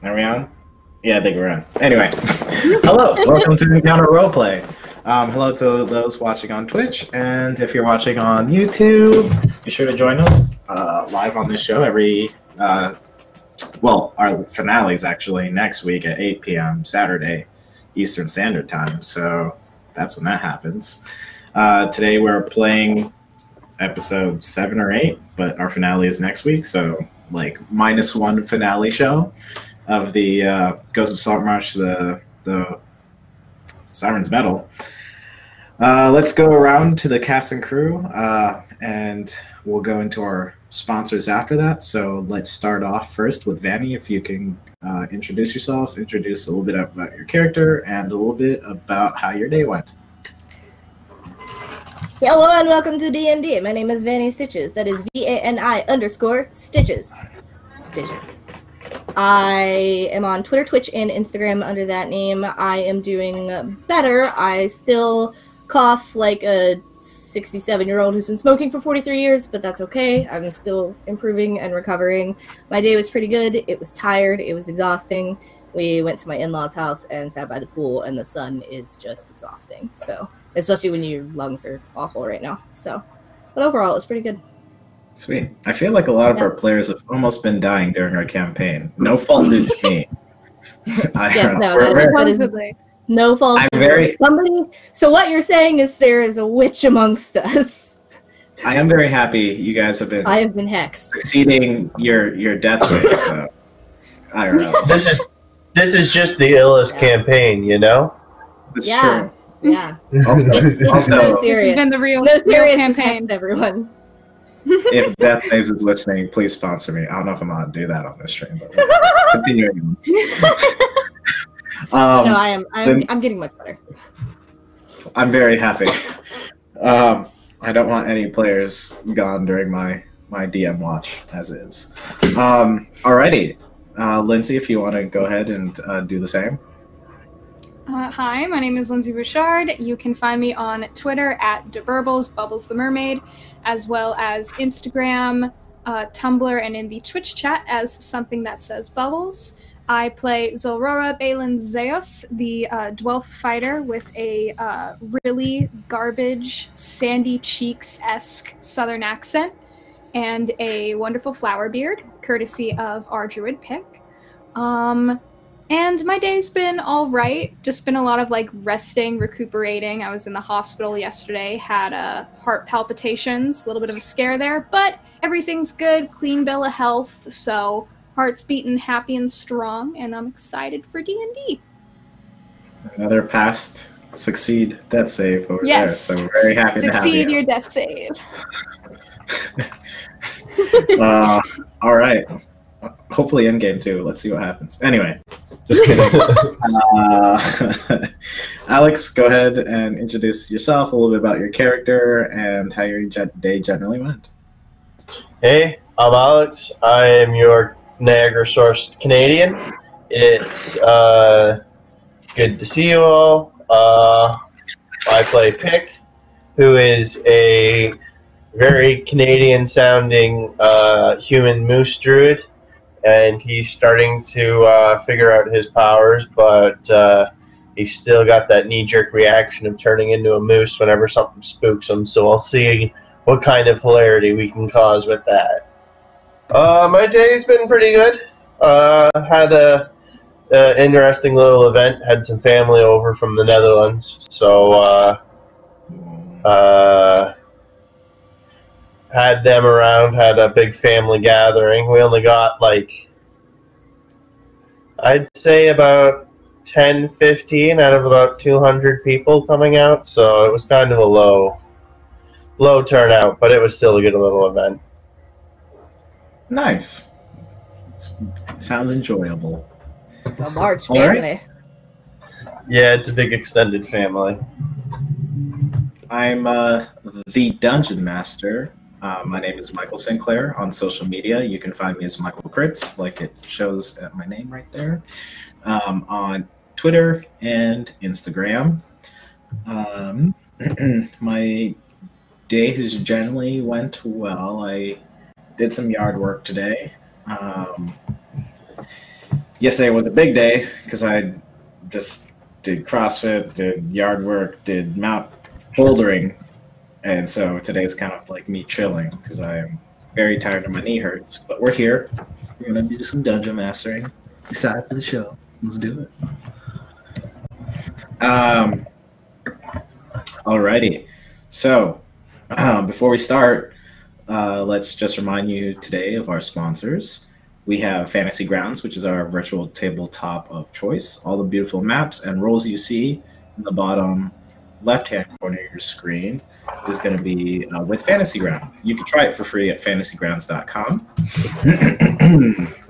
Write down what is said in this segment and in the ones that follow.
Are we on? Yeah, I think we're on. Anyway, hello, welcome to Encounter Roleplay. Hello to those watching on Twitch, and if you're watching on YouTube, be sure to join us live on this show every, our finale is actually next week at 8 p.m. Saturday, Eastern Standard Time, so that's when that happens. Today we're playing episode 7 or 8, but our finale is next week, so like -1 finale show of the Ghost of Saltmarsh, the Sirens Metal. Let's go around to the cast and crew, and we'll go into our sponsors after that. So let's start off first with Vanny. If you can introduce yourself, introduce a little bit about your character, and a little bit about how your day went. Hello and welcome to D&D. My name is Vanny Stitches. That is VANI_Stitches. Stitches. I am on Twitter, Twitch, and Instagram under that name. I am doing better. I still cough like a 67-year-old who's been smoking for 43 years, but that's okay. I'm still improving and recovering. My day was pretty good. It was tired. It was exhausting. We went to my in-laws' house and sat by the pool, and the sun is just exhausting. So, especially when your lungs are awful right now. So, but overall, it was pretty good. Sweet. I feel like a lot of our players have almost been dying during our campaign. No fault due to me. No fault. Somebody. So what you're saying is there is a witch amongst us. I am very happy you guys have been. I have been hexed. Succeeding your death saves, though. I don't know. This is just the illest campaign, you know. It's true. Yeah. It's so serious. It's been the real campaign, everyone. If Death Saves is listening, please sponsor me. I don't know if I'm allowed to do that on this stream, but continuing. No, I am. I'm getting much better. I'm very happy. I don't want any players gone during my DM watch, as is. Alrighty. Lindsay, if you want to go ahead and do the same. Hi, my name is Lindsay Bouchard. You can find me on Twitter at DeBurbles, Bubbles the Mermaid, as well as Instagram, Tumblr, and in the Twitch chat as Something That Says Bubbles. I play Zilrora Balin Zeos, the Dwelf fighter with a really garbage, Sandy Cheeks-esque southern accent and a wonderful flower beard, courtesy of our druid pick. And my day's been all right. Just been a lot of like resting, recuperating. I was in the hospital yesterday, had heart palpitations, a little bit of a scare there, but everything's good, clean bill of health, so heart's beating happy and strong, and I'm excited for D&D. Another past succeed death save over there, so we're very happy to have you. Succeed your death save. All right. Hopefully endgame too. Let's see what happens. Anyway, just kidding. Alex, go ahead and introduce yourself, a little bit about your character, and how your day generally went. Hey, I'm Alex. I am your Niagara-sourced Canadian. It's good to see you all. I play Pick, who is a very Canadian-sounding human moose druid. And he's starting to figure out his powers, but he's still got that knee-jerk reaction of turning into a moose whenever something spooks him, so I'll see what kind of hilarity we can cause with that. My day's been pretty good. Had a interesting little event, had some family over from the Netherlands, so had them around, had a big family gathering. We only got, like, I'd say about 10, 15 out of about 200 people coming out, so it was kind of a low turnout, but it was still a good little event. Nice. Sounds enjoyable. A large family. Right. Yeah, it's a big extended family. I'm the Dungeon Master. My name is Michael Sinclair on social media. You can find me as Michael Kritz, like it shows my name right there, on Twitter and Instagram. My days generally went well. I did some yard work today. yesterday was a big day because I just did CrossFit, did yard work, did mount bouldering, and so today's kind of like me chilling because I am very tired and my knee hurts. But we're here. We're gonna do some dungeon mastering. Excited for the show. Let's do it. Alrighty. So before we start, let's just remind you today of our sponsors. We have Fantasy Grounds, which is our virtual tabletop of choice. All the beautiful maps and roles you see in the bottom left-hand corner of your screen is going to be with Fantasy Grounds. You can try it for free at fantasygrounds.com.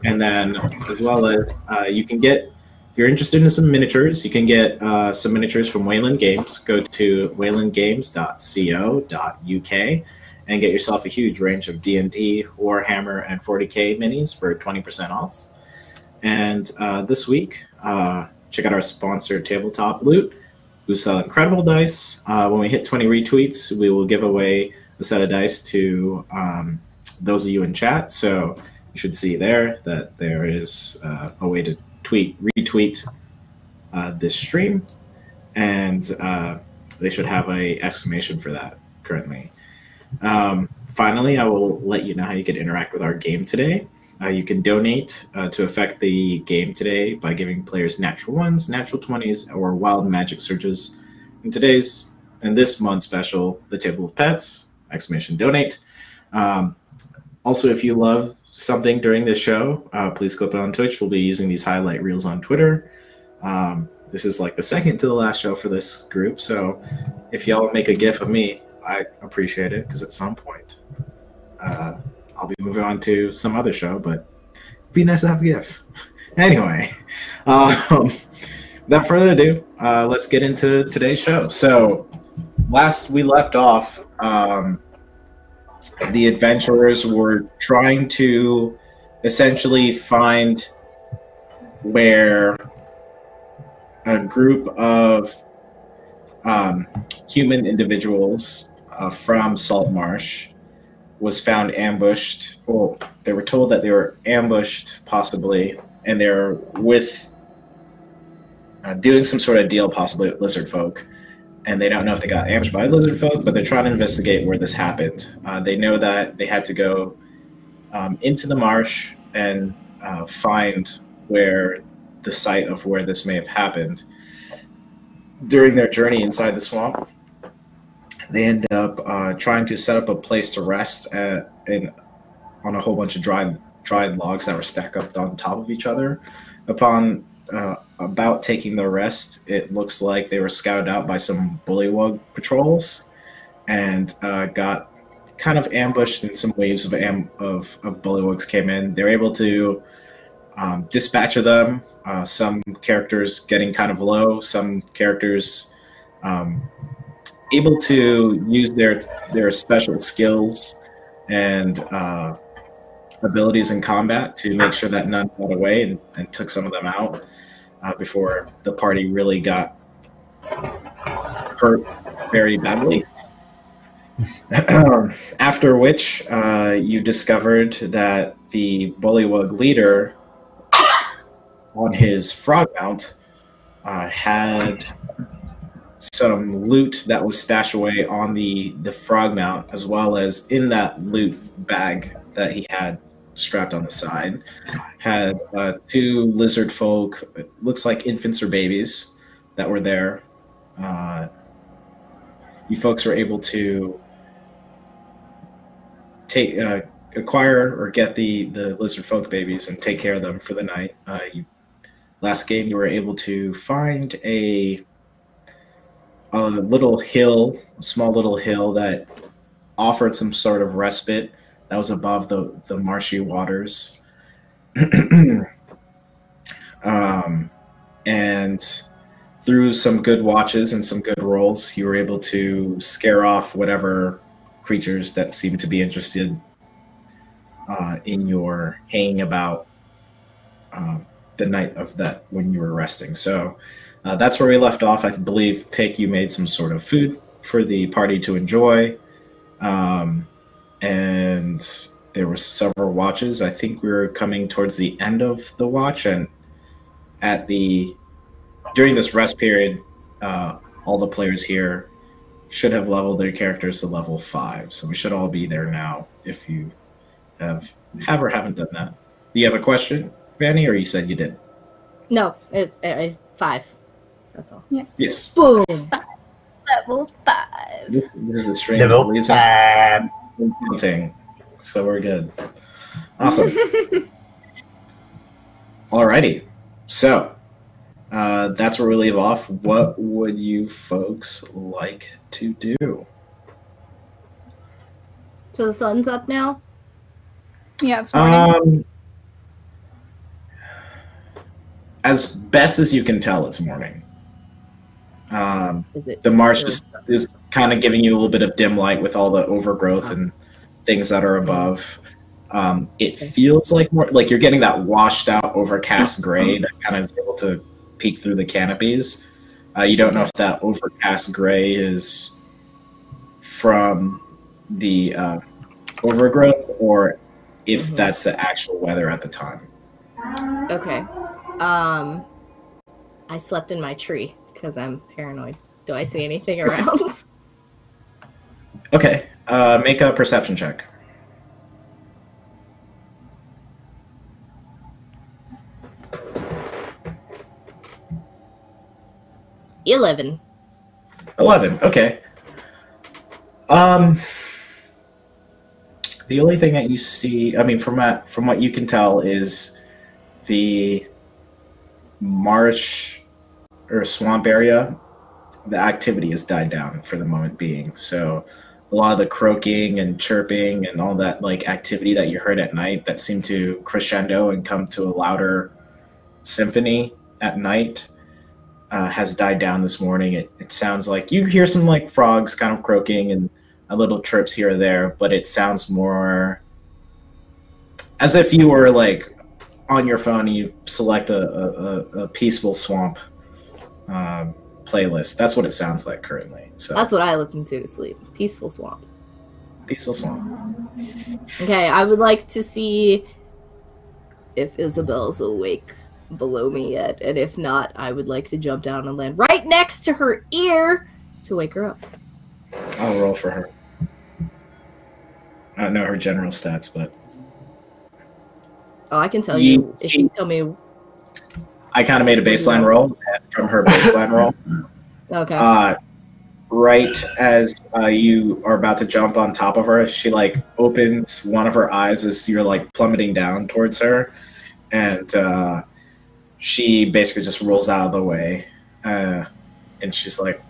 And then, as well as you can get, if you're interested in some miniatures, you can get some miniatures from Wayland Games. Go to waylandgames.co.uk and get yourself a huge range of D&D, Warhammer, and 40K minis for 20% off. And this week, check out our sponsor, Tabletop Loot, who sell incredible dice. When we hit 20 retweets, we will give away a set of dice to those of you in chat. So you should see there that there is a way to retweet this stream, and they should have a exclamation for that currently. Finally, I will let you know how you can interact with our game today. You can donate to affect the game today by giving players natural ones, natural 20s, or wild magic surges. In this month's special, the Table of Pets, exclamation donate. Also, if you love something during this show, please clip it on Twitch. We'll be using these highlight reels on Twitter. This is like the second to the last show for this group, so if y'all make a GIF of me, I appreciate it, because at some point I'll be moving on to some other show, but it'd be nice to have a GIF. Anyway, without further ado, let's get into today's show. So last we left off, the adventurers were trying to essentially find where a group of human individuals from Saltmarsh was found ambushed. Well, they were told that they were ambushed, possibly, and they're with doing some sort of deal, possibly with lizard folk. And they don't know if they got ambushed by lizard folk, but they're trying to investigate where this happened. They know that they had to go into the marsh and find where the site of where this may have happened. During their journey inside the swamp, they end up trying to set up a place to rest on a whole bunch of dried logs that were stacked up on top of each other. Upon about taking their rest, it looks like they were scouted out by some bullywug patrols and got kind of ambushed, and some waves of bullywugs came in. They were able to dispatch of them. Some characters getting kind of low, some characters able to use their special skills and abilities in combat to make sure that none got away, and took some of them out before the party really got hurt very badly. After which, you discovered that the bullywug leader on his frog mount had some loot that was stashed away on the frog mount, as well as in that loot bag that he had strapped on the side had two lizard folk, it looks like infants or babies, that were there. You folks were able to acquire or get the lizard folk babies and take care of them for the night. Last game, you were able to find a little hill, a small little hill that offered some sort of respite that was above the marshy waters. And through some good watches and some good rolls, you were able to scare off whatever creatures that seemed to be interested in your hanging about the night of that when you were resting. So that's where we left off. I believe, Pick, you made some sort of food for the party to enjoy. And there were several watches. I think we were coming towards the end of the watch, and during this rest period, all the players here should have leveled their characters to level 5. So we should all be there now if you have or haven't done that. Do you have a question, Vanny, or you said you did? No, it's 5. That's all. Yeah. Yes. Boom. Level 5. This is a strange Level 5. counting, so we're good. Awesome. Alrighty. So that's where we leave off. What would you folks like to do? So the sun's up now? Yeah, it's morning. As best as you can tell, it's morning. Is it The marsh still- is kind of giving you a little bit of dim light with all the overgrowth and things that are above. It feels like more like you're getting that washed out, overcast gray that kind of is able to peek through the canopies. You don't know if that overcast gray is from the overgrowth or if that's the actual weather at the time. Okay. I slept in my tree because I'm paranoid. Do I see anything around? Okay, make a perception check. $11. 11. Okay. The only thing that you see, I mean, from what you can tell, is the marsh or swamp area. The activity has died down for the moment being. So a lot of the croaking and chirping and all that like activity that you heard at night that seemed to crescendo and come to a louder symphony at night has died down this morning. It sounds like you hear some like frogs kind of croaking and a little chirps here or there, but it sounds more as if you were like on your phone and you select a peaceful swamp playlist. That's what it sounds like currently. So That's what I listen to sleep. Peaceful Swamp. Peaceful swamp. Okay, I would like to see if Isabel's awake below me yet, and if not, I would like to jump down and land right next to her ear to wake her up. I'll roll for her. I don't know her general stats, but Oh, I can tell you if you tell me. I kind of made a baseline roll from her baseline roll. Okay. Right as you are about to jump on top of her, she like opens one of her eyes as you're like plummeting down towards her, and she basically just rolls out of the way, and she's like,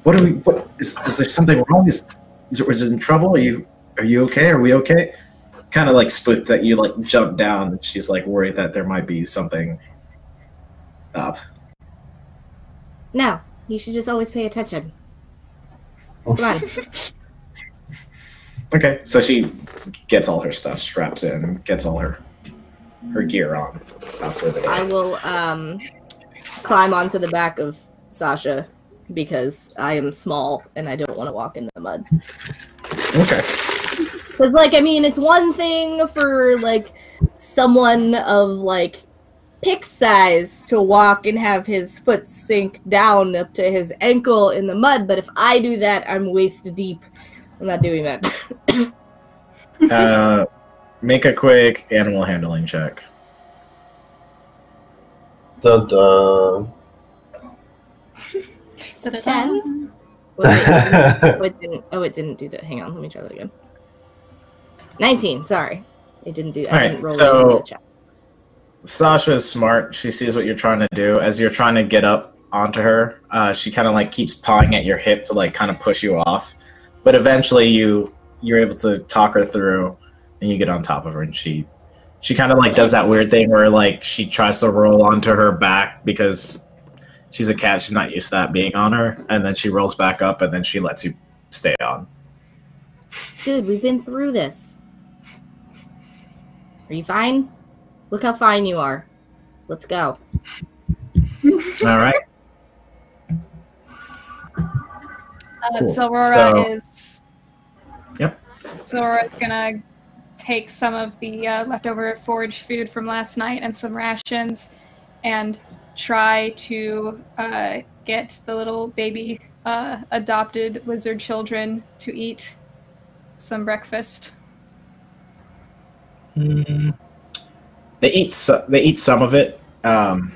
"What are we? What is there something wrong? Is it in trouble? Are you okay? Are we okay?" Kind of like spooked that you like jump down, and she's like worried that there might be something up. No, you should just always pay attention. Come on. Okay, so she gets all her stuff, straps in, gets all her gear on for the day. I will climb onto the back of Sasha because I am small and I don't want to walk in the mud. Okay. Because, like, I mean, it's one thing for, like, someone of, like, Pick size to walk and have his foot sink down up to his ankle in the mud, but if I do that, I'm waist deep. I'm not doing that. Make a quick animal handling check. Dun dun. 10? It didn't do that. Hang on, let me try that again. 19, sorry. It didn't do that. I didn't roll so- into the check. Sasha is smart. She sees what you're trying to do. As you're trying to get up onto her, she kind of like keeps pawing at your hip to like kind of push you off. But eventually you're able to talk her through and you get on top of her, and she kind of like does that weird thing where like she tries to roll onto her back because she's a cat. She's not used to that being on her. And then she rolls back up and then she lets you stay on. Dude, we've been through this. Are you fine? Look how fine you are. Let's go. All right. Cool. So Aurora is gonna take some of the leftover forage food from last night and some rations, and try to get the little baby adopted lizard children to eat some breakfast. They eat some of it, and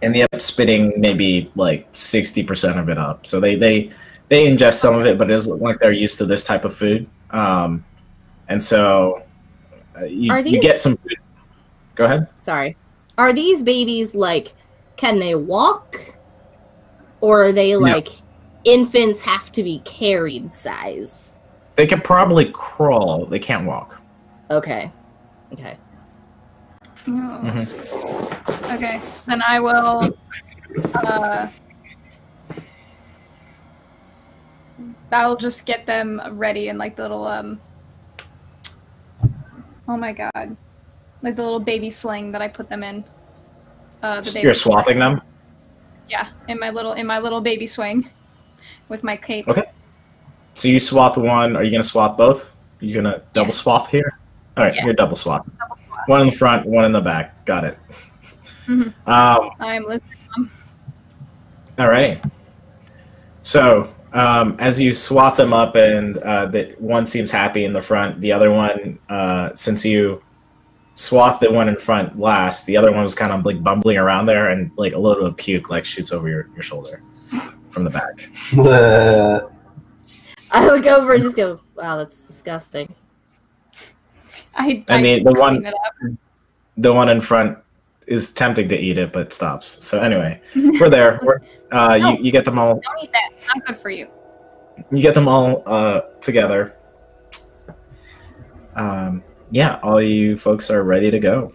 they end up spitting maybe like 60% of it up. So they ingest some of it, but it doesn't look like they're used to this type of food. And so you get some food. Go ahead. Sorry. Are these babies like, can they walk? Or are they like infants have to be carried size? They can probably crawl. They can't walk. Okay. Oh, okay, then I will I'll just get them ready in like the little oh my god, like the little baby sling that I put them in. You're swathing them? Yeah, in my little baby swing with my cape. Okay. So you swath one. Are you gonna swath both? Are you gonna double swath here? All right, you're double swath. One in the front, one in the back. Got it. Mm-hmm. I'm listening. All right. So as you swath them up, and the one seems happy in the front, the other one, since you swath the one in front last, the other one was kind of like bumbling around there, and like a little bit of puke like shoots over your shoulder from the back. I look over and just go, wow, that's disgusting. I mean, the one in front is tempting to eat it, but stops. So anyway, we're there. You get them all. Don't eat that. It's not good for you. You get them all together. Yeah, all you folks are ready to go.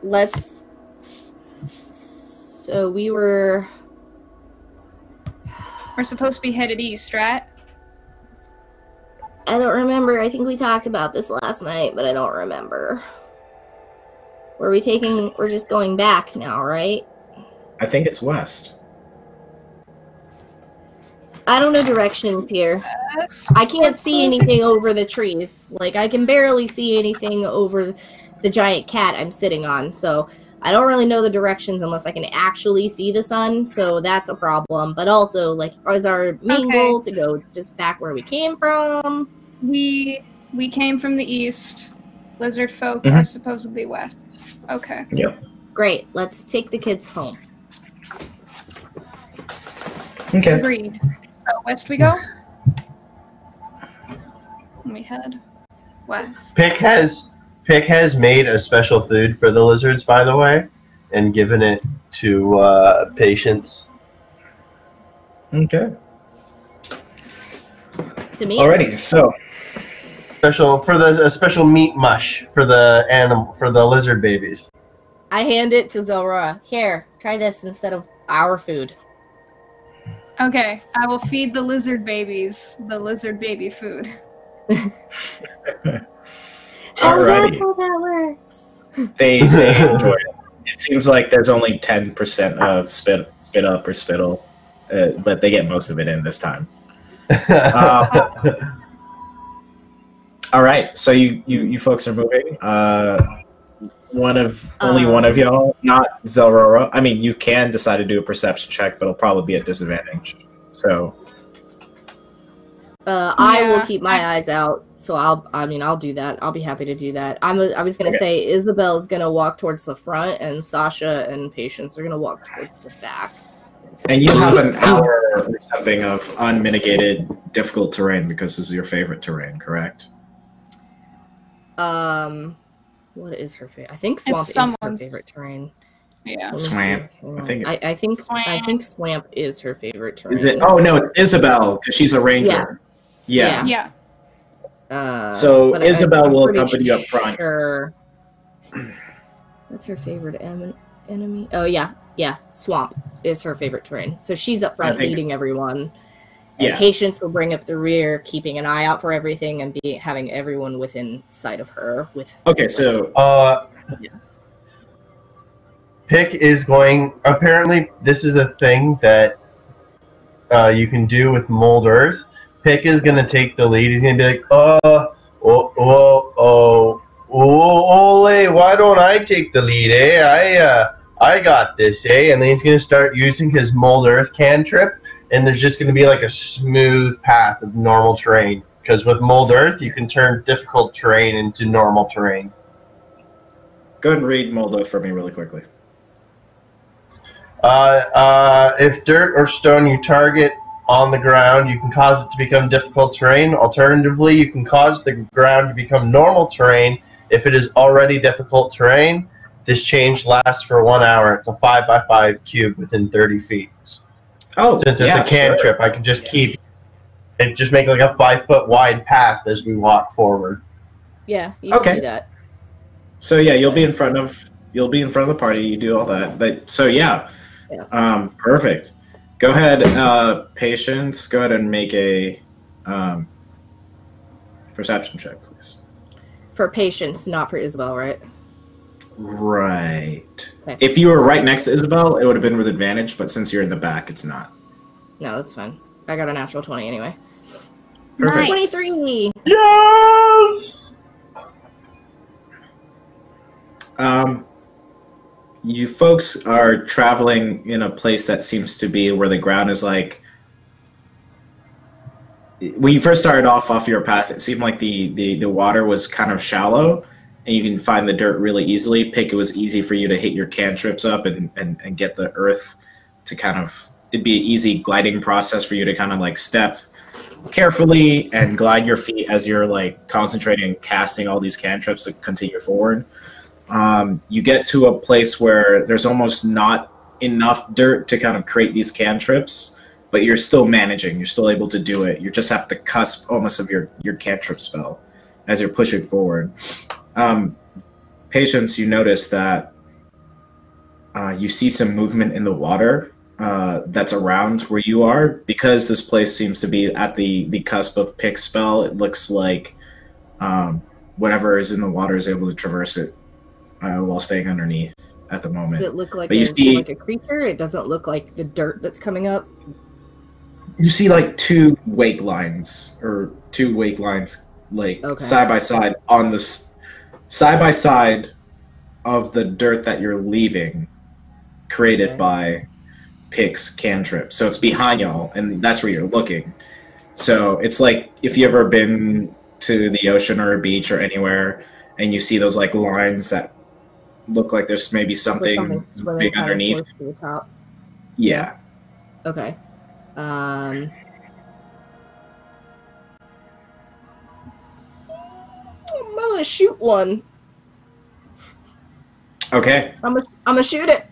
Let's. So we're supposed to be headed east, right? I don't remember. I think we talked about this last night, but I don't remember. We're just going back now, right? I think it's west. I don't know directions here. I can't see anything over the trees. Like, I can barely see anything over the giant cat I'm sitting on. So I don't really know the directions unless I can actually see the sun. So that's a problem. But also, like, is our main goal to go just back where we came from? We came from the east. Lizard folk are supposedly west. Okay. Yep. Great. Let's take the kids home. Okay. Agreed. So west we go? We head west. Pick has made a special food for the lizards, by the way, and given it to patients. Okay. To me. Alrighty, so a special meat mush for the lizard babies. I hand it to Zelra. Here, try this instead of our food. Okay, I will feed the lizard babies the lizard baby food. Alrighty. That's how that works. They enjoy it. It seems like there's only 10% of spit up or spittle, but they get most of it in this time. All right, so you folks are moving. Only one of y'all, not Zelrora. I mean, you can decide to do a perception check, but it'll probably be at disadvantage. So, I will keep my eyes out. So I'll do that. I'll be happy to do that. I was gonna say Isabel's gonna walk towards the front, and Sasha and Patience are gonna walk towards the back. And you have an hour or something of unmitigated difficult terrain because this is your favorite terrain, correct? What is her favorite? I think swamp is her favorite terrain. Yeah, swamp. I think swamp is her favorite terrain. Is it? Oh no, it's Isabel because she's a ranger. Yeah. So Isabel will accompany you up front. Sure. What's her favorite enemy? Oh yeah. Swamp is her favorite terrain. So she's up front leading everyone. And Patience will bring up the rear, keeping an eye out for everything and having everyone within sight of her. Pick is going. Apparently, this is a thing that you can do with mold earth. Pick is going to take the lead. He's going to be like, why don't I take the lead, eh? I got this, eh? And then he's going to start using his Mold Earth cantrip, and there's just going to be like a smooth path of normal terrain. Because with Mold Earth, you can turn difficult terrain into normal terrain. Go ahead and read Moldo for me really quickly. If dirt or stone you target on the ground, you can cause it to become difficult terrain. Alternatively, you can cause the ground to become normal terrain if it is already difficult terrain. This change lasts for 1 hour. It's a 5x5 cube within 30 feet. Oh, since it's a cantrip, I can just keep it. Just make like a 5-foot wide path as we walk forward. Yeah, you can do that. So yeah, you'll be in front of the party. You do all that. So yeah. Perfect. Go ahead, Patience. Go ahead and make a perception check, please. For Patience, not for Isabel, right? Right. Okay. If you were right next to Isabel, it would have been with advantage, but since you're in the back, it's not. No, that's fine. I got a natural 20 anyway. Perfect. 23! Yes! You folks are traveling in a place that seems to be where the ground is like... When you first started off your path, it seemed like the water was kind of shallow, and you can find the dirt really easily. It was easy for you to hit your cantrips up and get the earth to kind of... It'd be an easy gliding process for you to kind of like step carefully and glide your feet as you're like concentrating and casting all these cantrips to continue forward. You get to a place where there's almost not enough dirt to kind of create these cantrips, but you're still managing. You're still able to do it. You're just at the cusp almost of your cantrip spell as you're pushing forward. Patience, you notice that you see some movement in the water that's around where you are. Because this place seems to be at the cusp of Pick spell, it looks like whatever is in the water is able to traverse it while staying underneath at the moment. Does it look like, like a creature? It doesn't look like the dirt that's coming up? You see like two wake lines like side by side on this side by side of the dirt that you're leaving, created by Pick's cantrip. So it's behind y'all, and that's where you're looking. So it's like if you ever been to the ocean or a beach or anywhere, and you see those like lines that look like there's maybe something big underneath. To the top. Yeah. Okay. I'm gonna shoot one. Okay. I'm gonna shoot it.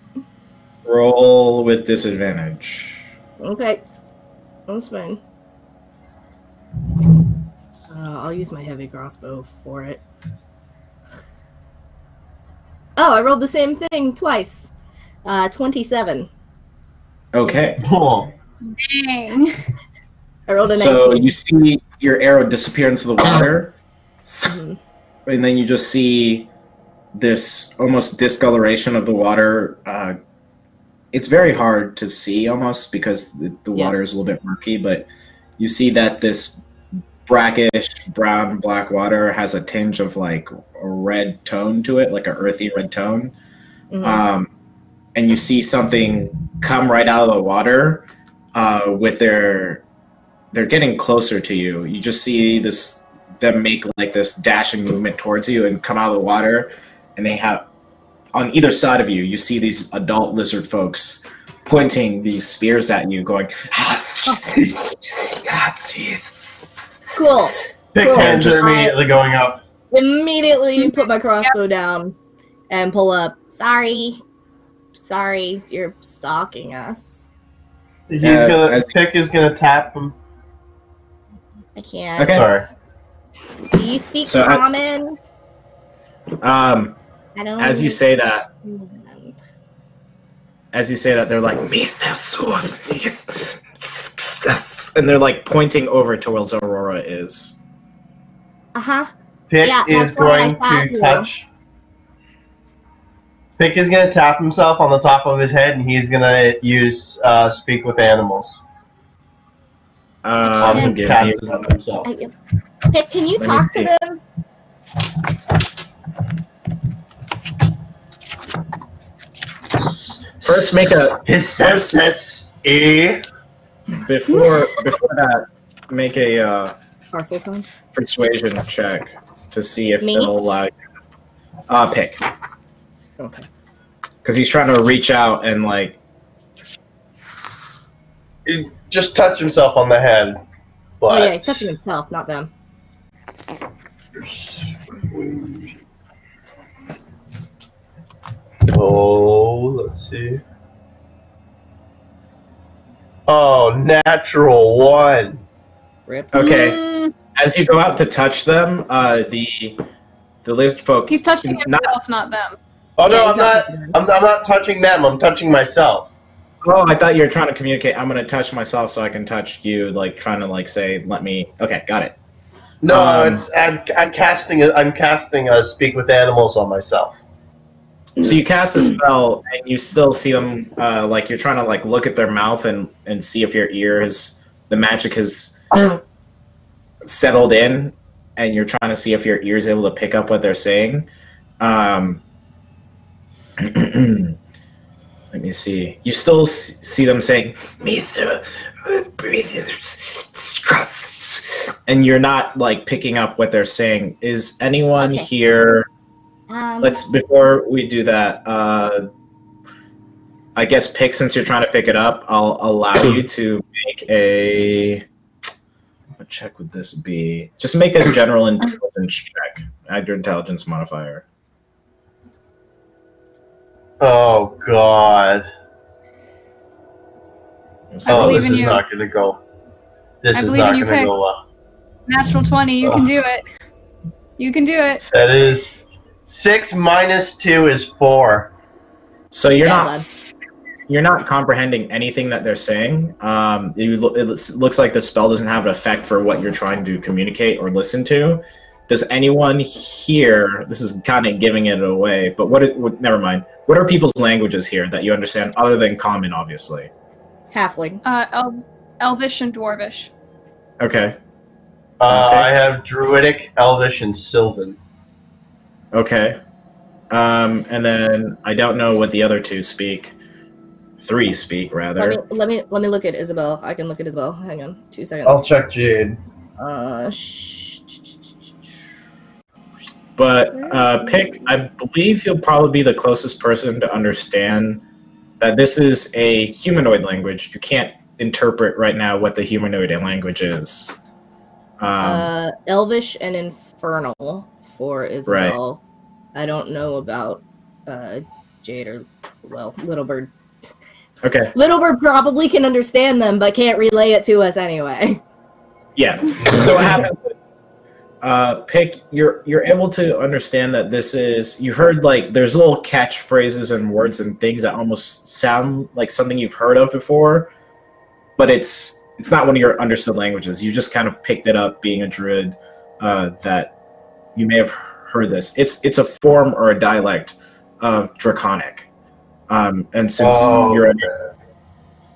Roll with disadvantage. Okay. That's fine. I'll use my heavy crossbow for it. Oh, I rolled the same thing twice. 27. Okay. Cool. Dang. I rolled a 19. So you see your arrow disappear into the water, and then you just see this almost discoloration of the water. It's very hard to see almost because the water is a little bit murky, but you see that this brackish brown black water has a tinge of like a red tone to it, like an earthy red tone. And you see something come right out of the water with they're getting closer to you. You just see them make like this dashing movement towards you and come out of the water, and they have on either side of you, you see these adult lizard folks pointing these spears at you, going, cool. Pick's hands are immediately going up. Immediately put my crossbow down and pull up. Sorry, you're stalking us. Pick is gonna tap him. I can't. Okay. Sorry. Do you speak common? I don't. As you say that, they're like, and they're like pointing over to where Aurora is. Pick is going to touch. Pick is going to tap himself on the top of his head, and he's going to use Speak with Animals. Cast it on himself. Pick, can you talk to them? Just make a before that. Make a persuasion check to see if it'll allow you. Pick. Okay. Because he's trying to reach out and like. Just touch himself on the head. But... Oh yeah, he's touching himself, not them. Oh, let's see. Oh, natural 1. Rip. Okay. As you go out to touch them, the lizard folk. He's touching himself, not them. Oh no, I'm not. I'm not touching them. I'm touching myself. Oh, I thought you were trying to communicate. I'm gonna touch myself so I can touch you. Like trying to like say, let me. Okay, got it. No, it's I'm casting a speak with animals on myself. So you cast a spell and you still see them. Like you're trying to like look at their mouth and see if your ear is the magic has settled in, and you're trying to see if your ear is able to pick up what they're saying. Let me see. You still see them saying, and you're not like picking up what they're saying. Is anyone here? Before we do that, I guess pick, since you're trying to pick it up, I'll allow you to make a. What check would this be? Just make a general intelligence check. Add your intelligence modifier. Oh God! Oh, this is not going to go. This is not going to go well. Natural 20. You can do it. You can do it. That is 6 minus 2 is 4. So you're not comprehending anything that they're saying. It looks like the spell doesn't have an effect for what you're trying to communicate or listen to. Does anyone here? This is kind of giving it away, but never mind. What are people's languages here that you understand, other than Common, obviously? Halfling. Elvish and Dwarvish. Okay. I have Druidic, Elvish, and Sylvan. Okay. And then I don't know what the other 2 speak. 3 speak, rather. Let me look at Isabel. I can look at Isabel. Hang on, 2 seconds. I'll check Jade. But Pick, I believe you'll probably be the closest person to understand that this is a humanoid language. You can't interpret right now what the humanoid language is. Elvish and Infernal for Isabel. Right. I don't know about Jade or, well, Little Bird. Okay. Little Bird probably can understand them, but can't relay it to us anyway. Yeah. So what happens is, Pick, you're able to understand that this is, you heard like there's little catchphrases and words and things that almost sound like something you've heard of before, but it's not one of your understood languages. You just kind of picked it up being a druid, that you may have heard this. It's a form or a dialect of Draconic. And since you're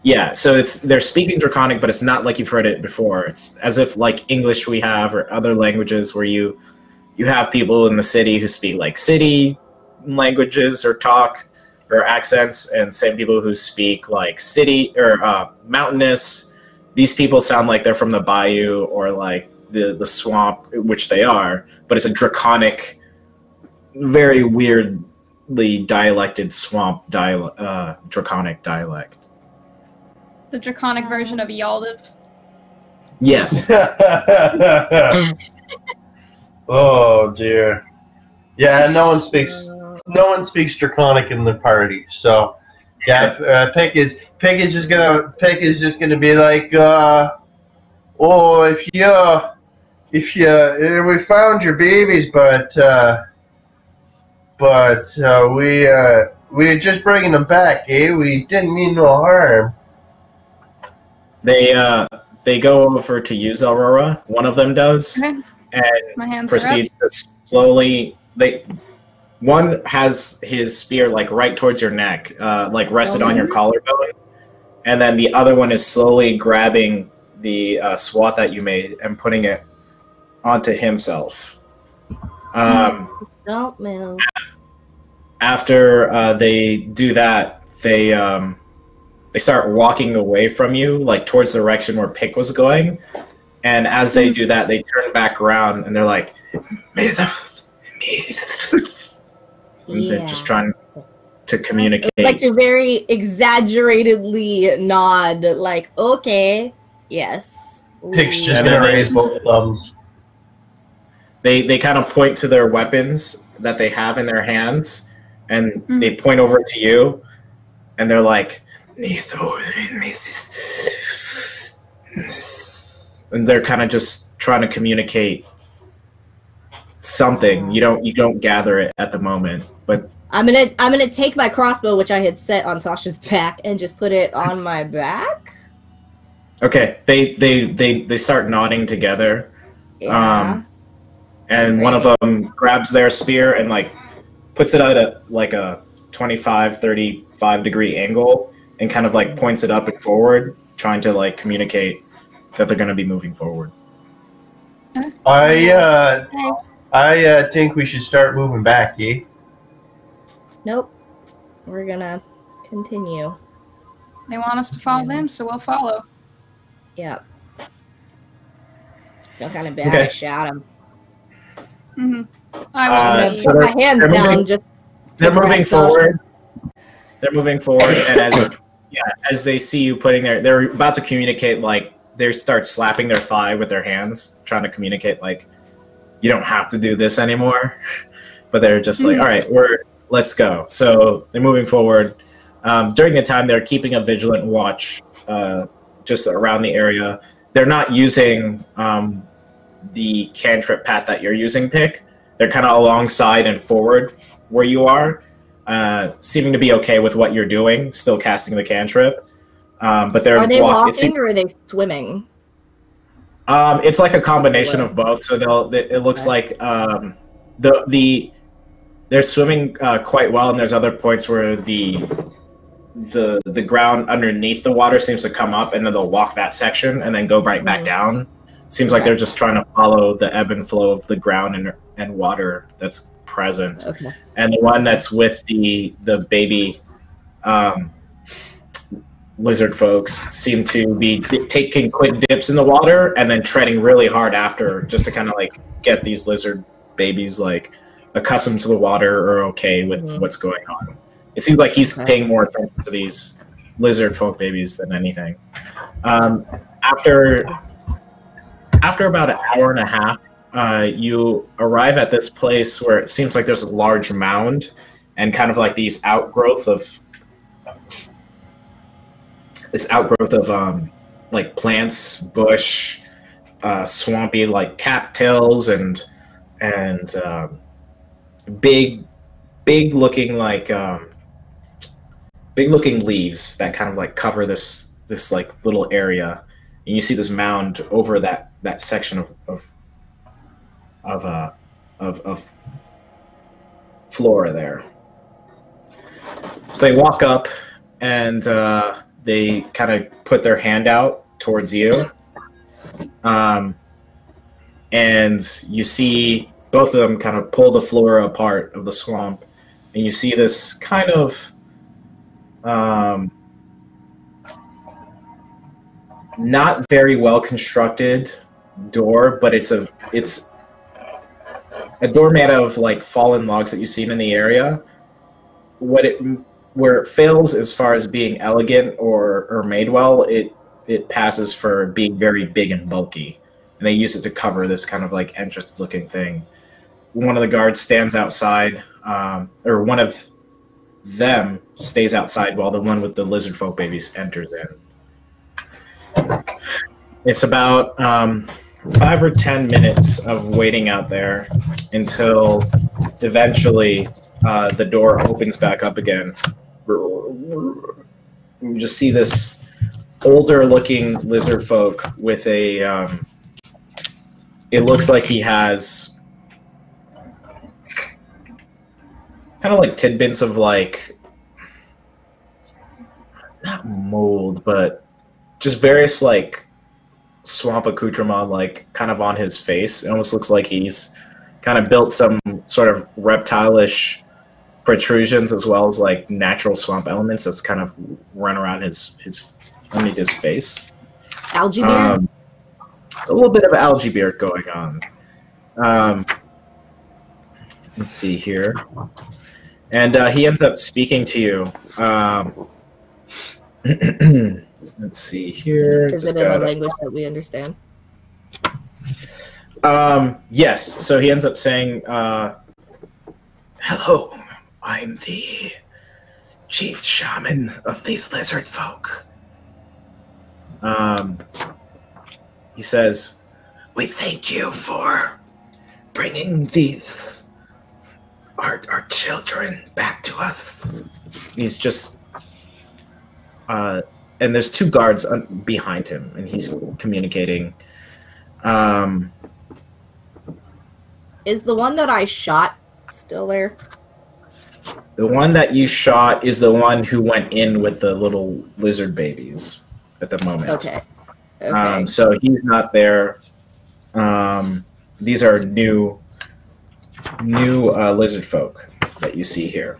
yeah, so they're speaking Draconic, but it's not like you've heard it before. It's as if like English we have or other languages where you have people in the city who speak like city languages or talk or accents, and same people who speak like city or mountainous. These people sound like they're from the bayou or like the swamp, which they are, but it's a Draconic, very weirdly dialected swamp Draconic dialect. The Draconic version of Yaldiv. Yes. Oh dear. Yeah, no one speaks Draconic in the party. So yeah, Pick is just gonna be like, oh, if you we found your babies, but we're just bringing them back, eh? We didn't mean no harm. They go over to use Aurora. One of them does, okay. And proceeds to slowly. One has his spear like right towards your neck, like rested on your collarbone, and then the other one is slowly grabbing the swath that you made and putting it onto himself. Don't move. After they do that, they start walking away from you, like towards the direction where Pick was going. And as they do that, they turn back around and they're like, and they're just trying to communicate. Like to very exaggeratedly nod, like, okay, yes. Pick's just gonna raise both thumbs. They kind of point to their weapons that they have in their hands, and they point over to you, and they're like, and they're kind of just trying to communicate something. You don't gather it at the moment, but I'm gonna take my crossbow, which I had set on Sasha's back, and just put it on my back. Okay, they start nodding together. Yeah. And one of them grabs their spear and like puts it at a 25, 35 degree angle and kind of like points it up and forward, trying to like communicate that they're going to be moving forward. I think we should start moving back, yeah? Nope. We're gonna continue. They want us to follow them, so we'll follow. Yep. Feel kind of bad. I shot him. I will. So put my hands down. They're moving forward. They're moving forward, and as they see you putting they're about to communicate. Like they start slapping their thigh with their hands, trying to communicate like, you don't have to do this anymore. But they're just like, all right, let's go. So they're moving forward. During the time, they're keeping a vigilant watch just around the area. They're not using the cantrip path that you're using, Pick. They're kind of alongside and forward where you are, seeming to be okay with what you're doing, still casting the cantrip. But they're Are they walking or are they swimming? It's like a combination of both. So it looks like they're swimming quite well, and there's other points where the ground underneath the water seems to come up, and then they'll walk that section and then go right back down. Seems like they're just trying to follow the ebb and flow of the ground and water that's present. Okay. And the one that's with the baby lizard folks seem to be taking quick dips in the water and then treading really hard after, just to kind of like get these lizard babies like accustomed to the water or okay with what's going on. It seems like he's paying more attention to these lizard folk babies than anything. After about an hour and a half, you arrive at this place where it seems like there's a large mound and kind of like these outgrowth of like plants, bush, swampy like cattails and big looking like big looking leaves that kind of like cover this like little area, and you see this mound over that section of flora there. So they walk up and they kind of put their hand out towards you, and you see both of them kind of pull the flora apart of the swamp, and you see this kind of not very well constructed door, but it's a door made of like fallen logs that you've seen in the area. Where it fails as far as being elegant or made well, it passes for being very big and bulky, and they use it to cover this kind of like entrance looking thing. One of the guards stands outside, or one of them stays outside while the one with the lizard folk babies enters in. It's about 5 or 10 minutes of waiting out there until eventually the door opens back up again. You just see this older looking lizard folk with a it looks like he has kind of like tidbits of like not mold, but just various like swamp accoutrement like kind of on his face. It almost looks like he's kind of built some sort of reptile-ish protrusions as well as like natural swamp elements that's kind of run around his underneath his face. Algae beard? A little bit of algae beard going on. Let's see here. And he ends up speaking to you. Let's see here. Is it in a language that we understand? Yes. So he ends up saying, hello, I'm the chief shaman of these lizard folk. He says, we thank you for bringing these our children back to us. He's just and there's two guards behind him, and he's communicating. Is the one that I shot still there? The one that you shot is the one who went in with the little lizard babies at the moment. Okay. Okay. So he's not there. These are new lizard folk that you see here.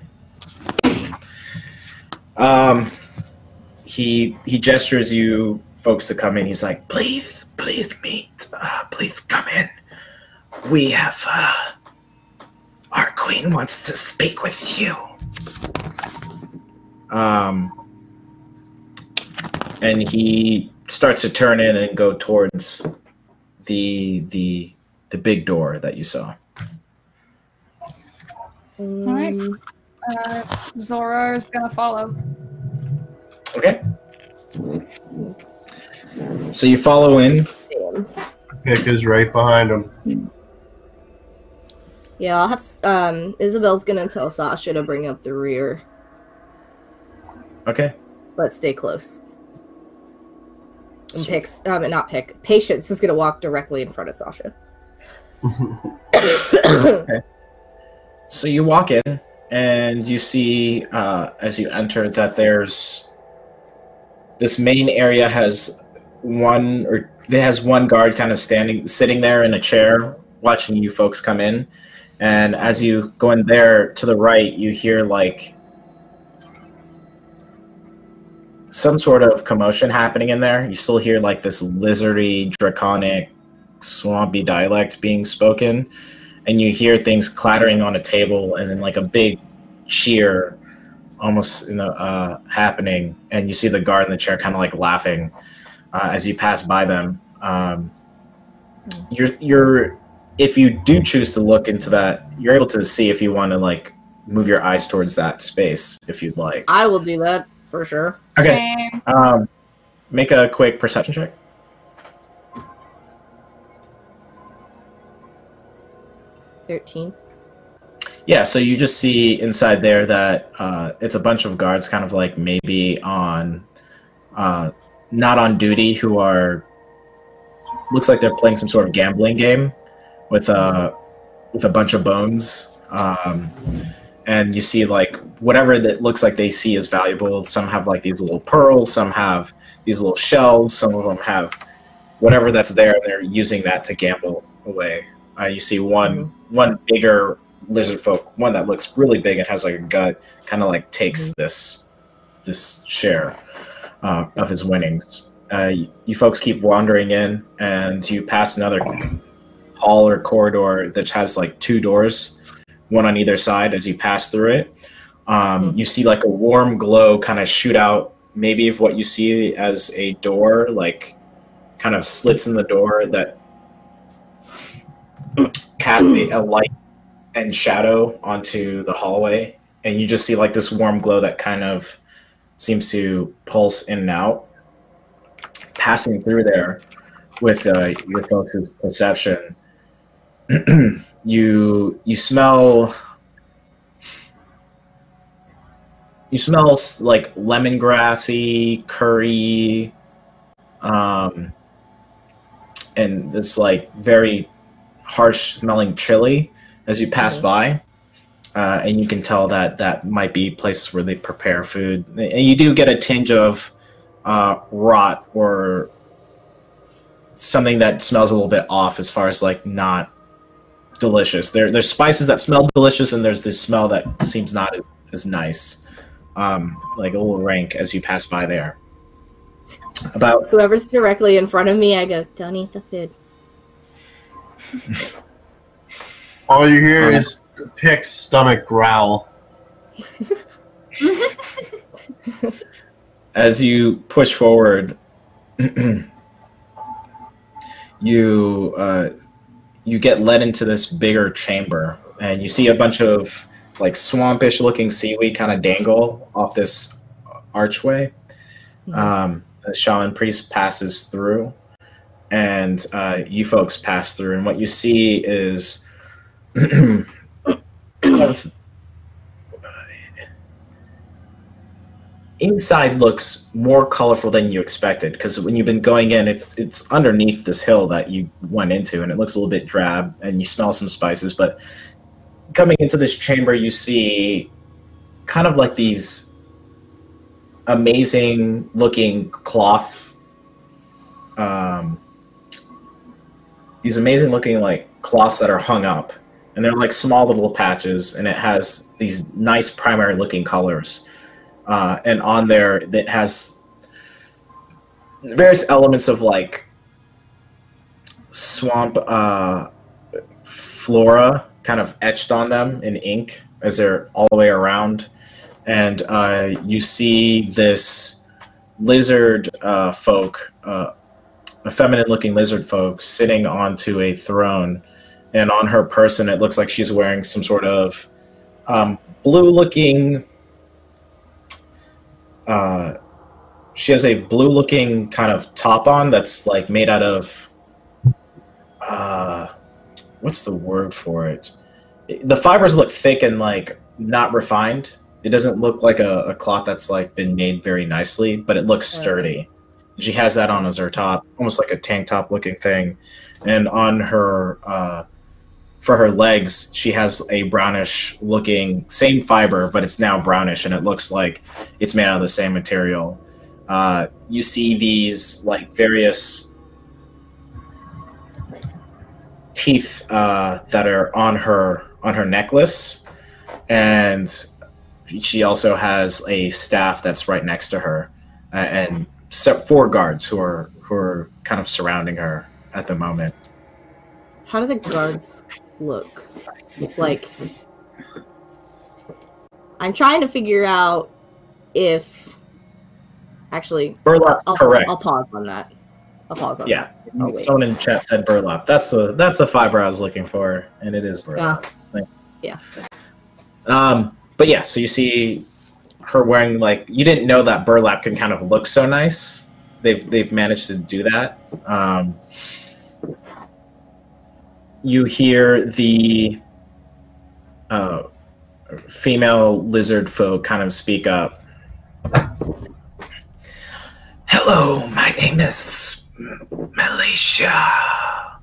He gestures you folks to come in. He's like, please meet. Please come in. We have our queen wants to speak with you. And he starts to turn in and go towards the big door that you saw. All right. Zora is gonna follow. Okay. So you follow in. Pick is right behind him. Yeah, I'll have Isabel's gonna tell Sasha to bring up the rear. Okay. But stay close. And Patience is gonna walk directly in front of Sasha. Okay. So you walk in, and you see as you enter that there's this main area has one guard kind of sitting there in a chair, watching you folks come in. And as you go in there to the right, you hear like some sort of commotion happening in there. You still hear like this lizardy, draconic, swampy dialect being spoken. And you hear things clattering on a table, and then like a big cheer almost happening. And you see the guard in the chair kind of like laughing as you pass by them. If you do choose to look into that, you're able to see if you want to like move your eyes towards that space if you'd like. I will do that for sure. Okay. Same. Make a quick perception check. 13. Yeah, so you just see inside there that it's a bunch of guards kind of like maybe on not on duty, who are looks like they're playing some sort of gambling game with a bunch of bones. And you see like whatever that looks like they see is valuable. Some have like these little pearls, some have these little shells, some of them have whatever that's there, and they're using that to gamble away. You see one bigger lizard folk, one that looks really big and has like a gut, kind of like takes this share of his winnings. You folks keep wandering in, and you pass another hall or corridor that has like two doors, one on either side. As you pass through it, you see like a warm glow kind of shoot out, maybe of what you see as a door, like kind of slits in the door that cast a light and shadow onto the hallway, and you just see like this warm glow that kind of seems to pulse in and out, passing through there with your folks' perception. You smell like lemongrassy curry, and this like very harsh smelling chili as you pass by, and you can tell that might be places where they prepare food. And you do get a tinge of rot or something that smells a little bit off, as far as like not delicious. There's spices that smell delicious, and there's this smell that seems not as nice, like a little rank as you pass by there. About Whoever's directly in front of me, I go, don't eat the food. All you hear is Pick's stomach growl. as you push forward, you get led into this bigger chamber, and you see a bunch of like swampish looking seaweed kind of dangle off this archway. The shaman priest passes through, and you folks pass through, and what you see is kind of inside looks more colorful than you expected, because when you've been going in, it's underneath this hill that you went into, and it looks a little bit drab, and you smell some spices. But coming into this chamber, you see kind of like these amazing looking cloth, these amazing looking like cloths that are hung up, and they're like small little patches, and it has these nice primary looking colors. And on there, that has various elements of like swamp flora kind of etched on them in ink as they're all the way around. And you see this lizard folk, a feminine-looking lizard folk, sitting onto a throne. And on her person, it looks like she's wearing some sort of blue-looking... she has a blue-looking kind of top on that's like made out of... what's the word for it? The fibers look thick and like not refined. It doesn't look like a cloth that's like been made very nicely, but it looks sturdy. She has that on as her top, almost like a tank top looking thing. And on her, for her legs, she has a brownish looking, same fiber, but it's now brownish, and it looks like it's made out of the same material. You see these like various teeth that are on her necklace, and she also has a staff that's right next to her, and 4 guards who are kind of surrounding her at the moment. How do the guards look? Like, I'm trying to figure out if... Actually, burlap's correct. I'll pause on that. That. Yeah, someone in chat said burlap. That's the fiber I was looking for, and it is burlap. Yeah. But yeah, so you see her wearing like, you didn't know that burlap can kind of look so nice. They've managed to do that. You hear the female lizard folk kind of speak up. Hello, my name is Militia.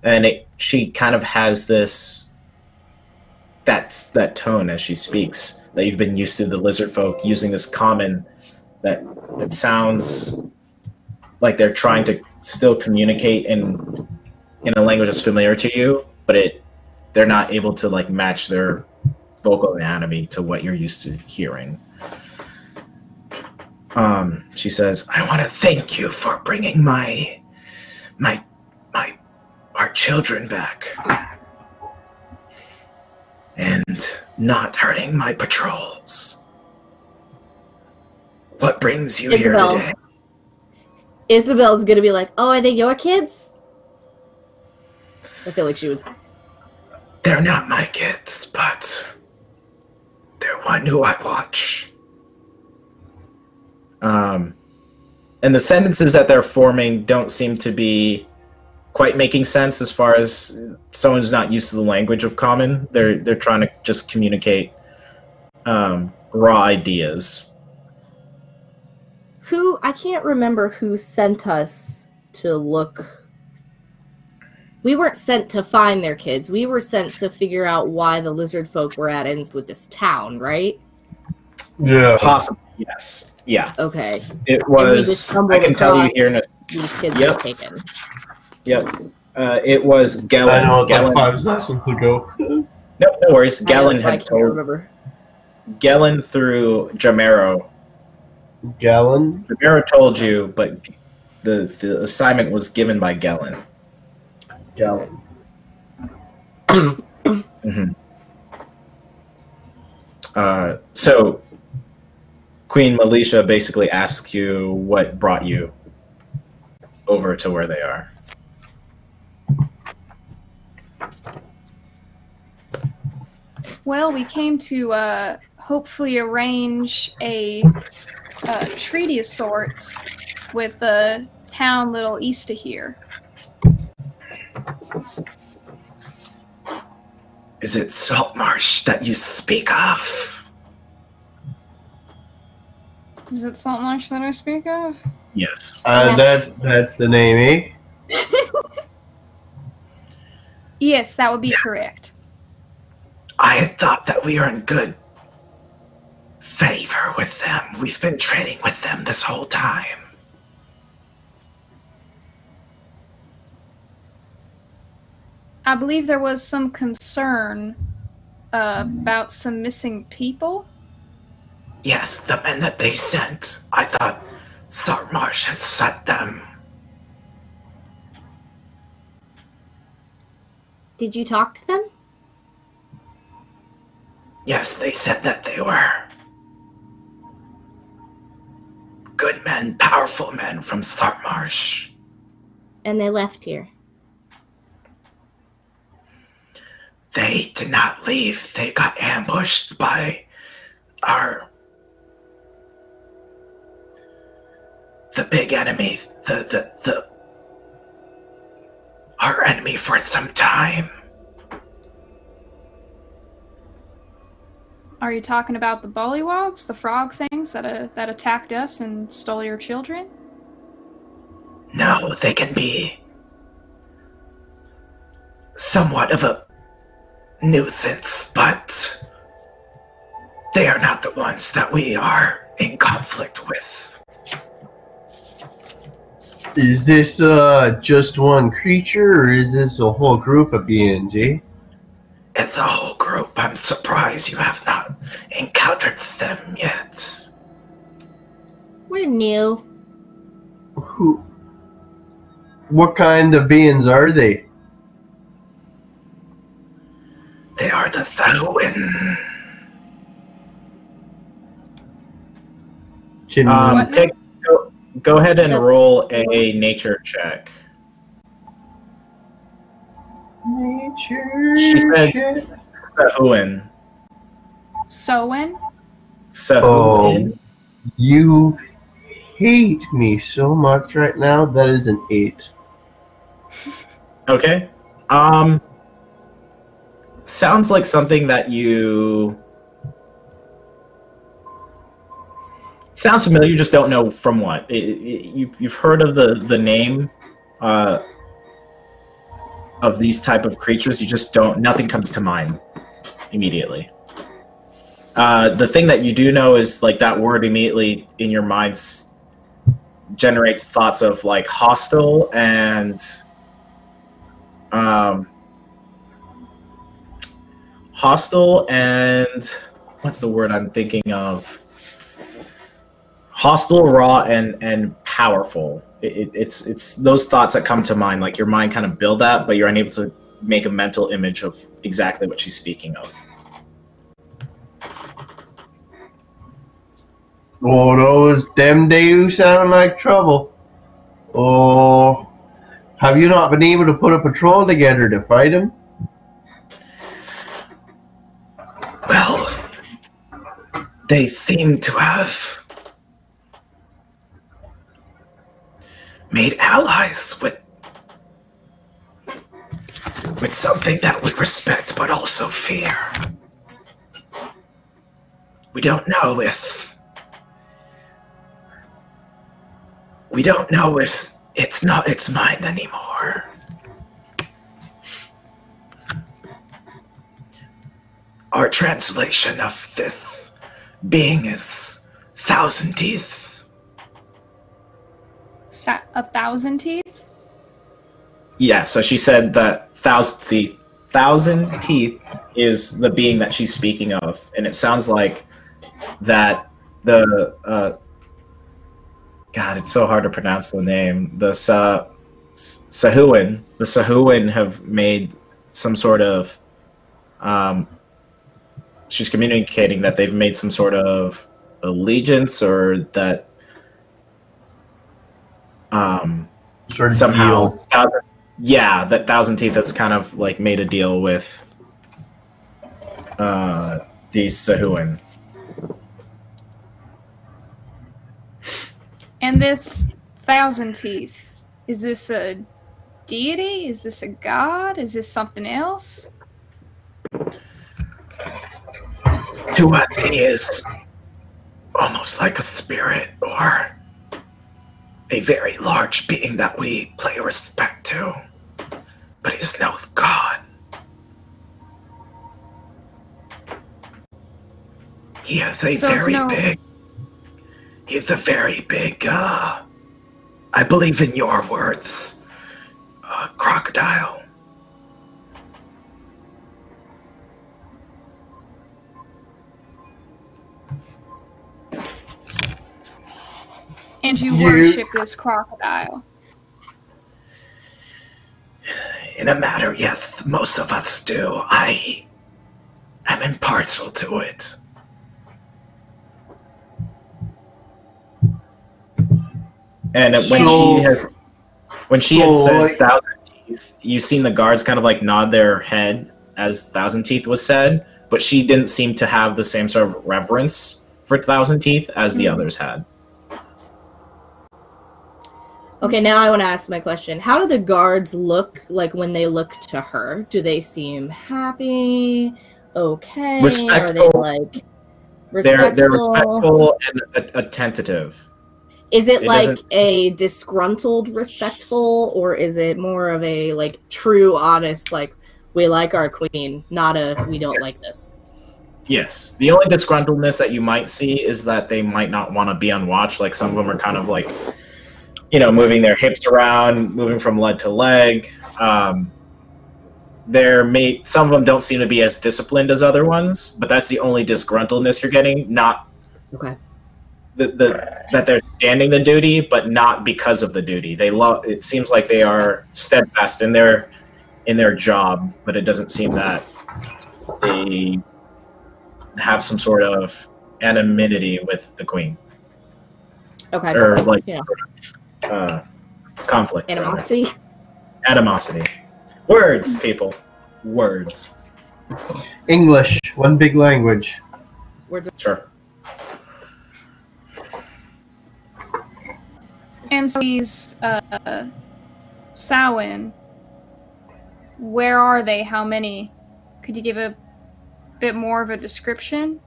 And she kind of has this that tone as she speaks that you've been used to, the lizard folk using this common that sounds like they're trying to still communicate in a language that's familiar to you, but they're not able to like match their vocal anatomy to what you're used to hearing. She says, I want to thank you for bringing our children back and not hurting my patrols. What brings you here today? Isabel's gonna be like, oh, are they your kids? I feel like she would say. They're not my kids, but they're one who I watch. And the sentences that they're forming don't seem to be quite making sense as far as someone's not used to the language of common. They're trying to just communicate raw ideas. I can't remember who sent us to look. We weren't sent to find their kids. We were sent to figure out why the lizard folk were at ends with this town, right? Yeah. Possibly, yes. Yeah. Okay. It was. I can tell you here in a. These kids were taken. Yep. It was Gellin. I know it's Gellin. like 5 sessions ago. No worries. Gellin I had can't told remember. Gellin through Jamero. Gallon? Jamero told you, but the assignment was given by Gellin. Gallon. Mm-hmm. So Queen Militia basically asks you what brought you over to where they are. Well, we came to hopefully arrange a treaty of sorts with the town little east of here. Is it Saltmarsh that you speak of? Is it Saltmarsh that I speak of? Yes. That's the name, eh? Yes, that would be correct. I had thought that we were in good favor with them. We've been trading with them this whole time. I believe there was some concern about some missing people. Yes, the men that they sent. I thought Saltmarsh had sent them. Did you talk to them? Yes, they said that they were good men, powerful men from Saltmarsh. And they left here. They did not leave. They got ambushed by the big enemy, our enemy for some time. Are you talking about the bullywogs, the frog things that attacked us and stole your children? No, they can be somewhat of a nuisance, but they are not the ones that we are in conflict with. Is this just one creature, or is this a whole group of beings, eh? It's a whole group. I'm surprised you have not encountered them yet. We're new. What kind of beings are they? They are the Thaluin. Go ahead and roll a nature check. Nature. She said Sahuin. Sowen? Sahuin. You hate me so much right now. That is an 8. Okay. Sounds like something that you... Sounds familiar, you just don't know from what. You've heard of the name of these type of creatures, you just don't... Nothing comes to mind immediately. The thing that you do know is, like, that word immediately in your minds generates thoughts of, like, hostile and... hostile and what's the word I'm thinking of? Hostile, raw, and powerful. It's those thoughts that come to mind. Like your mind kind of build that, but you're unable to make a mental image of exactly what she's speaking of. Oh, them do sound like trouble. Oh, have you not been able to put a patrol together to fight them? Well, they seem to have made allies with something that we respect but also fear. We don't know if it's not its mind anymore. Our translation of this being is 1,000 teeth. 1,000 teeth? Yeah, so she said that the thousand teeth is the being that she's speaking of, and it sounds like that the God, it's so hard to pronounce the name. The Sahuin have made some sort of. She's communicating that they've made some sort of allegiance, or that Sort of somehow deal. that Thousand Teeth has kind of like made a deal with these Sahuin. And this Thousand Teeth, is this a deity? Is this a god? Is this something else? To us, he is almost like a spirit or a very large being that we pay respect to, but he is no god. He is a very big, I believe in your words, crocodile. And you worship this crocodile? In a matter, yes, most of us do. I am impartial to it. And when she had said Thousand Teeth, you've seen the guards kind of like nod their head as Thousand Teeth was said, but she didn't seem to have the same sort of reverence for Thousand Teeth as the others had. Okay, now I want to ask my question. How do the guards look like when they look to her? Do they seem happy? Okay? Respectful. Are they like respectful? They're respectful and attentive. Is it like a disgruntled respectful, or is it more of a like true, honest, like we like our queen, not a we don't like this? Yes. The only disgruntledness that you might see is that they might not want to be on watch. Like some of them are kind of like, moving their hips around, moving from leg to leg. Some of them don't seem to be as disciplined as other ones, but that's the only disgruntledness you're getting. Not okay. That they're standing the duty, but not because of the duty. It seems like they are steadfast in their job, but it doesn't seem that they have some sort of anonymity with the queen. Okay. Or like conflict. Animosity. Animosity. Words, people. Words. English, one big language. Words. Sure. And so these Samhain, where are they? How many? Could you give a bit more of a description?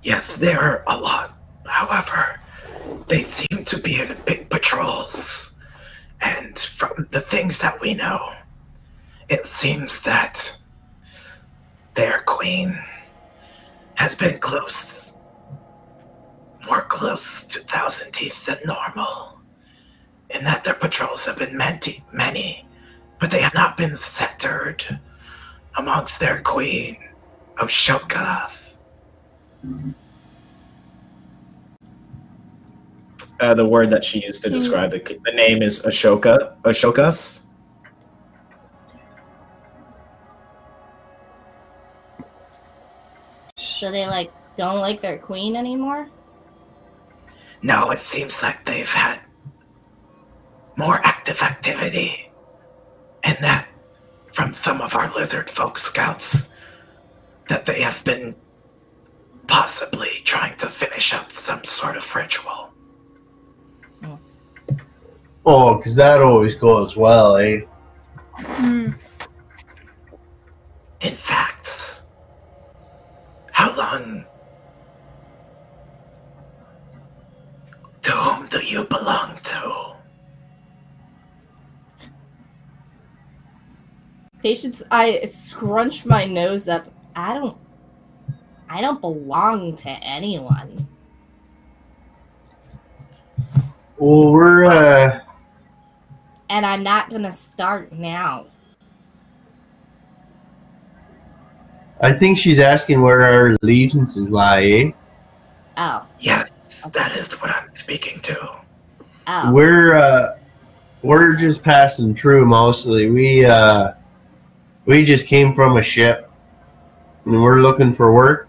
Yes, there are a lot. However, they seem to be in big patrols. And from the things that we know, it seems that their queen has been more close to Thousand Teeth than normal, in that their patrols have been many, but they have not been centered amongst their queen, Oshoka. The word that she used to describe the name is Ashokas. So they don't like their queen anymore? No, it seems like they've had more active activity, and that from some of our lizard folk scouts, that they have been possibly trying to finish up some sort of ritual. Oh, because that always goes well, eh? Mm. In fact, how long? To whom do you belong to? Patience, I scrunch my nose up. I don't belong to anyone. Well, we're And I'm not gonna start now. I think she's asking where our allegiances lie, eh? Oh. Yes, that is what I'm speaking to. Oh. We're just passing through mostly. We just came from a ship, and we're looking for work.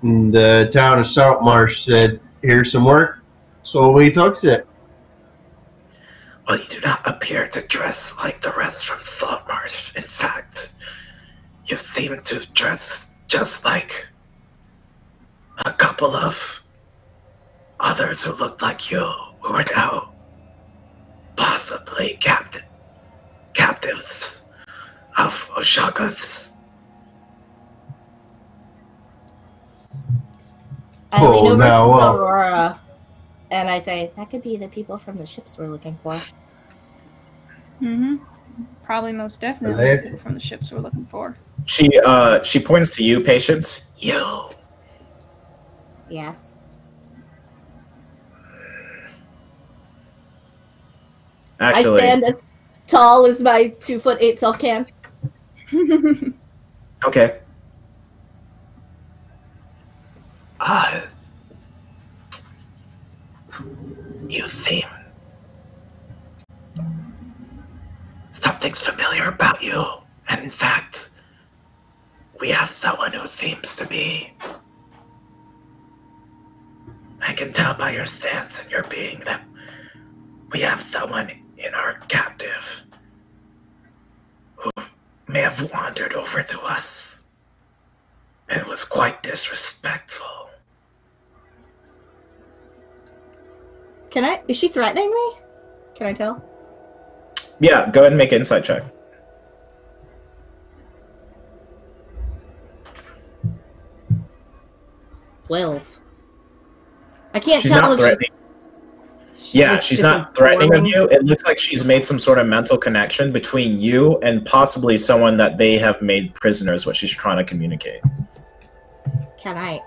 And the town of Saltmarsh said, "Here's some work," so we took it. Well, you do not appear to dress like the rest from Saltmarsh. In fact, you seem to dress just like a couple of others who looked like you, who are now possibly captives of Oshaka's. I lean over to now, Aurora, and I say, that could be the people from the ships we're looking for. Mm-hmm. Probably most definitely Hello? the people from the ships we're looking for. She points to you, Patience. You. Yes. Actually, I stand as tall as my 2'8" self can. okay. You seem... Something's familiar about you. And in fact, we have someone who seems to be... I can tell by your stance and your being that we have someone in our captive who may have wandered over to us and was quite disrespectful. Is she threatening me? Can I tell? Yeah, go ahead and make an insight check. 12. I can't She's tell not if threatening. She's not threatening of you. It looks like she's made some sort of mental connection between you and possibly someone that they have made prisoners, what she's trying to communicate. Can I?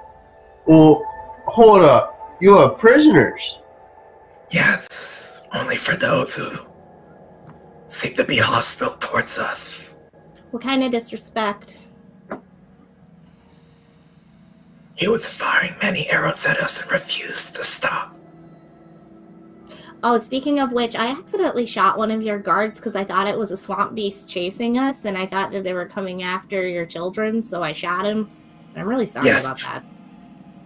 Well, hold up. You are prisoners. Yes, only for those who seem to be hostile towards us. What kind of disrespect? He was firing many arrows at us and refused to stop. Oh, speaking of which, I accidentally shot one of your guards because I thought it was a swamp beast chasing us, and I thought that they were coming after your children, so I shot him. I'm really sorry Yes. about that.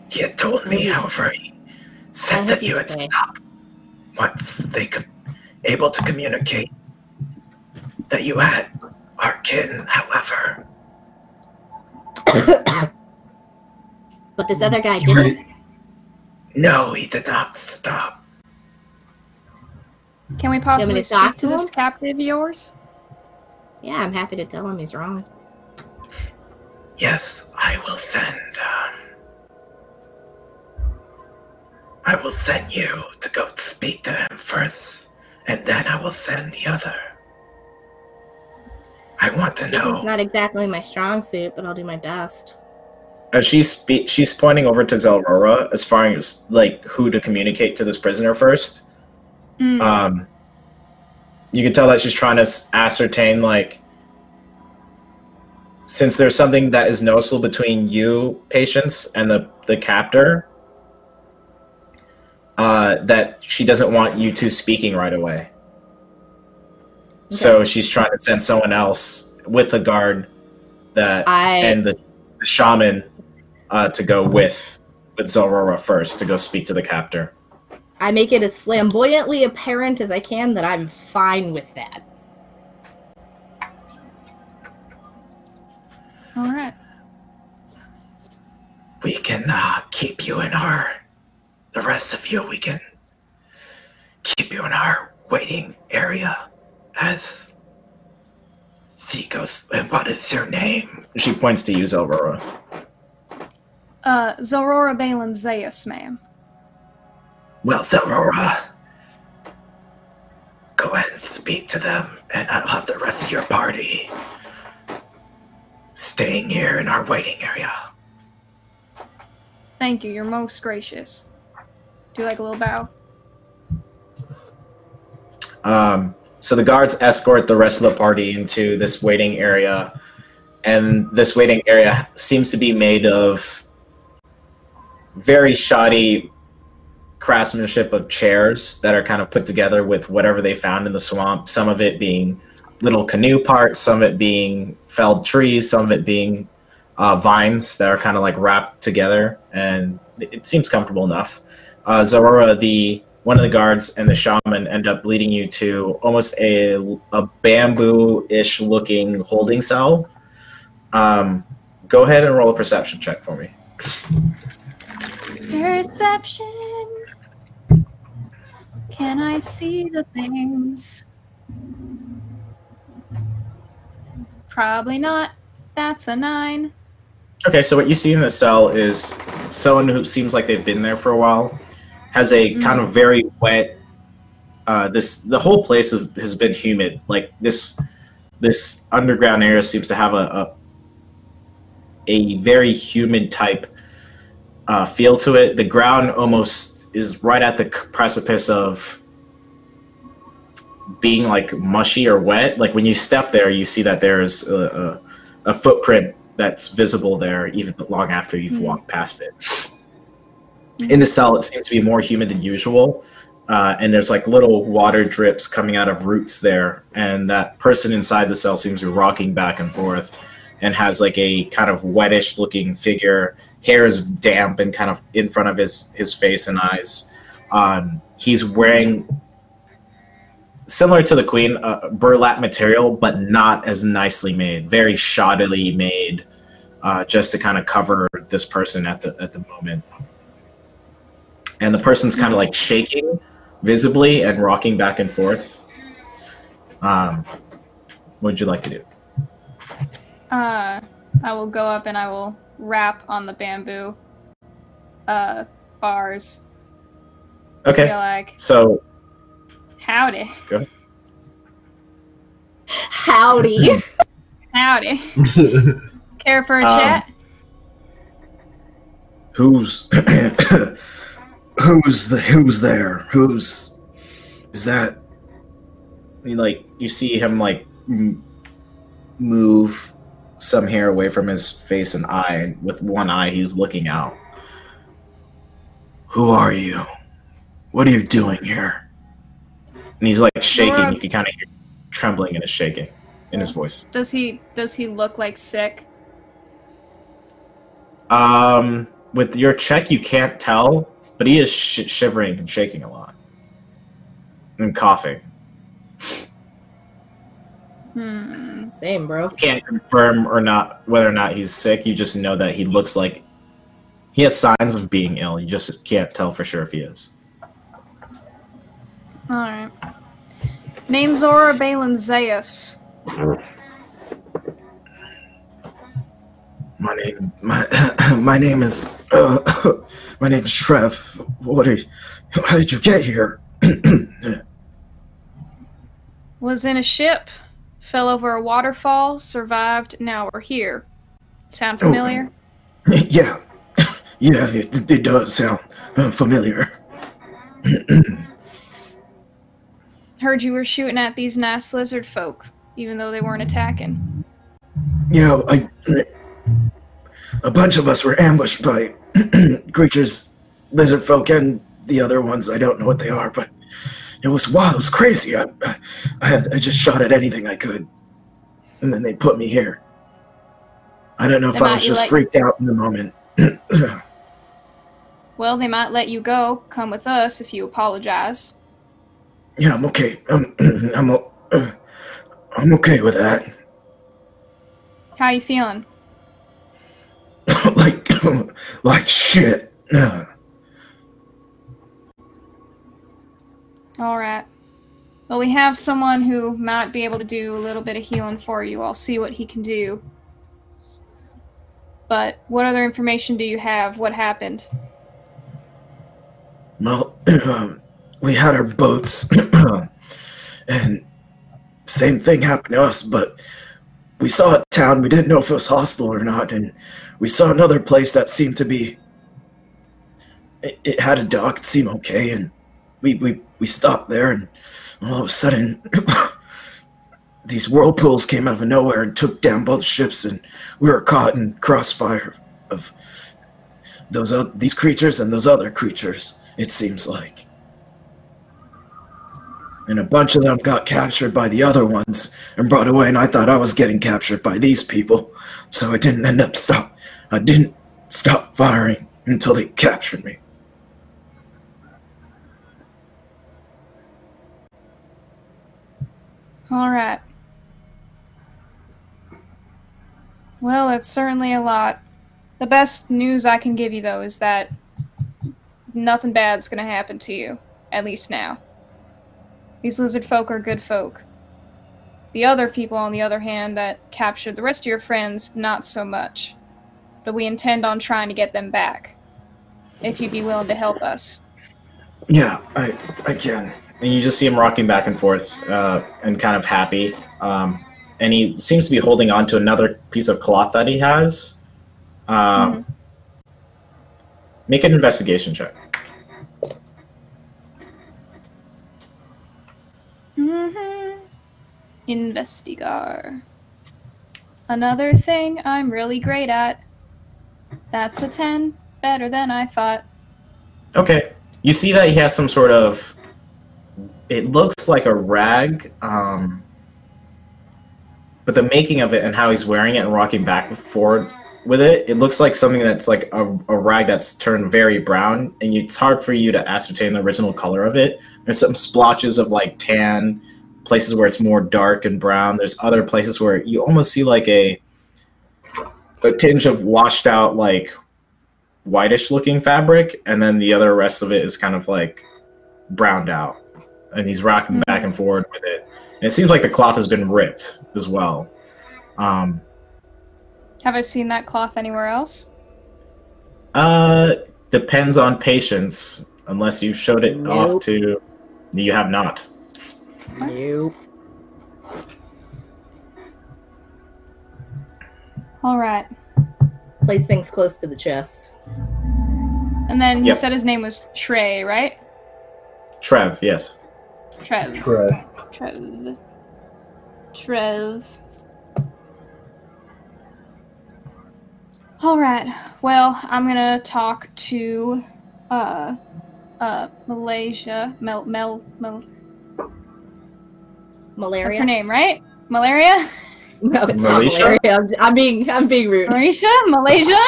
He had told me, however, he said that you had stopped once they able to communicate that you had our kin, however. But this other guy didn't? No, he did not stop. Can we possibly to talk speak to to this him? captive of yours? Yeah, I'm happy to tell him he's wrong. Yes, I will send. I will send you to go speak to him first, and then I will send the other. I want to know. It's not exactly my strong suit, but I'll do my best. She's pointing over to Zelrora as far as like who to communicate to this prisoner first. You can tell that she's trying to ascertain, like, since there's something that is noticeable between you, Patience, and the captor, that she doesn't want you two speaking right away. Okay. So she's trying to send someone else with a guard and the shaman to go with Zelrora first to go speak to the captor. I make it as flamboyantly apparent as I can that I'm fine with that. All right. We can keep you in the rest of you, we can keep you in our waiting area as she goes, and what is your name? She points to you, Zelrora. Zelrora Balin Zayas, ma'am. Well, Zelrora, go ahead and speak to them, and I'll have the rest of your party staying here in our waiting area. Thank you, you're most gracious. Do you like a little bow? So the guards escort the rest of the party into this waiting area, and this waiting area seems to be made of very shoddy craftsmanship of chairs that are kind of put together with whatever they found in the swamp, some of it being little canoe parts, some of it being felled trees, some of it being vines that are kind of like wrapped together, and it seems comfortable enough. Zarora, one of the guards, and the shaman end up leading you to almost a bamboo-ish looking holding cell. Go ahead and roll a perception check for me. Perception. Can I see the things? Probably not. That's a 9. Okay, so what you see in the cell is someone who seems like they've been there for a while, has a kind of very wet. The whole place has been humid. Like this underground area seems to have a very humid type feel to it. The ground almost is right at the precipice of being like mushy or wet. Like when you step there, you see that there's a footprint that's visible there even long after you've walked past it. In the cell, it seems to be more humid than usual, and there's like little water drips coming out of roots there, and that person inside the cell seems to be rocking back and forth and has like a kind of wettish looking figure. Hair is damp and kind of in front of his face and eyes. He's wearing, similar to the queen, burlap material, but not as nicely made, very shoddily made, just to kind of cover this person at the moment. And the person's kind of like shaking visibly and rocking back and forth. What would you like to do? I will go up and I will rap on the bamboo bars. Okay. Like, so, howdy. Go ahead. Howdy. Howdy. Care for a chat? Who's there? Is that? I mean, like, you see him like move some hair away from his face and eye, and with one eye he's looking out. Who are you? What are you doing here? And he's like shaking. You can kind of hear trembling in his shaking in his voice. Does he look like sick? With your check, you can't tell, but he is shivering and shaking a lot and coughing. Same, bro. You can't confirm or not whether or not he's sick. You just know that he looks like he has signs of being ill. You just can't tell for sure if he is. All right. Name's Zora Balin Zayas. My name is my name is Trev. How did you get here? Was in a ship, fell over a waterfall, survived. Now we're here. Sound familiar? Yeah, it does sound familiar. Heard you were shooting at these nice lizard folk, even though they weren't attacking. Yeah, a bunch of us were ambushed by creatures, lizard folk, and the other ones. I don't know what they are, but it was wild. It was crazy. I just shot at anything I could, and then they put me here. I don't know if I was just freaked out in the moment. Well, they might let you go. Come with us if you apologize. Yeah, I'm okay. I'm okay with that. How you feeling? like shit. All right. Well, we have someone who might be able to do a little bit of healing for you. I'll see what he can do. But what other information do you have? What happened? Well, we had our boats, and same thing happened to us, but we saw a town. We didn't know if it was hostile or not, and we saw another place that seemed to be... It had a dock. It seemed okay, and we stopped there, and all of a sudden, these whirlpools came out of nowhere and took down both ships, and we were caught in crossfire of these creatures and those other creatures, it seems like. And a bunch of them got captured by the other ones and brought away, and I thought I was getting captured by these people, so I didn't stop firing until they captured me. All right. Well, that's certainly a lot. The best news I can give you, though, is that nothing bad's going to happen to you, at least now. These lizard folk are good folk. The other people, on the other hand, that captured the rest of your friends, not so much. But we intend on trying to get them back, if you'd be willing to help us. Yeah, I can. And you just see him rocking back and forth and kind of happy. And he seems to be holding on to another piece of cloth that he has. Make an investigation check. Investigar. Another thing I'm really great at. That's a 10. Better than I thought. Okay. You see that he has some sort of... It looks like a rag, but the making of it and how he's wearing it and rocking back and forward with it, it looks like something that's like a rag that's turned very brown, and it's hard for you to ascertain the original color of it. There's some splotches of like tan, places where it's more dark and brown. There's other places where you almost see like a tinge of washed out, like whitish looking fabric, and then the other rest of it is kind of like browned out. And he's rocking back and forward with it. And it seems like the cloth has been ripped as well. Have I seen that cloth anywhere else? Depends on patience. Unless you showed it off to... You have not. Nope. All right. Place things close to the chest. And then you said his name was Trey, right? Trev, yes. Trev. All right. Well, I'm gonna talk to Malaysia. Malaria. That's her name, right? Malaria? No, it's Malaysia? not malaria. I'm being rude. Malaysia? Malaysia?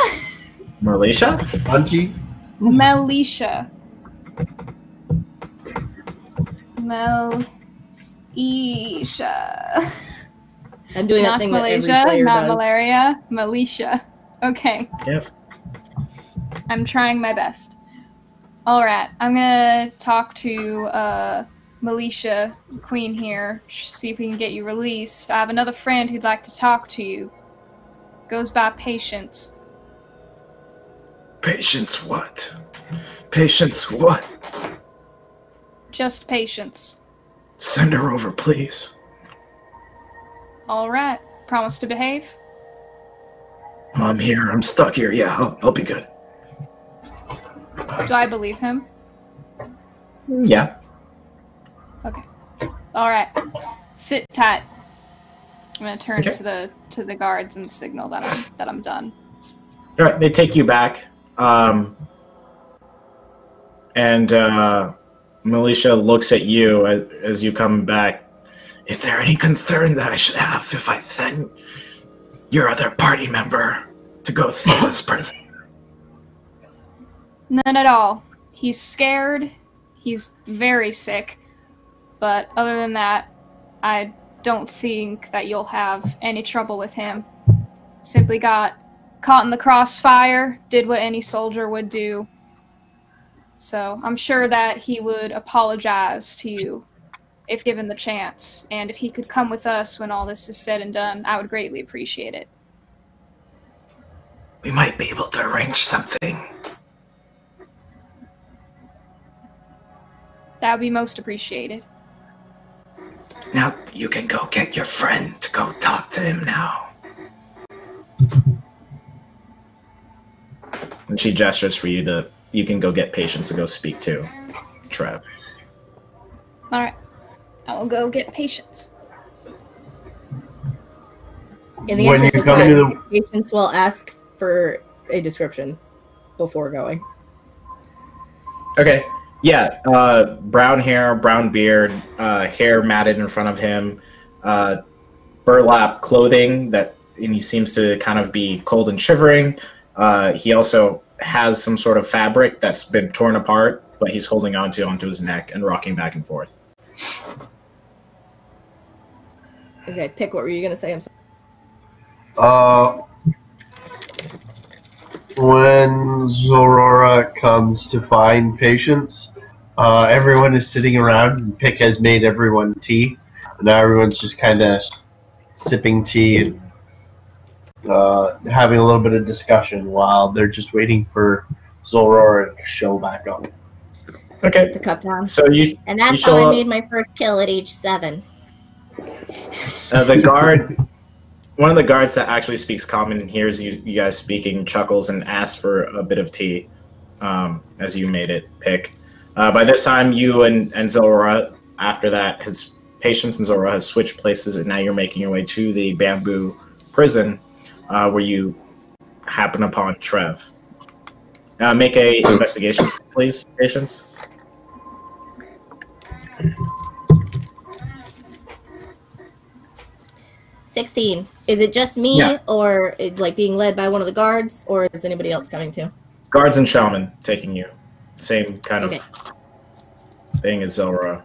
Malaysia? Punchy? Malisha. I'm doing that Not thing Malaysia, that every player not does. malaria, Malisha. Okay. Yes. I'm trying my best. Alright, I'm gonna talk to Malisha, Queen here, see if we can get you released. I have another friend who'd like to talk to you. Goes by Patience. Patience what? Patience what? Just Patience. Send her over, please. Alright, promise to behave? I'm here. I'm stuck here. Yeah, I'll be good. Do I believe him? Yeah. Okay. Alright. Sit tight. I'm gonna turn Okay. to the guards and signal that I'm done. All right, they take you back. And Militia looks at you as you come back. Is there any concern that I should have if I send your other party member to go through this person? None at all. He's scared. He's very sick. But other than that, I don't think that you'll have any trouble with him. Simply got caught in the crossfire, did what any soldier would do. So I'm sure that he would apologize to you if given the chance. And if he could come with us when all this is said and done, I would greatly appreciate it. We might be able to arrange something. That would be most appreciated. Now you can go get your friend to go talk to him now. And she gestures for you can go get Patience to go speak to Trev. Alright. I will go get Patience. In the When interest you of come time, into patients will ask for a description before going. Okay. Yeah. Brown hair, brown beard, hair matted in front of him, burlap clothing and he seems to kind of be cold and shivering. He also has some sort of fabric that's been torn apart, but he's holding onto his neck and rocking back and forth. Okay, pick. What were you gonna say? I'm sorry. When Zorora comes to find patients, everyone is sitting around and Pick has made everyone tea. And now everyone's just kind of sipping tea and having a little bit of discussion while they're just waiting for Zorora to show back up. Okay. The cup down. So you And that's show how I up- made my first kill at age 7. the guard, one of the guards that actually speaks common and hears you guys speaking, chuckles and asks for a bit of tea as you made it, Pick. By this time, you and Zora, after that, Patience and Zora has switched places, and now you're making your way to the bamboo prison where you happen upon Trev. Make a investigation, please, Patience. $16. Is it just me, Yeah. or like being led by one of the guards, or is anybody else coming too? Guards and shaman taking you. Same kind Okay. of thing as Zelra.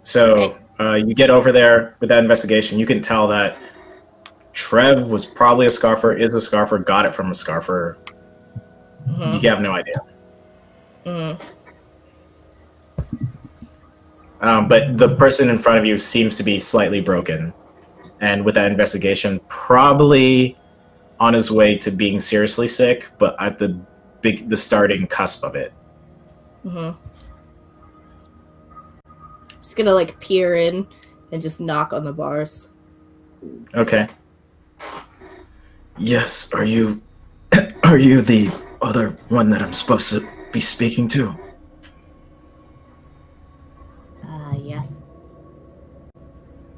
So you get over there with that investigation. You can tell that Trev was probably a Scarfer, is a Scarfer, got it from a Scarfer. Mm-hmm. You have no idea. Mm-hmm. But the person in front of you seems to be slightly broken. And with that investigation, probably on his way to being seriously sick, but at the starting cusp of it. Mm-hmm. Just gonna like peer in and just knock on the bars. Okay. Yes, are you the other one that I'm supposed to be speaking to? Yes.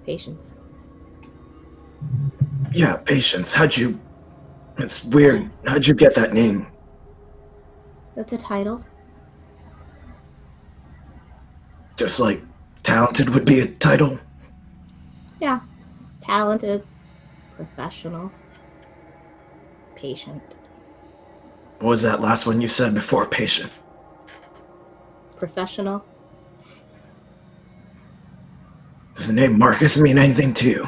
Patience. Yeah, Patience. It's weird. How'd you get that name? That's a title. Just like talented would be a title? Yeah. Talented. Professional. Patient. What was that last one you said before patient? Professional. Does the name Marcus mean anything to you?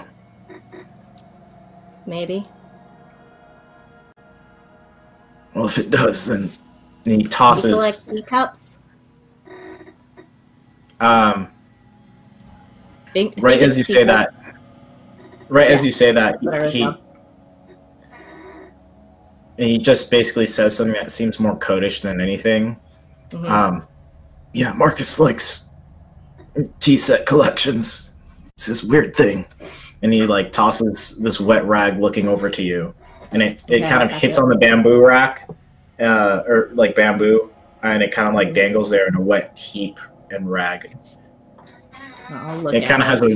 Maybe. Well, if it does, then And he You tosses. collect teacups. Think Right as you it's say teacups. that. Right as Yeah. you say that, What I wrote down. he just basically says something that seems more codish than anything. Mhm. Yeah, Marcus likes tea set collections. It's this weird thing. And he like tosses this wet rag looking over to you, and it Okay, kind of gotcha. hits on the bamboo rack, or like bamboo, and it kind of like dangles there in a wet heap and rag. I'll look It at kind of has a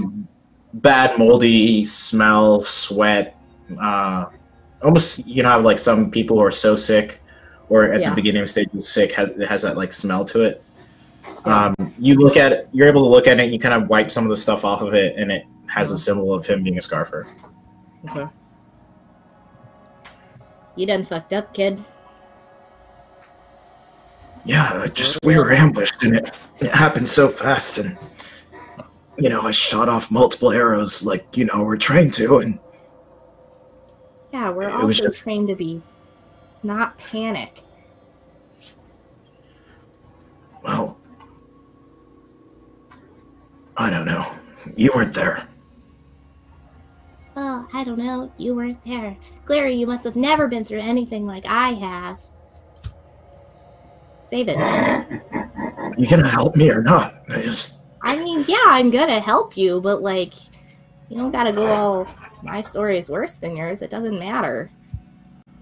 bad moldy smell, sweat, almost how like some people who are so sick, or at Yeah. the beginning stages sick, it has that like smell to it. You look at it, you're able to look at it, and you kind of wipe some of the stuff off of it, and it has a symbol of him being a Scarfer. Okay. You done fucked up, kid. Yeah, we were ambushed and it happened so fast and I shot off multiple arrows like, we're trained to and Yeah, we're It was also just- trained to be not panic. well, I don't know. You weren't there. Well, I don't know. You weren't there. Clary, you must have never been through anything like I have. Save it. You gonna help me or not? I mean, yeah, I'm gonna help you, but like, you don't gotta go all, my story is worse than yours. It doesn't matter.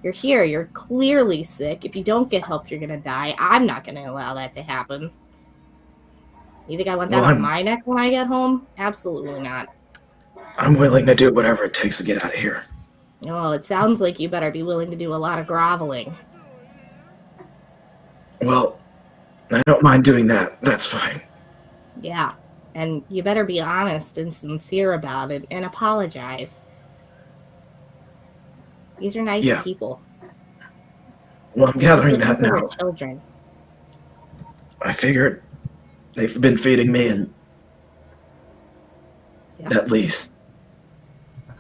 You're here. You're clearly sick. If you don't get help, you're gonna die. I'm not gonna allow that to happen. You think I want that Well, on my neck when I get home? Absolutely not. I'm willing to do whatever it takes to get out of here. Well, it sounds like you better be willing to do a lot of groveling. Well, I don't mind doing that. That's fine. Yeah, and you better be honest and sincere about it and apologize. These are nice people. Well, I'm gathering that now. Children. I figured they've been feeding me, and at least.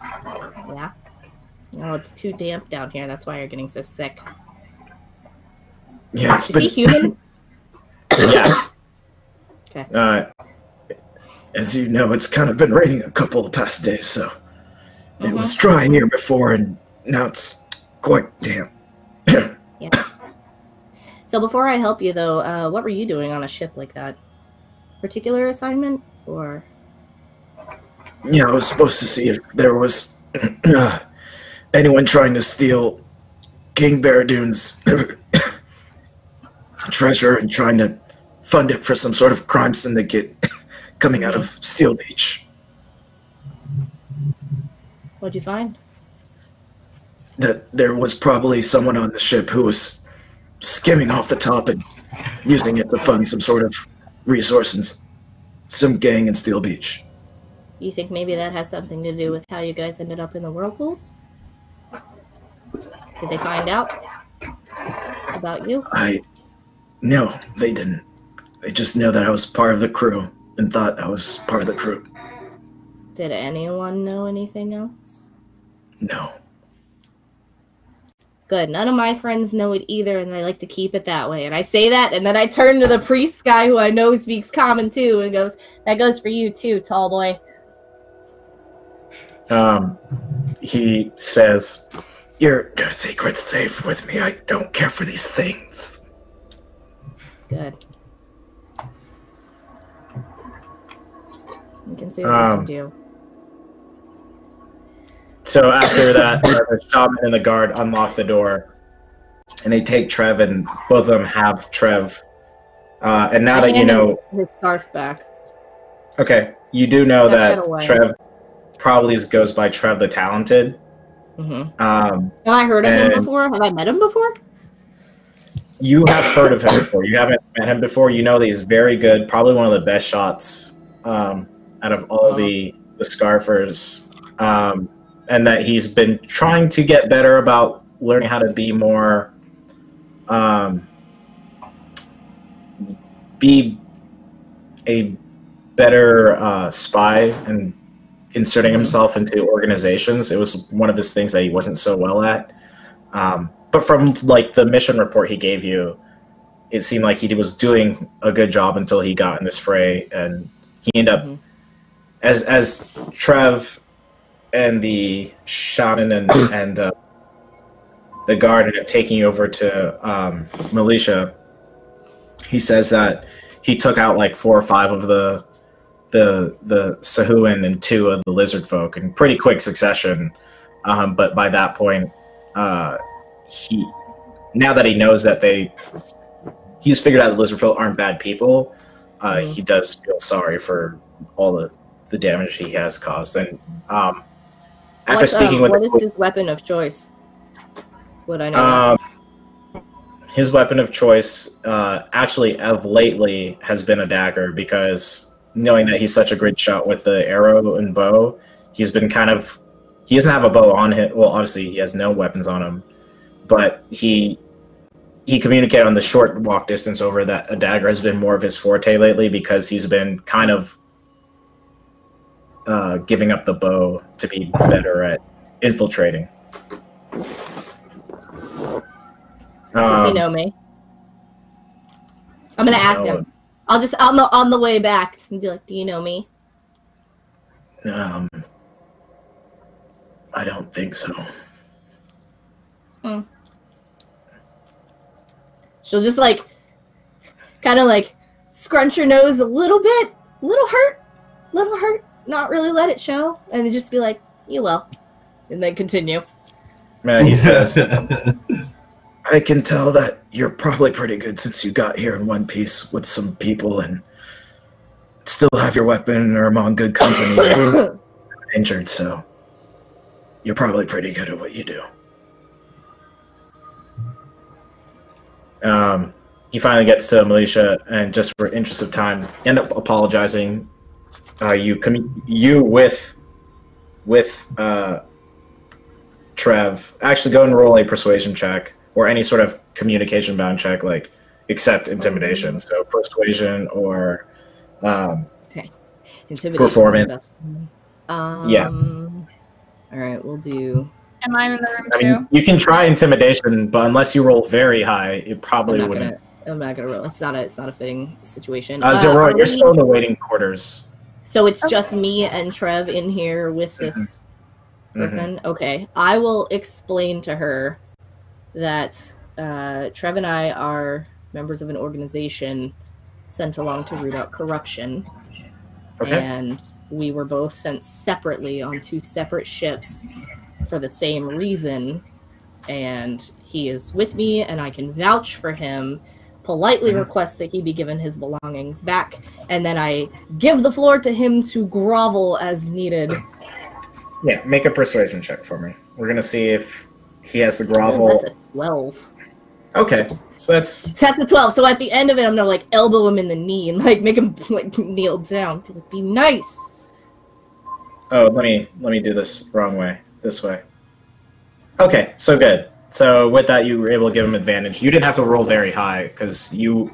Yeah. Well, it's too damp down here. That's why you're getting so sick. Yeah, Is he human? Yeah. Okay. As you know, it's kind of been raining a couple of past days, so it was dry here before, and now it's quite damp. Yeah. So before I help you, though, what were you doing on a ship like that? Particular assignment, or? Yeah, I was supposed to see if there was anyone trying to steal King Baradoon's treasure and trying to fund it for some sort of crime syndicate coming out of Steel Beach. What'd you find? That there was probably someone on the ship who was skimming off the top and using it to fund some sort of resource and some gang in Steel Beach. You think maybe that has something to do with how you guys ended up in the whirlpools? Did they find out about you? No, they didn't. They just know that I was part of the crew and thought I was part of the crew. Did anyone know anything else? No. Good. None of my friends know it either, and I like to keep it that way. And I say that, and then I turn to the priest guy who I know speaks common too, and goes, "That goes for you too, tall boy." He says, Your secret's safe with me. I don't care for these things. Good. You can see what you can do. So after that, the shaman and the guard unlock the door, and they take Trev, and both of them have Trev. And now that you know his scarf back. Okay, you do know that away. Trev probably goes by Trev the Talented. Have I heard of him before? Have I met him before? You have heard of him before. You haven't met him before. You know that he's very good, probably one of the best shots out of all the Scarfers. And that he's been trying to get better about learning how to be more, be a better spy and inserting himself into organizations. It was one of his things that he wasn't so well at. But from like the mission report he gave you, it seemed like he was doing a good job until he got in this fray, and he ended up as Trev and the shaman and the guard ended up taking over to militia. He says that he took out like 4 or 5 of the Sahuan and 2 of the lizard folk in pretty quick succession. But by that point, now that he knows that he's figured out the lizard folk aren't bad people, he does feel sorry for all the damage he has caused. And after speaking with what is his weapon of choice? Would I know that? His weapon of choice, actually, of lately, has been a dagger, because knowing that he's such a great shot with the arrow and bow, he's been he doesn't have a bow on him. Well, obviously, he has no weapons on him, but he communicated on the short walk distance over that a dagger has been more of his forte lately, because he's been kind of giving up the bow to be better at infiltrating. Does he know me? I'm gonna ask him. I'll just on the way back and be like, "Do you know me?" I don't think so. She'll just like, kind of like, scrunch her nose a little bit, little hurt, not really let it show, and then just be like, "You will," and then continue. He says, I can tell that you're probably pretty good since you got here in one piece with some people and still have your weapon or among good company injured, so You're probably pretty good at what you do. He finally gets to Militia, and just for interest of time, end up apologizing. You with Trev actually go and roll a persuasion check or any sort of communication bound check, like except intimidation. So persuasion or Intimidation. performance. Yeah. All right, we'll do. Am I in the room I too? mean, you can try intimidation, but unless you roll very high, it probably wouldn't. I'm not gonna roll. It's not a fitting situation. Zero, you're still in the waiting quarters. So it's just me and Trev in here with this person. Okay, I will explain to her that Trev and I are members of an organization sent along to root out corruption, and we were both sent separately on 2 separate ships for the same reason. And he is with me, and I can vouch for him. Politely request that he be given his belongings back, and then I give the floor to him to grovel as needed. Yeah, make a persuasion check for me. We're gonna see if he has the grovel. That's a 12. Okay, so that's a 12. So at the end of it, I'm gonna like elbow him in the knee and like make him like kneel down. Be nice. Oh, let me do this wrong way. This way. Okay, so good. So with that, you were able to give him advantage. You didn't have to roll very high because you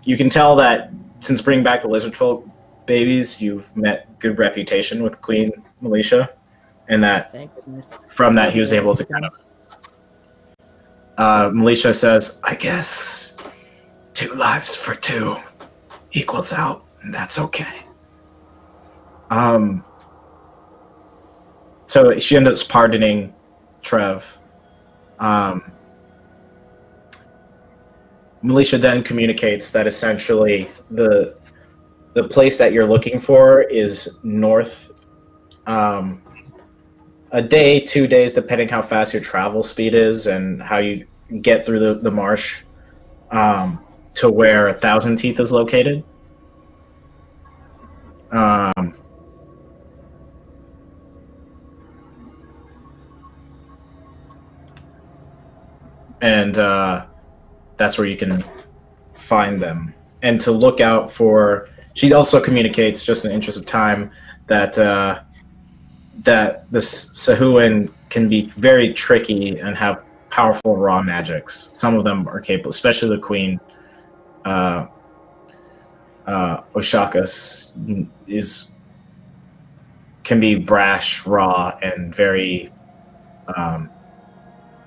can tell that since bringing back the lizard folk babies, you've met good reputation with Queen Militia, and that from that he was able to kind of. Militia says, I guess 2 lives for 2 equals out, and that's okay. So she ends up pardoning Trev. Militia then communicates that essentially the place that you're looking for is north. A day, 2 days, depending how fast your travel speed is and how you get through the marsh, to where Thousand Teeth is located. And that's where you can find them. And to look out for... She also communicates, just in the interest of time, that that the Sahuan can be very tricky and have powerful raw magics. Some of them are capable, especially the Queen. Oshakas can be brash, raw, and very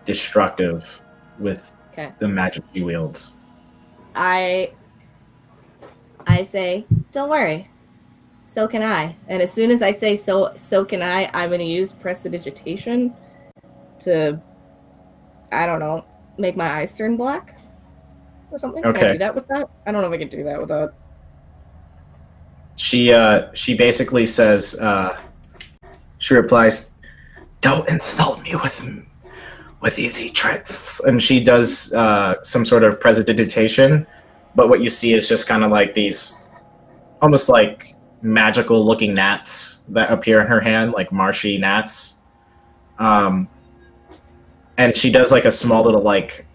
destructive with the magic she wields. I say, don't worry. So can I. And as soon as I say so can I, I'm going to use prestidigitation to, I don't know, make my eyes turn black or something. Okay. Can I do that with that? I don't know if I can do that with that. She basically says, she replies, don't insult me with easy tricks. And she does some sort of prestidigitation, but what you see is just kind of like these almost like magical looking gnats that appear in her hand, like marshy gnats. And she does like a small little like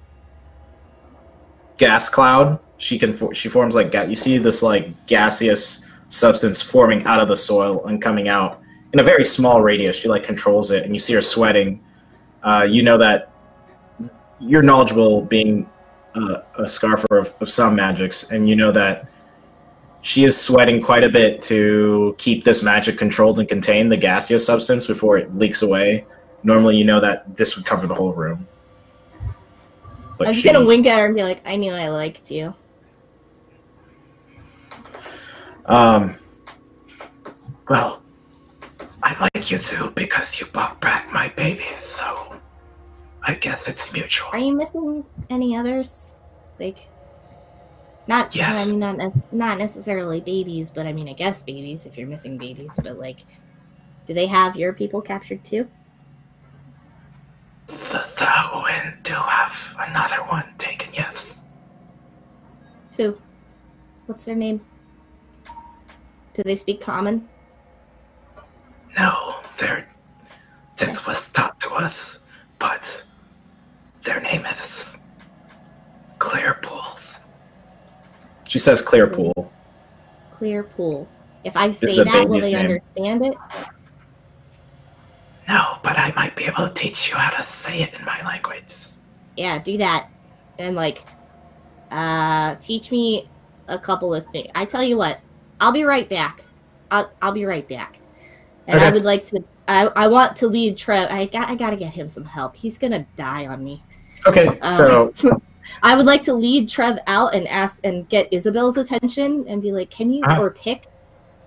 gas cloud. She forms like you see this like gaseous substance forming out of the soil and coming out in a very small radius. She like controls it, and you see her sweating. You know that you're knowledgeable, being a scarifer of some magics, and you know that she is sweating quite a bit to keep this magic controlled and contain the gaseous substance before it leaks away. Normally, you know that this would cover the whole room. But I'm just going to wink at her and be like, I knew I liked you. Well, I like you too because you brought back my baby, so I guess it's mutual. Are you missing any others? Like, not, yes. I mean, not necessarily babies, but I mean, I guess babies if you're missing babies, but like, do they have your people captured too? The Sahuan do have another one taken, yes. Who? What's their name? Do they speak common? No, this us, but their name is Clearpool. She says Clearpool. Clearpool. If I Is say the that, will baby's they name. understand it? No, but I might be able to teach you how to say it in my language. Yeah, do that. And, like, teach me a couple of things. I tell you what, I'll be right back. I'll be right back. And Okay. I would like to, I want to lead Trev. I gotta get him some help. He's gonna die on me. Okay, so I would like to lead Trev out and ask and get Isabel's attention and be like, can you, or pick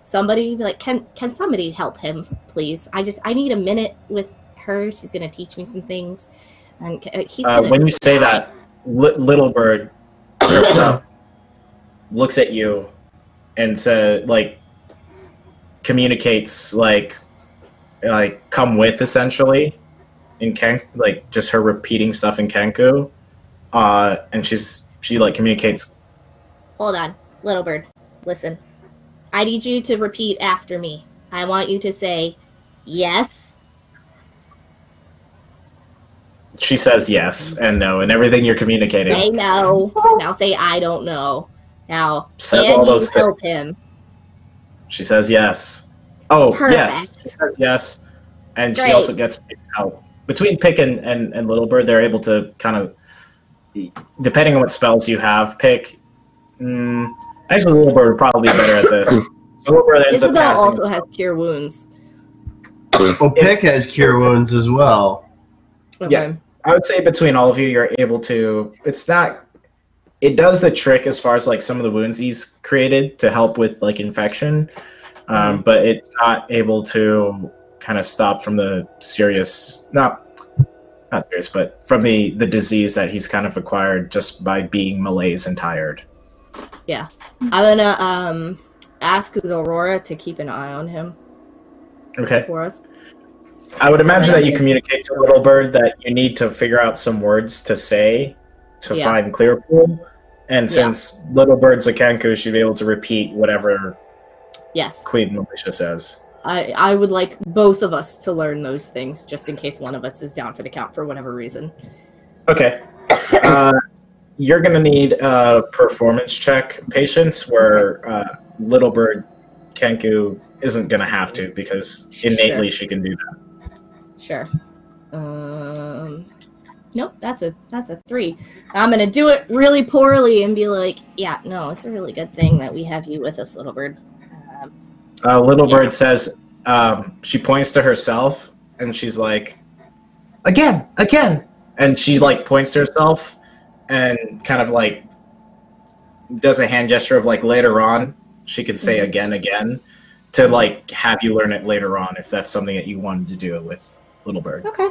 somebody, be like, can somebody help him, please? I need a minute with her. She's gonna teach me some things. And he's gonna when you say that, Little Bird looks up, looks at you, and says, like, communicates, like come with, essentially, in Kenku, like, just her repeating stuff in Kenku, and she like communicates. Hold on, Little Bird, listen. I need you to repeat after me. I want you to say, yes. She says yes and no, and everything you're communicating. Say no. Now say I don't know. Now, Says can all you those help things. him? She says yes. Oh, Perfect. yes. She says yes. And Great. she also gets Pick's help. Between Pick and Little Bird, they're able to kind of, depending on what spells you have, Pick. Actually, Little Bird would probably be better at this. So Little Bird ends up Isabel passing. also has cure wounds. Well, Pick has cure wounds as well. Okay. Yeah. I would say between all of you, you're able to. It does the trick as far as like some of the wounds he's created to help with like infection, but it's not able to kind of stop from the serious, not serious, but from the disease that he's kind of acquired just by being malaise and tired. Yeah. I'm gonna ask Aurora to keep an eye on him Okay. for us. I would imagine that you communicate to Little Bird that you need to figure out some words to say to find Clearpool. And since Little Bird's a Kenku, she'd be able to repeat whatever Queen Militia says. I would like both of us to learn those things, just in case one of us is down for the count for whatever reason. Okay. You're going to need a performance check, Patience, where Little Bird Kenku isn't going to have to, because innately she can do that. Sure. Nope, that's a 3. I'm gonna do it really poorly and be like, yeah, no, it's a really good thing that we have you with us, Little Bird. Little Bird says, she points to herself and she's like, again, and she like points to herself and kind of like does a hand gesture of like later on she could say again to like have you learn it later on if that's something that you wanted to do with Little Bird. Okay.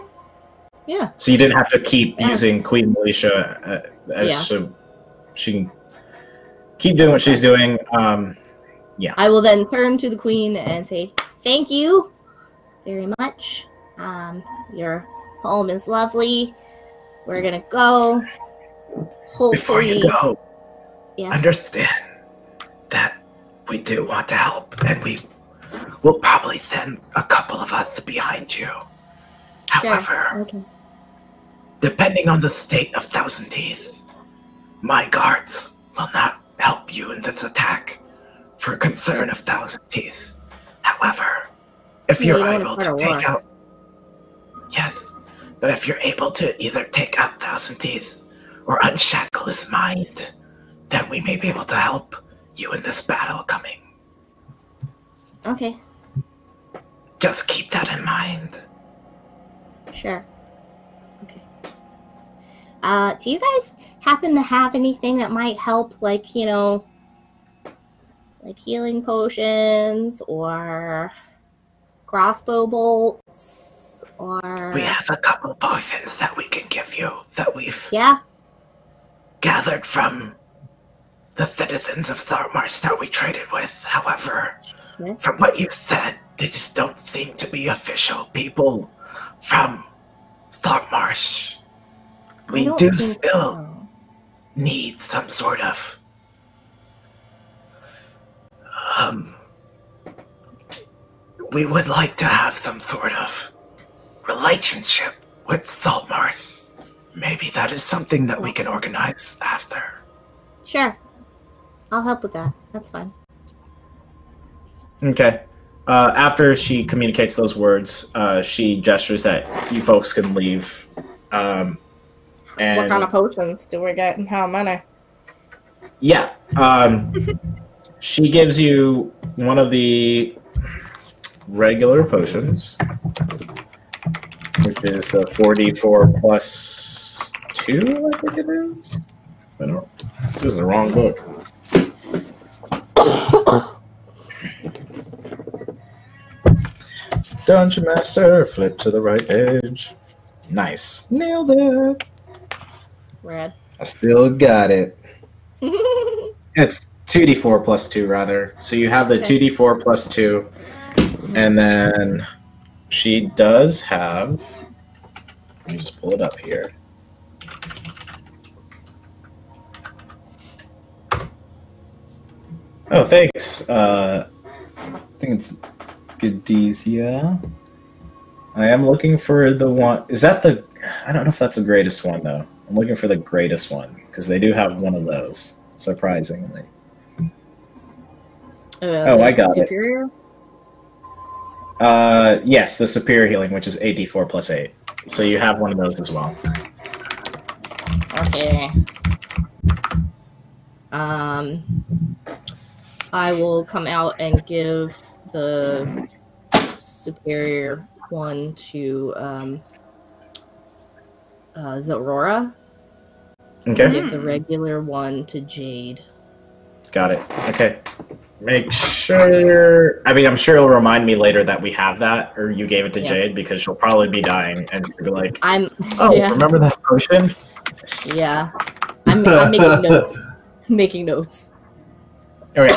Yeah. So you didn't have to keep using Queen Militia so she can keep doing what she's doing. I will then turn to the Queen and say, thank you very much. Your home is lovely. We're gonna go. Hopefully. Before you go, yes. understand that we do want to help, and we will probably send a couple of us behind you. However, depending on the state of Thousand Teeth, my guards will not help you in this attack for concern of Thousand Teeth. However, if you're able to take out... Yes, but if you're able to either take out Thousand Teeth or unshackle his mind, then we may be able to help you in this battle coming. Okay. Just keep that in mind. Sure. Okay. Do you guys happen to have anything that might help, like, you know, like healing potions or crossbow bolts or... We have a couple potions that we can give you that we've gathered from the citizens of Saltmarsh that we traded with. However, from what you said, they just don't seem to be official people from Saltmarsh. We do still need some sort of we would like to have some sort of relationship with Saltmarsh. Maybe that is something that we can organize after. Sure. I'll help with that. That's fine. Okay. After she communicates those words, she gestures that you folks can leave. And what kind of potions do we get and how many? Yeah. She gives you one of the regular potions, which is the 4d4 plus 2, I think it is. I don't. This is the wrong book. Dungeon Master, flip to the right page. Nice. Nailed it. Rad. I still got it. It's 2d4 plus 2, rather. So you have the 2d4 plus 2, and then she does have... Let me just pull it up here. Oh, thanks. I think it's Godesia. I am looking for the one... Is that the... I don't know if that's the greatest one, though. I'm looking for the greatest one, because they do have one of those, surprisingly. I got superior? it. Yes, the superior healing, which is 8d4 plus 8. So you have one of those as well. Okay. I will come out and give the superior one to Zorora. Okay. Give the regular one to Jade. Got it. Okay. Make sure... I mean, I'm sure it'll remind me later that we have that, or you gave it to Jade, because she'll probably be dying, and she'll be like, remember that potion? Yeah. I'm making notes. Making notes. Okay.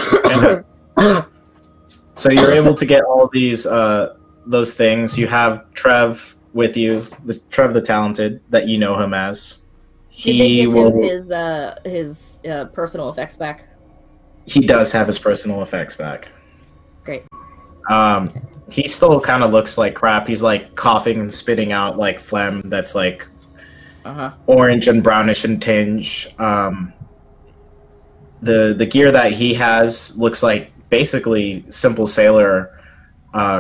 So you're able to get all these, those things. You have Trev with you, Trev the Talented, that you know him as. Did they give him his personal effects back? He does have his personal effects back. Great. He still kind of looks like crap. He's like coughing and spitting out like phlegm that's like orange and brownish in tinge. The gear that he has looks like basically simple sailor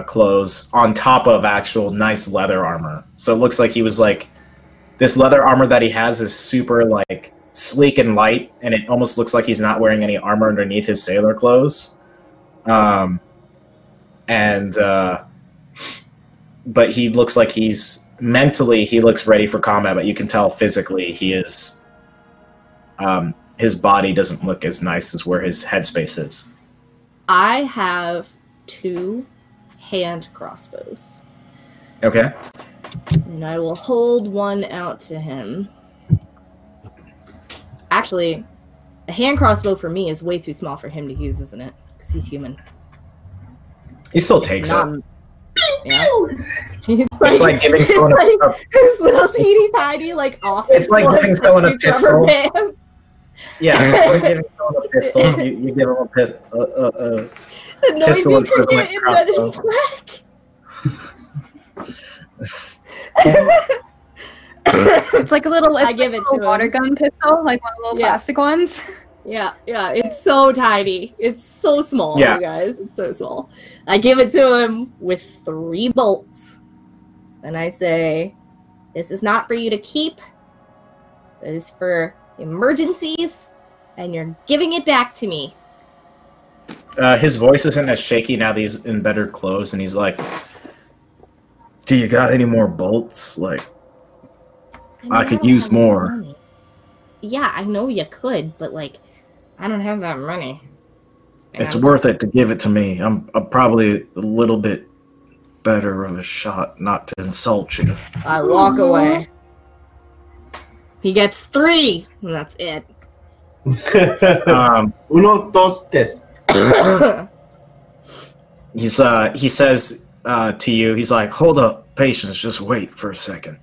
clothes on top of actual nice leather armor. So it looks like he was like, this leather armor that he has is super like sleek and light, and it almost looks like he's not wearing any armor underneath his sailor clothes. But he looks like he's mentally, he looks ready for combat, but you can tell physically he is, his body doesn't look as nice as where his headspace is. I have 2 hand crossbows. Okay. And I will hold one out to him. Actually, a hand crossbow for me is way too small for him to use, isn't it? Because he's human. He still takes it. Yeah. It's like giving someone his little teeny tiny like office. It's like giving someone a pistol. Yeah, it's like giving someone a pistol. You give him a pistol. The noise you can get in that crack. It's like a little. I give it to water him. gun pistol, like one of the little plastic ones. Yeah, it's so tiny. It's so small, you guys. It's so small. I give it to him with 3 bolts. And I say, this is not for you to keep. It is for emergencies, and you're giving it back to me. His voice isn't as shaky now that he's in better clothes, and he's like, do you got any more bolts? Like, I could use more. Money. Yeah, I know you could, but like, I don't have that money. It's worth it to give it to me. I'm probably a little bit better of a shot not to insult you. I walk away. He gets 3, and that's it. Uno, dos, tres. He says to you, he's like, hold up, patience, just wait for a second.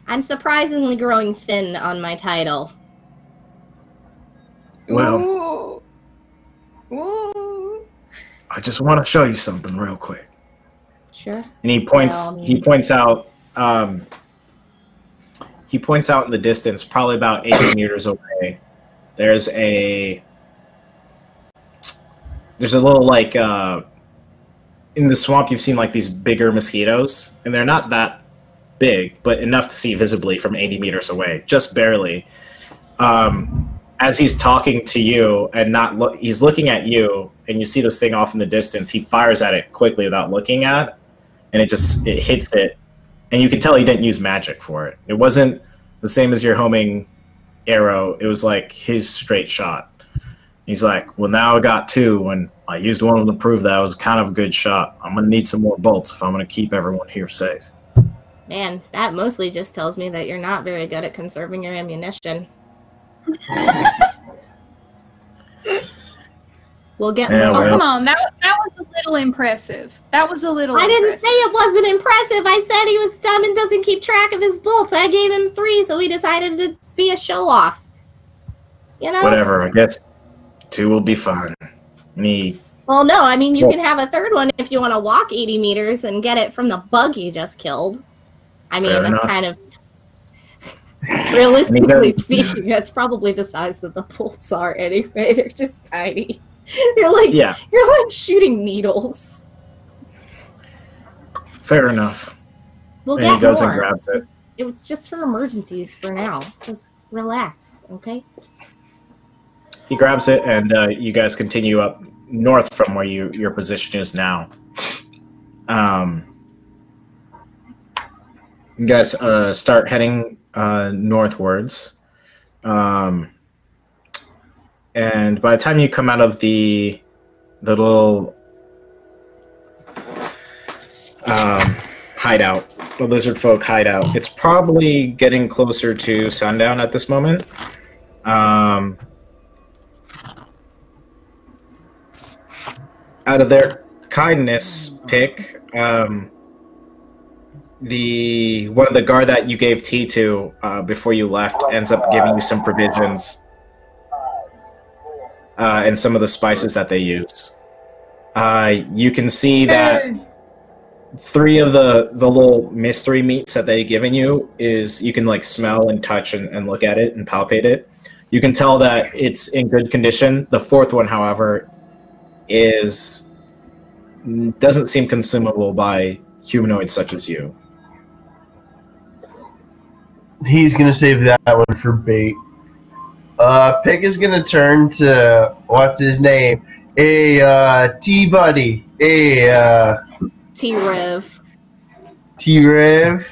I'm surprisingly growing thin on my title. Well, I just want to show you something real quick. Sure. And he points out he points out in the distance, probably about 80 meters away. There's a little like in the swamp. You've seen like these bigger mosquitoes, and they're not that big, but enough to see visibly from 80 meters away, just barely. As he's talking to you and he's looking at you, and you see this thing off in the distance. He fires at it quickly without looking at, and it hits it, and you can tell he didn't use magic for it. It wasn't the same as your homing arrow. It was like his straight shot. He's like, well, now I got two, and I used one of them to prove that I was kind of a good shot. I'm going to need some more bolts if I'm going to keep everyone here safe. Man, that mostly just tells me that you're not very good at conserving your ammunition. We'll get more. Oh, come on. That was a little impressive. That was a little I didn't impressive. say it wasn't impressive. I said he was dumb and doesn't keep track of his bolts. I gave him 3, so he decided to be a show-off. You know? Whatever. I guess 2 will be fine. Well, no. I mean, you can have a third one if you want to walk 80 meters and get it from the bug you just killed. I mean, that's kind of... Realistically speaking, that's probably the size that the bolts are anyway. They're just tiny. You're like shooting needles. Fair enough. We'll and get he goes more. and grabs it. It was just for emergencies for now. Just relax, okay? He grabs it, and you guys continue up north from where your position is now. You guys start heading northwards. And by the time you come out of the little hideout, the lizard folk hideout, it's probably getting closer to sundown at this moment. Out of their kindness pick, one of the guard that you gave tea to before you left ends up giving you some provisions and some of the spices that they use. You can see that 3 of the little mystery meats that they've given you is you can like smell and touch and look at it and palpate it. You can tell that it's in good condition. The 4th one, however, doesn't seem consumable by humanoids such as you. He's gonna save that one for bait. Pick is gonna turn to what's his name? T-Buddy. T-Rev. T-Rev.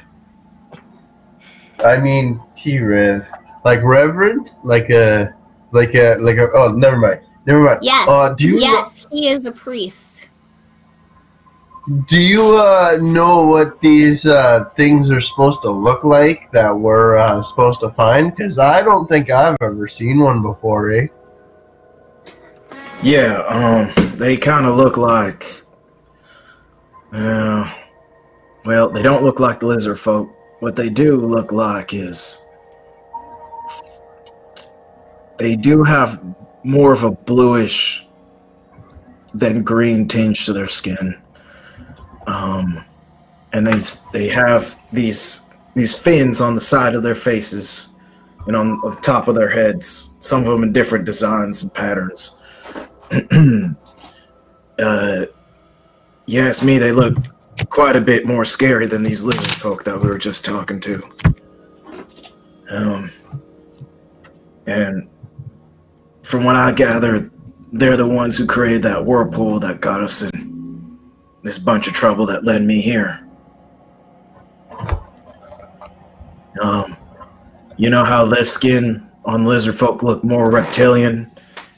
I mean T-Rev. Like Reverend? Like a oh, never mind. Yes. Yes, he is a priest. Do you know what these things are supposed to look like that we're supposed to find? Because I don't think I've ever seen one before, eh? Yeah, they kind of look like... well, they don't look like the lizard folk. What they do look like is... they do have more of a bluish than green tinge to their skin. And they have these fins on the side of their faces and on the top of their heads, some of them in different designs and patterns. You ask me, they look quite a bit more scary than these lizard folk that we were just talking to. And from what I gather, they're the ones who created that whirlpool that got us in this bunch of trouble that led me here. You know how their skin on lizard folk look more reptilian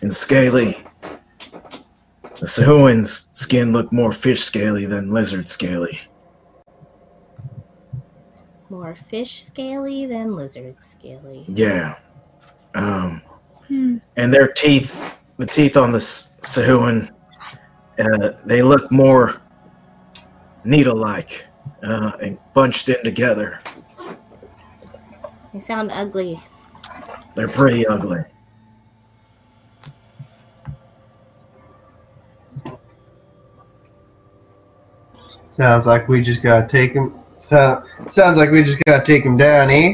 and scaly? The Sahuans' skin look more fish scaly than lizard scaly. More fish scaly than lizard scaly. Yeah. And their teeth, the teeth on the Sahuan, they look more needle-like and bunched in together. They sound ugly. They're pretty ugly. Sounds like we just gotta take him So sounds like we just gotta take him down, eh?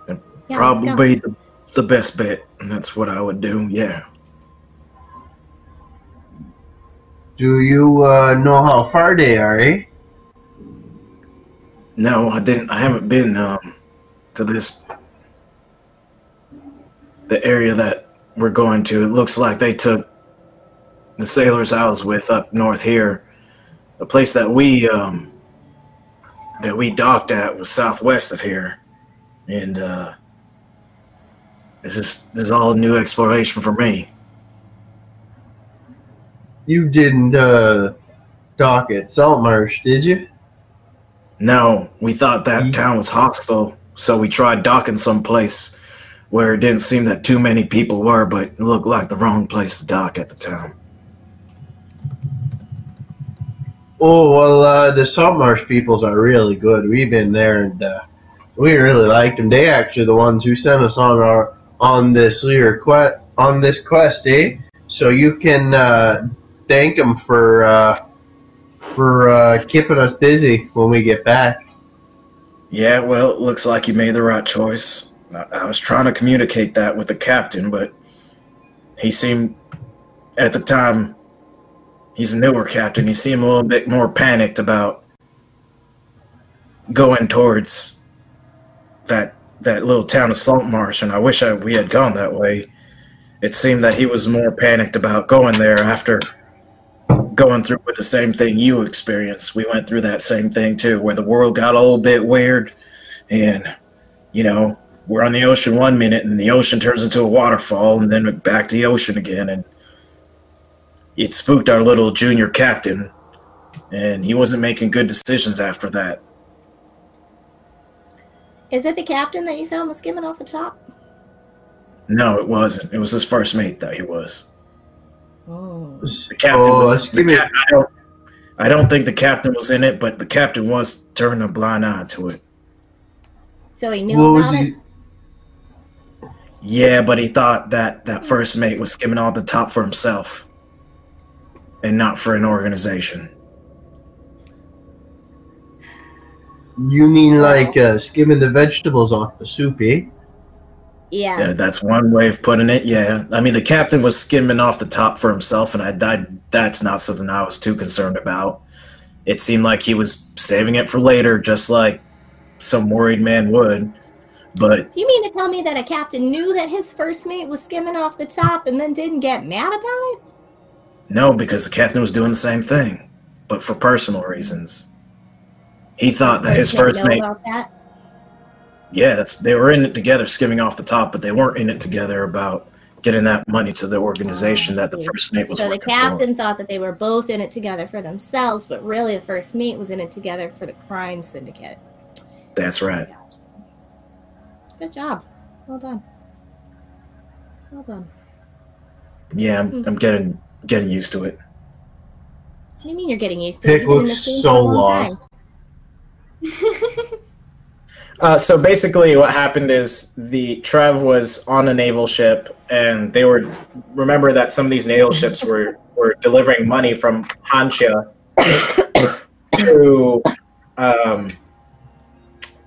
Yeah, Probably the best bet. And that's what I would do. Yeah. Do you know how far they are, eh? No, I didn't. I haven't been to the area that we're going to. It looks like they took the sailors I was with up north here. The place that we docked at was southwest of here, and this is all new exploration for me. You didn't dock at Saltmarsh, did you? No, we thought that town was hostile, so we tried docking someplace where it didn't seem that too many people were, but it looked like the wrong place to dock at the time. Oh, well, the Saltmarsh peoples are really good. We've been there, and we really liked them. They actually the ones who sent us on this quest, eh? So you can thank them for keeping us busy when we get back. Yeah, well, it looks like you made the right choice. I was trying to communicate that with the captain, but he seemed, at the time, he's a newer captain, he seemed a little bit more panicked about going towards that little town of Saltmarsh, and I wish we had gone that way. It seemed that he was more panicked about going there after going through with the same thing you experienced. We went through that same thing too, where the world got a little bit weird, and we're on the ocean 1 minute, and the ocean turns into a waterfall, and then back to the ocean again, and it spooked our little junior captain, and he wasn't making good decisions after that. Is it the captain that you found was skimming off the top? No, it wasn't. It was his first mate that he was. Oh. The captain was. I don't think the captain was in it, but the captain was turning a blind eye to it. So he knew about it? Yeah, but he thought that first mate was skimming off the top for himself and not for an organization. You mean like skimming the vegetables off the soup, eh? Yes. Yeah, that's one way of putting it, yeah. I mean, the captain was skimming off the top for himself, and that's not something I was too concerned about. It seemed like he was saving it for later, just like some worried man would. But Do you mean to tell me that a captain knew that his first mate was skimming off the top and then didn't get mad about it? no, because the captain was doing the same thing, but for personal reasons. He thought that his first mate... About that? Yeah, they were in it together, skimming off the top, but they weren't in it together about getting that money to the organization that the first mate was working for. So the captain thought that they were both in it together for themselves, but really the first mate was in it together for the crime syndicate. That's right. Good job. Well done. Well done. Yeah, I'm getting used to it. What do you mean you're getting used to it? Pick You've been in looks this game so for a long lost. time. So basically what happened is Trev was on a naval ship, and they were, remember that some of these naval ships were delivering money from Hansha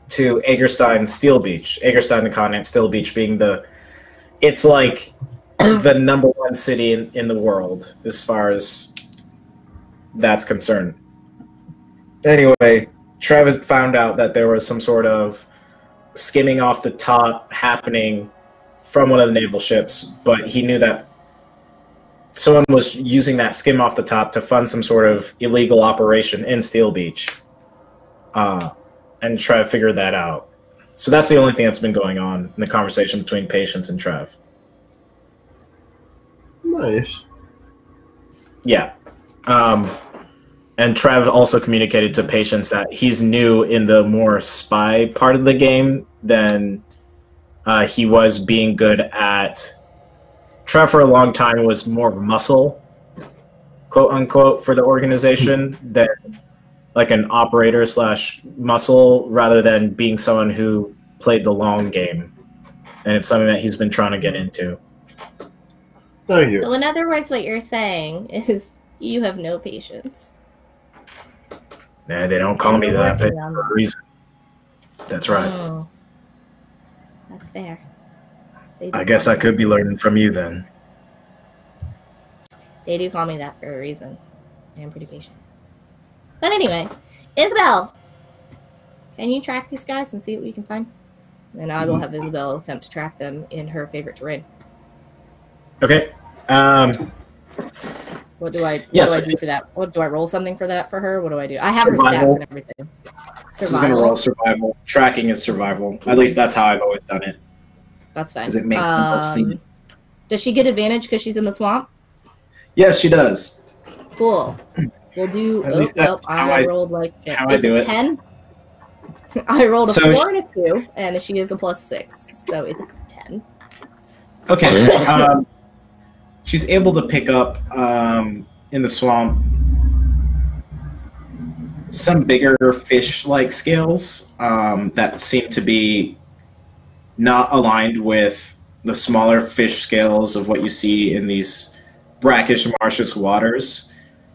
to Agerstein Steel Beach. Agerstein, the continent, Steel Beach being it's like the number one city in the world as far as that's concerned. Anyway, Trev found out that there was some sort of skimming off the top happening from one of the naval ships, but he knew that someone was using that skim off the top to fund some sort of illegal operation in Steel Beach. And Trev figured that out. So that's the only thing that's been going on in the conversation between Patience and Trev. Nice. Yeah. And Trev also communicated to Patience that he's new in the more spy part of the game than he was being good at. Trev for a long time was more of a muscle, quote unquote, for the organization than like an operator / muscle, rather than being someone who played the long game. And it's something that he's been trying to get into. Thank you. So in other words, what you're saying is you have no patience. Nah, they don't call And me we're that working for on a that. reason. That's right. Oh, that's fair. They do I guess call I me could be learning from you then. They do call me that for a reason. I am pretty patient. But anyway, Isabel, can you track these guys and see what we can find? And I will have Isabel attempt to track them in her favorite terrain. Okay. What do I Yes. do for that? What do I roll something for that for her? What do I do? I have her Survival. stats and everything. She's going to roll survival. Tracking is survival. At least that's how I've always done it. That's fine. Because it makes the most sense. Does she get advantage because she's in the swamp? Yes, she does. Cool. We'll do. At least that's how I rolled like shit. how I It's do a it. 10. I rolled a So 4 and a 2, and she is a +6, so it's a 10. Okay. She's able to pick up in the swamp some bigger fish-like scales that seem to be not aligned with the smaller fish scales of what you see in these brackish marshes waters.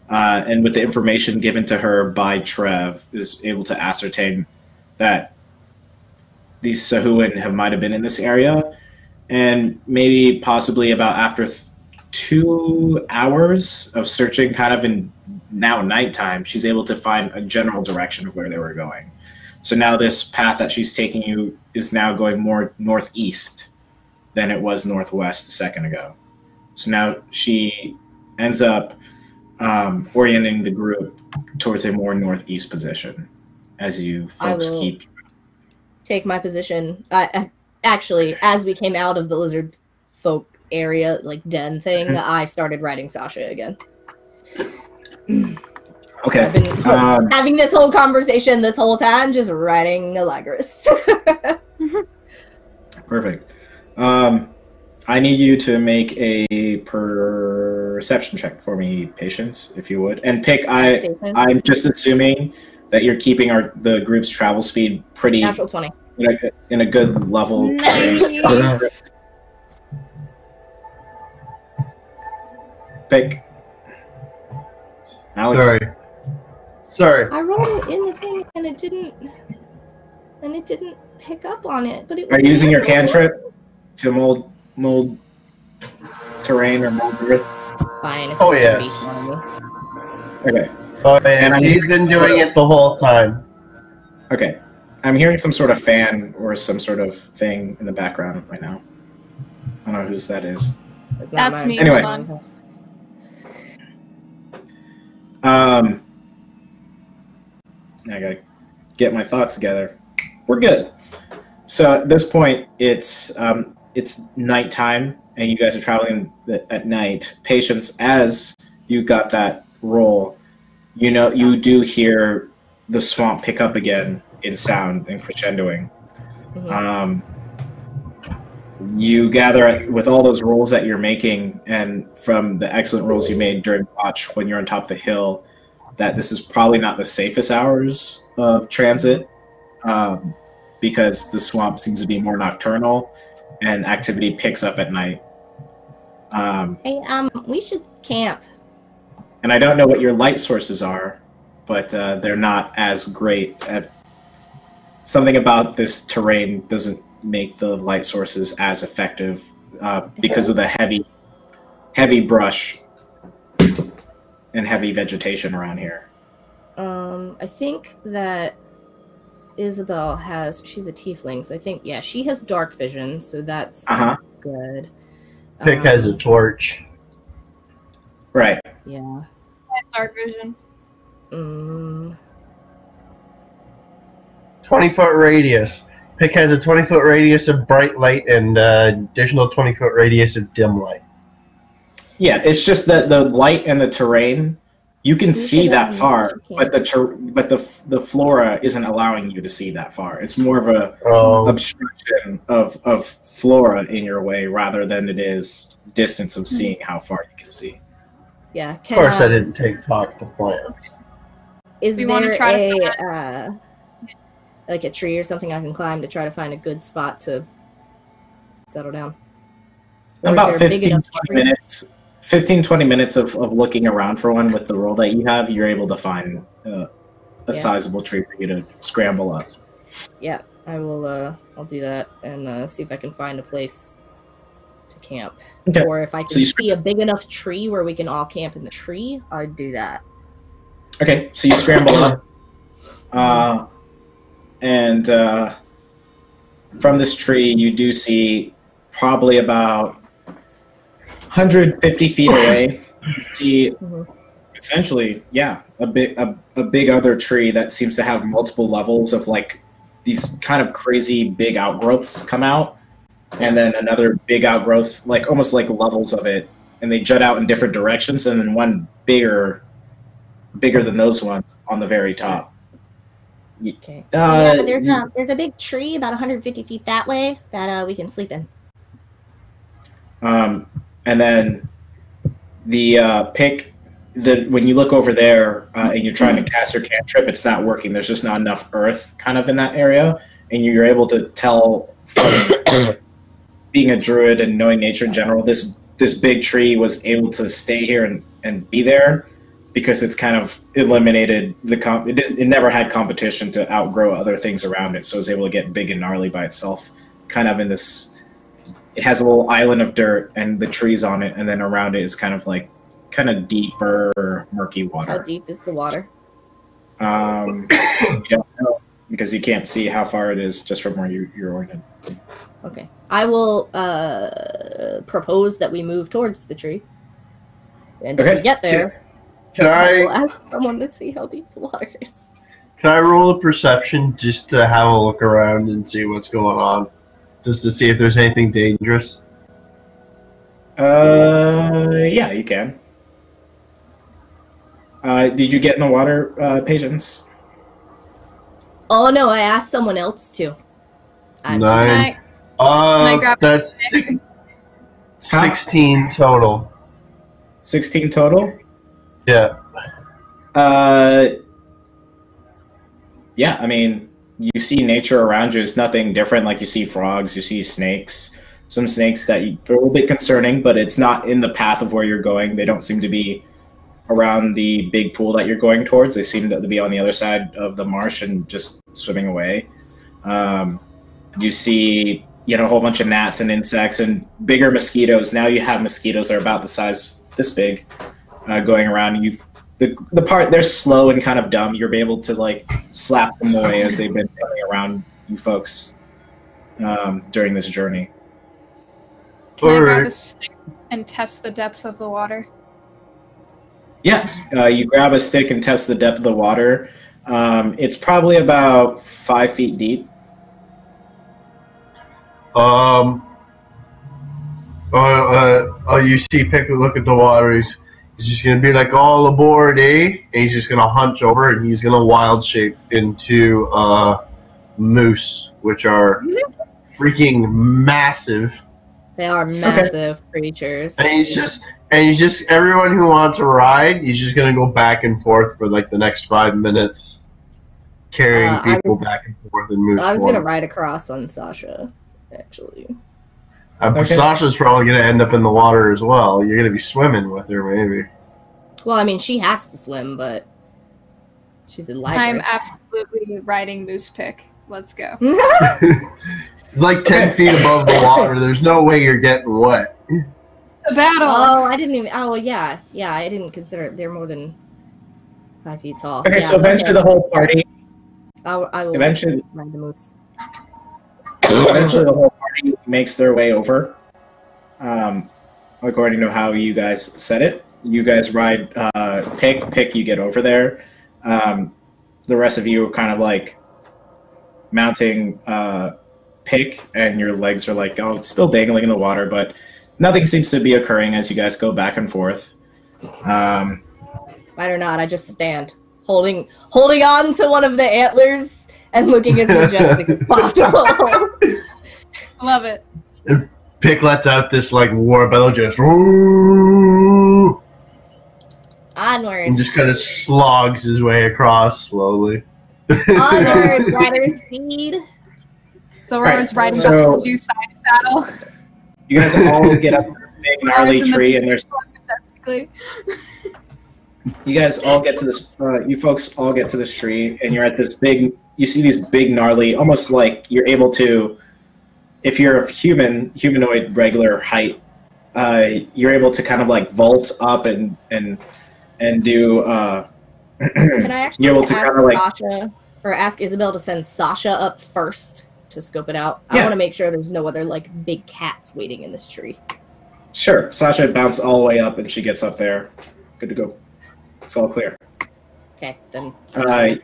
And with the information given to her by Trev, is able to ascertain that these Sahuan might have been in this area, and maybe possibly about after 2 hours of searching, kind of in now nighttime, she's able to find a general direction of where they were going. So now this path that she's taking you is now going more northeast than it was northwest a second ago. So now she ends up orienting the group towards a more northeast position as you folks keep. Take my position. Actually, as we came out of the lizard folk area, like den thing, I started riding Sasha again. Okay. I've been having this whole conversation this whole time, just riding Alagris. Perfect. I need you to make a perception check for me, Patience, if you would. And pick, I'm just assuming that you're keeping the group's travel speed pretty Natural 20. In a good level. Nice. Pick. Alex. Sorry. I rolled it in the thing and it didn't pick up on it. But it was Are you using your cantrip to mold terrain or mold earth? Fine. Oh, yes. Okay. Oh, yeah, he's been doing it the whole time. Okay. I'm hearing some sort of fan or some sort of thing in the background right now. I don't know whose that is. That's me. Anyway. Hold on. I gotta get my thoughts together. We're good. So at this point, it's nighttime, and you guys are traveling at night. Patience, as you got that roll, you do hear the swamp pick up again in sound and crescendoing. Mm-hmm. You gather with all those rolls that you're making, and from the excellent rolls you made during watch when you're on top of the hill, that this is probably not the safest hours of transit, because the swamp seems to be more nocturnal and activity picks up at night. Hey, we should camp. And I don't know what your light sources are, but they're not as great. Something about this terrain doesn't make the light sources as effective because of the heavy brush and heavy vegetation around here. I think that Isabel she's a tiefling, so I think, yeah, she has dark vision, so that's good. Pick has a torch. Right. Yeah. Dark vision. 20-foot radius. Pick has a 20-foot radius of bright light and additional 20-foot radius of dim light. Yeah, it's just that the light and the terrain, you can see that far, but the flora isn't allowing you to see that far. It's more of a obstruction of flora in your way rather than it is distance of seeing how far you can see. Yeah. Of course, I didn't talk to plants. Is there like a tree or something I can climb to try to find a good spot to settle down? Or about 15-20 minutes of looking around for one with the roll that you have, you're able to find a sizable tree for you to scramble up. Yeah, I will. I'll do that and see if I can find a place to camp, Okay. or if I can see a big enough tree where we can all camp in the tree. I'd do that. Okay, so you scramble up, and from this tree you do see probably about 150 feet away. You see essentially, a big other tree that seems to have multiple levels of like these kind of crazy big outgrowths come out, and then another big outgrowth, like almost like levels of it, and they jut out in different directions, and then one bigger than those ones on the very top. Okay. Yeah, but there's a big tree about 150 feet that way that we can sleep in. And then the when you look over there and you're trying to cast your cantrip, it's not working. There's just not enough earth kind of in that area, and you're able to tell from being a druid and knowing nature in general, this big tree was able to stay here and be there because it's kind of eliminated it never had competition to outgrow other things around it, so it's able to get big and gnarly by itself, kind of in this. It has a little island of dirt and the trees on it, and then around it is kind of deeper, murky water. How deep is the water? You don't know because you can't see how far it is just from where you're oriented. Okay. I will propose that we move towards the tree. And if we get there, I will ask someone to see how deep the water is. Can I roll a perception just to have a look around and see what's going on? Just to see if there's anything dangerous? Yeah, you can. Did you get in the water, Patience? Oh, no, I asked someone else to. 9. Can I grab that's 16 total. 16 total? Yeah. Yeah, I mean, you see nature around you. It's nothing different. Like you see frogs, you see snakes. Some snakes that are a little bit concerning, but it's not in the path of where you're going. They don't seem to be around the big pool that you're going towards. They seem to be on the other side of the marsh and just swimming away. You see, a whole bunch of gnats and insects and bigger mosquitoes. Now you have mosquitoes that are about the size this big going around. The part they're slow and kind of dumb. You're able to like slap them away as they've been coming around you folks during this journey. Can I grab a stick and test the depth of the water? Yeah, you grab a stick and test the depth of the water. It's probably about 5 feet deep. You see Pick look at the water. He's just gonna be like, all aboard, eh? And he's just gonna hunch over and he's gonna wild shape into moose, which are freaking massive. They are massive creatures. And he's just everyone who wants a ride, he's just gonna go back and forth for like the next 5 minutes, carrying people back and forth in moose. I was gonna ride across on Sasha, actually. Sasha's probably gonna end up in the water as well. You're gonna be swimming with her, maybe. Well, I mean, she has to swim, but she's in life. I'm absolutely riding Moose Pick. Let's go. It's like 10 feet above the water. There's no way you're getting wet. It's a battle. Oh, I didn't even. Oh, yeah. Yeah, I didn't consider it. They're more than 5 feet tall. Okay, so eventually the whole party. I will eventually ride the moose. Eventually the whole party makes their way over. According to how you guys said it. You guys ride Pick, you get over there. The rest of you are kind of like mounting Pick, and your legs are like still dangling in the water, but nothing seems to be occurring as you guys go back and forth. Right or not, I just stand, holding on to one of the antlers and looking as majestic as possible. Love it. Pick lets out this like war bellow, just Woo! Onward. And just kind of slogs his way across slowly. Onward, water speed. So we're always riding the two-side saddle. You guys all get up to this big gnarly tree, and there's You guys all get to this. You folks all get to this tree, and you're at this big. You see these big, gnarly, almost like you're able to. If you're a humanoid, regular height, you're able to kind of like vault up and do. Can I actually you're able to ask kind of like Sasha or ask Isabel to send Sasha up first to scope it out? I Yeah. want to make sure there's no other like big cats waiting in this tree. Sure. Sasha bounced all the way up, and she gets up there. Good to go. It's all clear. Okay, then.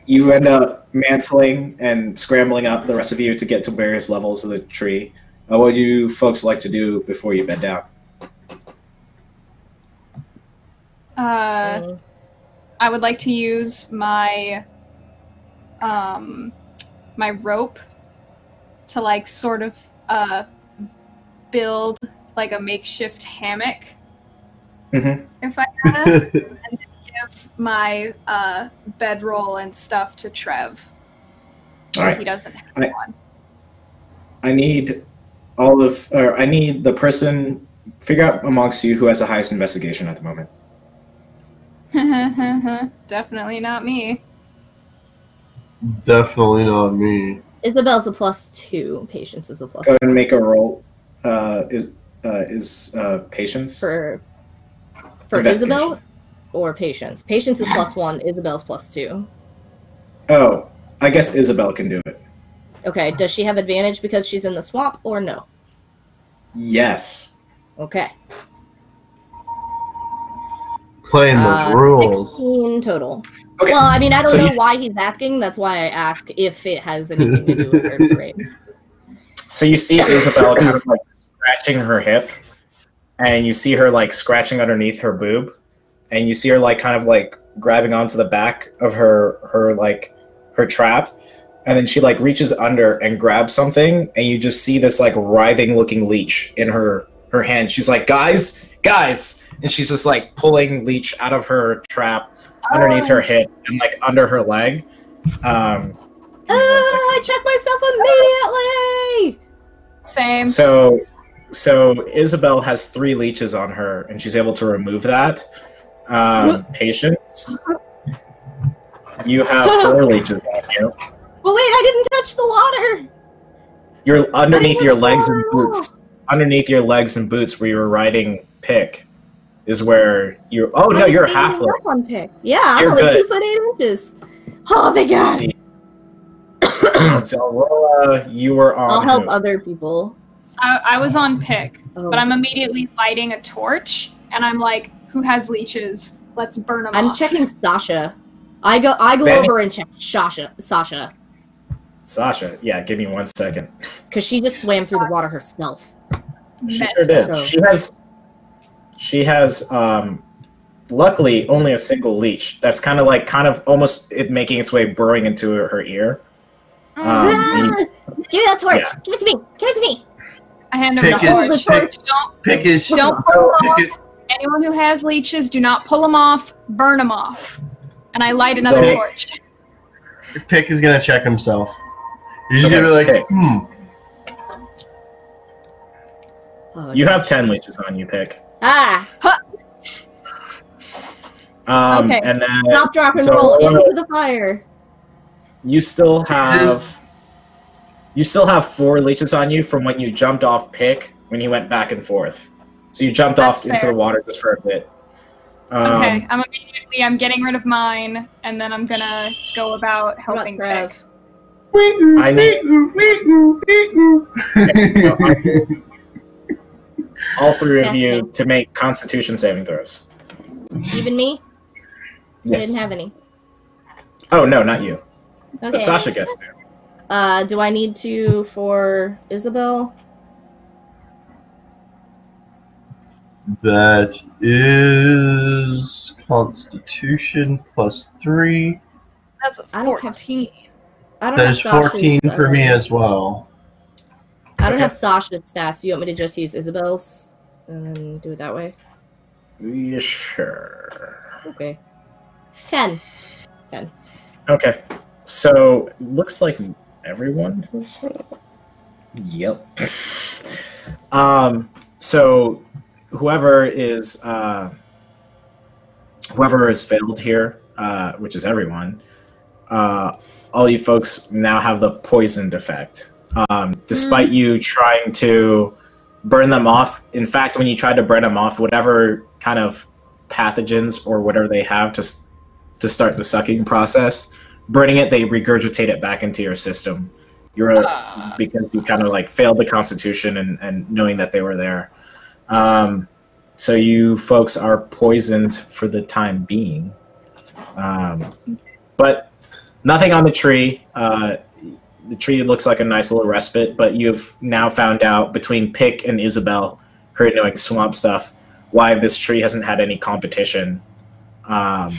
You end up mantling and scrambling up, the rest of you, to get to various levels of the tree. What do you folks like to do before you bed down? I would like to use my my rope to like sort of build like a makeshift hammock. Mm-hmm. If I gotta, and then give my bedroll and stuff to Trev. All If he right. doesn't have one. I need I need the person, figure out amongst you who has the highest investigation at the moment. Definitely not me. Definitely not me. Isabel's a +2. Patience is a Go ahead +1. and make a roll. Is patience? For Investigation. Isabel or Patience? Patience is +1. Isabel's +2. Oh, I guess Isabel can do it. Okay, does she have advantage because she's in the swamp or no? Yes. Okay. Playing the rules. 16 total. Okay. Well, I mean, I don't So know you- why he's asking. That's why I ask if it has anything to do with her parade. So you see Isabel kind of like scratching her hip, and you see her like scratching underneath her boob, and you see her like kind of like grabbing onto the back of her trap, and then she like reaches under and grabs something, and you just see this like writhing looking leech in her hand. She's like, guys, and she's just like pulling leech out of her trap underneath her hip and like under her leg. I checked myself immediately! Same. So Isabel has 3 leeches on her, and she's able to remove that. Patience. You have 4 leeches on you. Well, wait, I didn't touch the water! You're underneath your legs and water. boots. Underneath your legs and boots, where you were riding Pick, is where you. Oh no, you're halfway. One pick. Yeah, I'm You're only good. 2 foot 8 inches. Oh, thank God. So Laura, you were on. I'll help who? other people. I was on pick, Oh. but I'm immediately lighting a torch, and I'm like, "Who has leeches? Let's burn them I'm off." checking Sasha. I go Benny? over and check Sasha, Sasha. Yeah, give me 1 second. because she just swam through the water herself. She Messed sure did. up. She has luckily only a single leech. That's kind of almost it making its way burrowing into her ear. Give me that torch. Yeah. Give it to me. Give it to me. I hand him Pick the is- torch. pick- Don't Pick is Don't pull them pick off. Anyone who has leeches, do not pull them off. Burn them off. And I light another So- torch. Pick is gonna check himself. You're just Okay, gonna be like, Pick. Oh, You have 10 leeches on you, Pick. Ah, Okay. And then stop, drop, and So, roll into the fire. you still have 4 leeches on you from when you jumped off Pick when you went back and forth. So you jumped That's off into fair. the water just for a bit. Okay, I'm getting rid of mine, and then I'm gonna go about What about helping Trev? Pick. I need all 3 of you to make Constitution saving throws. Even me? I Yes. didn't have any. Oh no, not you. Okay. But Sasha gets to. Do I need to for Isabel? That is Constitution +3. That's a I don't have 14. I don't That have is 14 Sasha's, for me as well. I don't Okay. have Sasha's stats. You want me to just use Isabel's and then do it that way? Yeah, sure. Okay. 10. Okay. So looks like everyone has. Yep. So whoever is whoever has failed here, which is everyone, all you folks now have the poisoned effect. Despite you trying to burn them off, in fact, when you try to burn them off, whatever kind of pathogens or whatever they have to start the sucking process, burning it, they regurgitate it back into your system. Because you kind of like failed the Constitution and knowing that they were there. So you folks are poisoned for the time being. But nothing on the tree. The tree looks like a nice little respite, but you've now found out between Pick and Isabel, her knowing swamp stuff, why this tree hasn't had any competition. The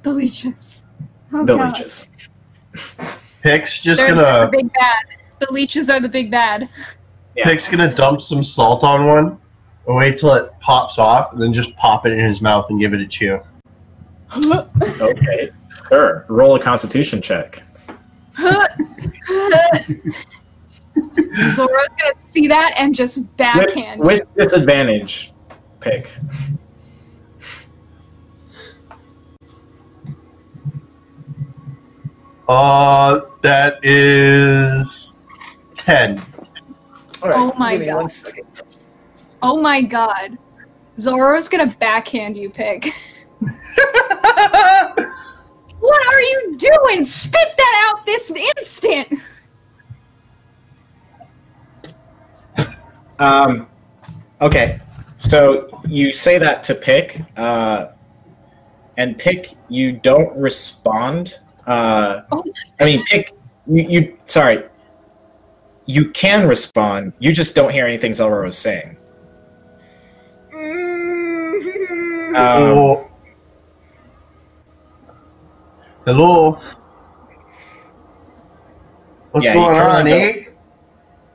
leeches. Oh, the God. leeches. Pick's just They're gonna. the big bad. The leeches are the big bad. Yeah. Pick's gonna dump some salt on one, and wait till it pops off, and then just pop it in his mouth and give it a chew. Okay, sure. Roll a Constitution check. Zora's gonna see that and just backhand. With disadvantage, Pick. That is 10. All right, Oh my give me God. 1 second. Oh my God. Zora's gonna backhand you, Pick. What are you doing? Spit that out this instant! Okay, so you say that to Pick, and Pick, you don't respond. I mean, Pick, sorry, you can respond. You just don't hear anything Zelra was saying. Hello? What's Yeah, going you on, currently eh?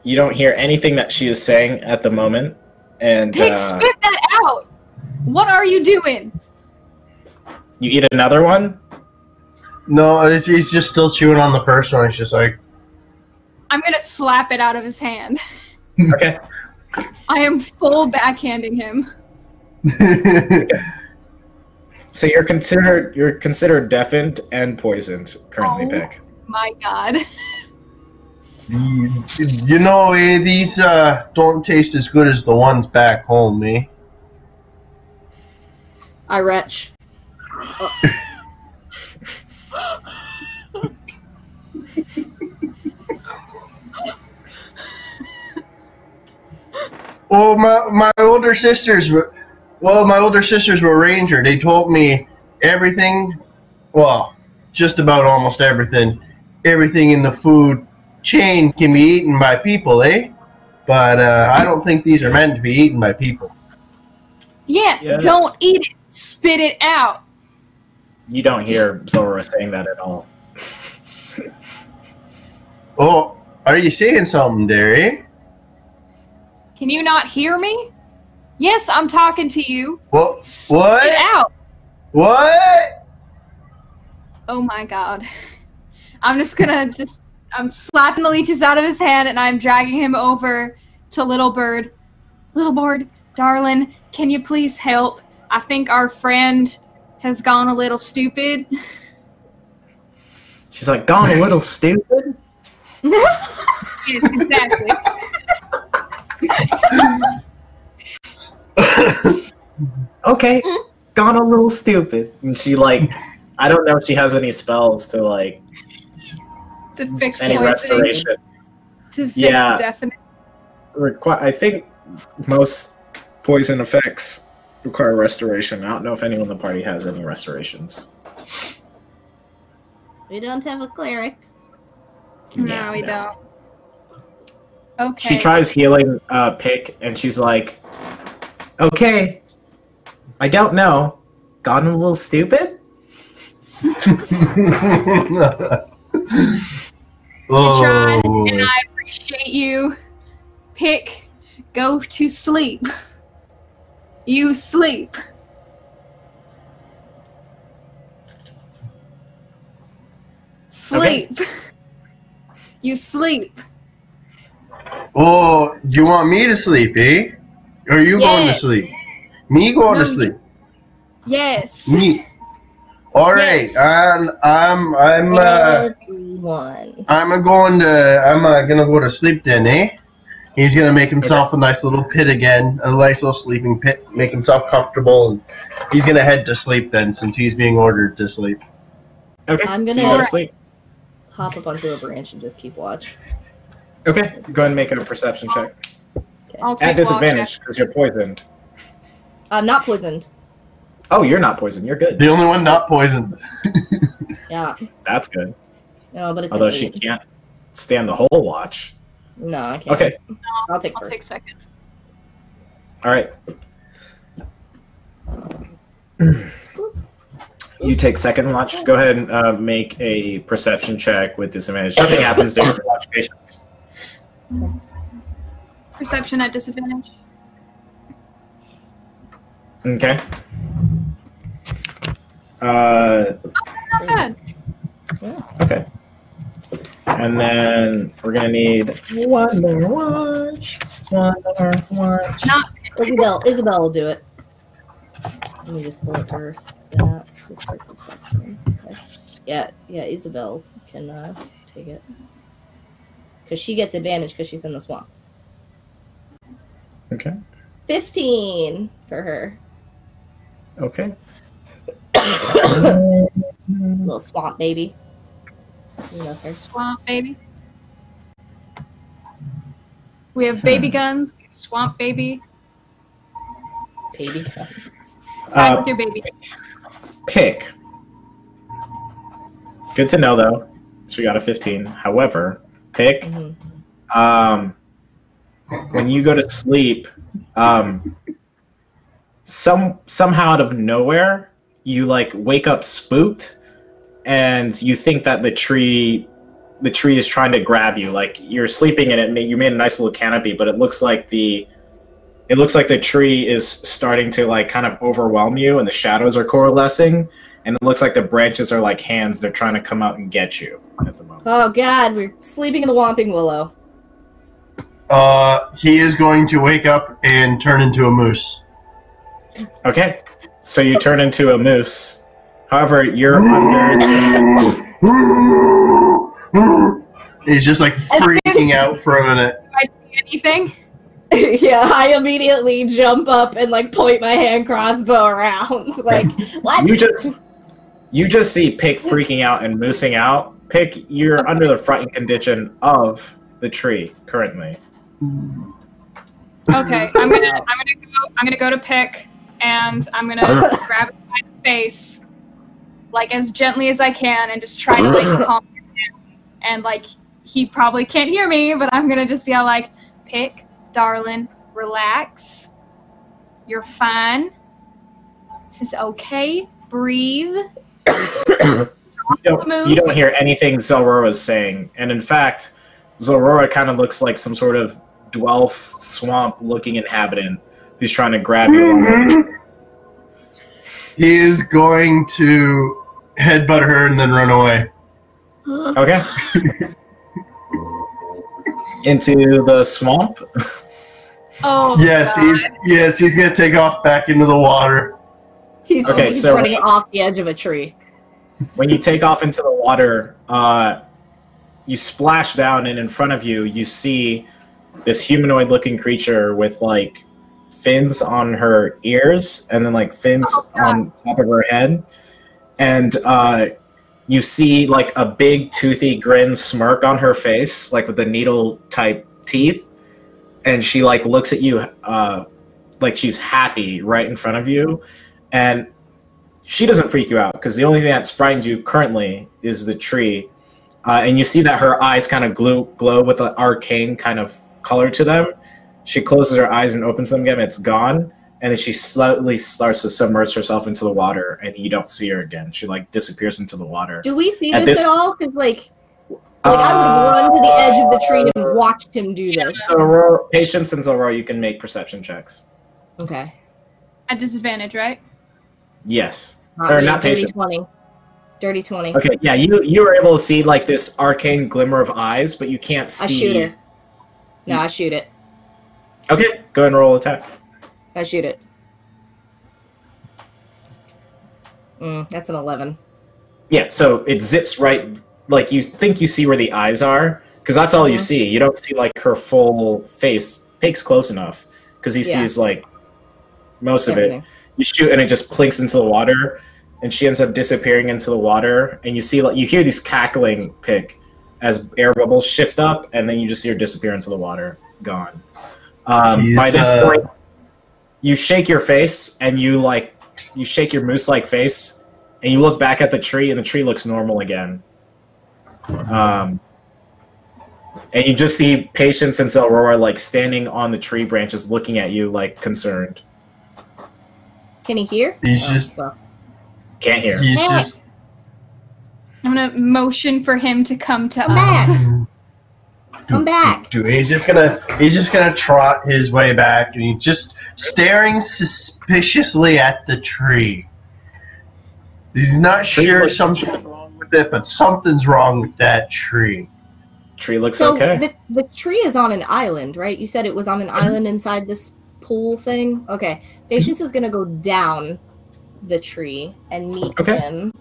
You don't hear anything that she is saying at the moment, and Pick, spit that out! What are you doing? you eat another one. No, he's just still chewing on the first one. He's just like, I'm gonna slap it out of his hand. Okay. I am full backhanding him. So you're considered deafened and poisoned currently, Oh. Pick. My God. you know, these don't taste as good as the ones back home, eh? I retch. Well, my older sisters were ranger. They told me everything, well, just about almost everything in the food chain can be eaten by people, eh? But I don't think these are meant to be eaten by people. Yeah, don't eat it. Spit it out. You don't hear Zora saying that at all. Oh, are you saying something there, eh? Can you not hear me? Yes, I'm talking to you. What? Spit What? it out. What? Oh my God. I'm slapping the leeches out of his hand and I'm dragging him over to Little Bird. Little Bird, darling, can you please help? I think our friend has gone a little stupid. She's like, gone a little stupid? Yes, exactly. Okay, gone a little stupid. And she, like, I don't know if she has any spells to, like, To fix any poisoning. restoration. To fix Yeah. definite. I think most poison effects require restoration. I don't know if anyone in the party has any restorations. We don't have a cleric. No, we don't. Okay. She tries healing Pick, and she's like, okay, I don't know. Gone a little stupid? You tried, and I appreciate you. Pick, go to sleep. You sleep. Sleep. You sleep. Oh, you want me to sleep, eh? Or are you going Yeah. to sleep? Me going No, to sleep? Yes. Neat. All right, Yes. I'm Everyone. gonna go to sleep then, eh? He's gonna make himself a nice little pit again, a nice little sleeping pit, make himself comfortable, and he's gonna head to sleep then, since he's being ordered to sleep. Okay, I'm so gonna- you go to sleep. Hop up onto a branch and just keep watch. Okay, go ahead and make a perception check. I'll At take disadvantage, because you're poisoned. I'm not poisoned. Oh, you're not poisoned. You're good. The only one not poisoned. Yeah. That's good. No, but it's Although an she 8. can't stand the whole watch. No, I can't. Okay, I'll take I'll first. take second. all right. You take second watch. Go ahead and make a perception check with disadvantage. Nothing happens during your watch, patience. Perception at disadvantage. Okay. Not bad. Okay. And then we're gonna need one more watch. One more watch. Not Isabel will do it. Let me just pull up her stats with her perception. Okay. Yeah, Isabel can take it. Because she gets advantage because she's in the swamp. Okay. 15 for her. Okay. Little swamp baby. You love her. swamp, baby. We have baby guns. We have swamp baby. Baby gun. Back with your baby. Pick. Good to know, though. So we got a 15. However, pick. Mhm. When you go to sleep, somehow out of nowhere, you like wake up spooked, and you think that the tree is trying to grab you. Like you're sleeping in it, you made a nice little canopy, but it looks like the tree is starting to like kind of overwhelm you, and the shadows are coalescing, and it looks like the branches are like hands. They're trying to come out and get you at the moment. Oh god, we're sleeping in the Whomping Willow. He is going to wake up and turn into a moose. Okay, so you turn into a moose. However, you're under. He's just like freaking out for a minute. Do I see anything? Yeah, I immediately jump up and like point my hand crossbow around. Like, what? You just see Pick freaking out and moosing out. Pick, you're under the frightened condition of the tree currently. Okay, I'm gonna go to Pick, and I'm gonna grab it by the face, like as gently as I can, and just try to like calm him down. And like he probably can't hear me, but I'm gonna just be all like, Pick, darling, relax. You're fine. This is okay. Breathe. You don't hear anything Zelrora's saying, and in fact, Zelrora kind of looks like some sort of dwarf swamp-looking inhabitant who's trying to grab you along the tree. He is going to headbutt her and then run away. Okay. Into the swamp. Oh Yes, God. he's gonna take off back into the water. He's so running off the edge of a tree. when you take off into the water, you splash down, and in front of you, you see this humanoid-looking creature with like fins on her ears, and then like fins on top of her head, and you see like a big toothy grin smirk on her face, like with the needle-type teeth, and she like looks at you like she's happy right in front of you, and she doesn't freak you out because the only thing that's frightened you currently is the tree. And you see that her eyes kind of glow with an arcane kind of color to them. She closes her eyes and opens them again. It's gone. And then she slowly starts to submerge herself into the water, and you don't see her again. She like disappears into the water. Do we see this at all? Because like I would have run to the edge of the tree and watched him do this. So, Aurora, Patience and Zelrora, you can make perception checks. Okay. At disadvantage, right? Yes. Or not dirty Patience. 20. Dirty 20. Okay, yeah, you were able to see like this arcane glimmer of eyes, but you can't see. I shoot her. No, I shoot it. Okay, go ahead and roll attack. I shoot it. That's an 11. Yeah, so it zips right, like you think you see where the eyes are, because that's all you see. You don't see like her full face. Pig's close enough, because he sees like most of it. You shoot and it just plinks into the water, and she ends up disappearing into the water, and you see like you hear these cackling Pig as air bubbles shift up, and then you just see her disappear into the water, gone. By this point, you shake your face, and you shake your moose-like face, and you look back at the tree, and the tree looks normal again. And you just see Patience and Aurora like standing on the tree branches, looking at you like concerned. Can he hear? He's just can't hear. He's just. I'm gonna motion for him to come to Come us. back. Come back. He's just gonna trot his way back, and he's just staring suspiciously at the tree. He's not sure something's wrong with it, but something's wrong with that tree. Tree looks So okay. the tree is on an island, right? You said it was on an island inside this pool thing? Okay. Patience is going to go down the tree and meet him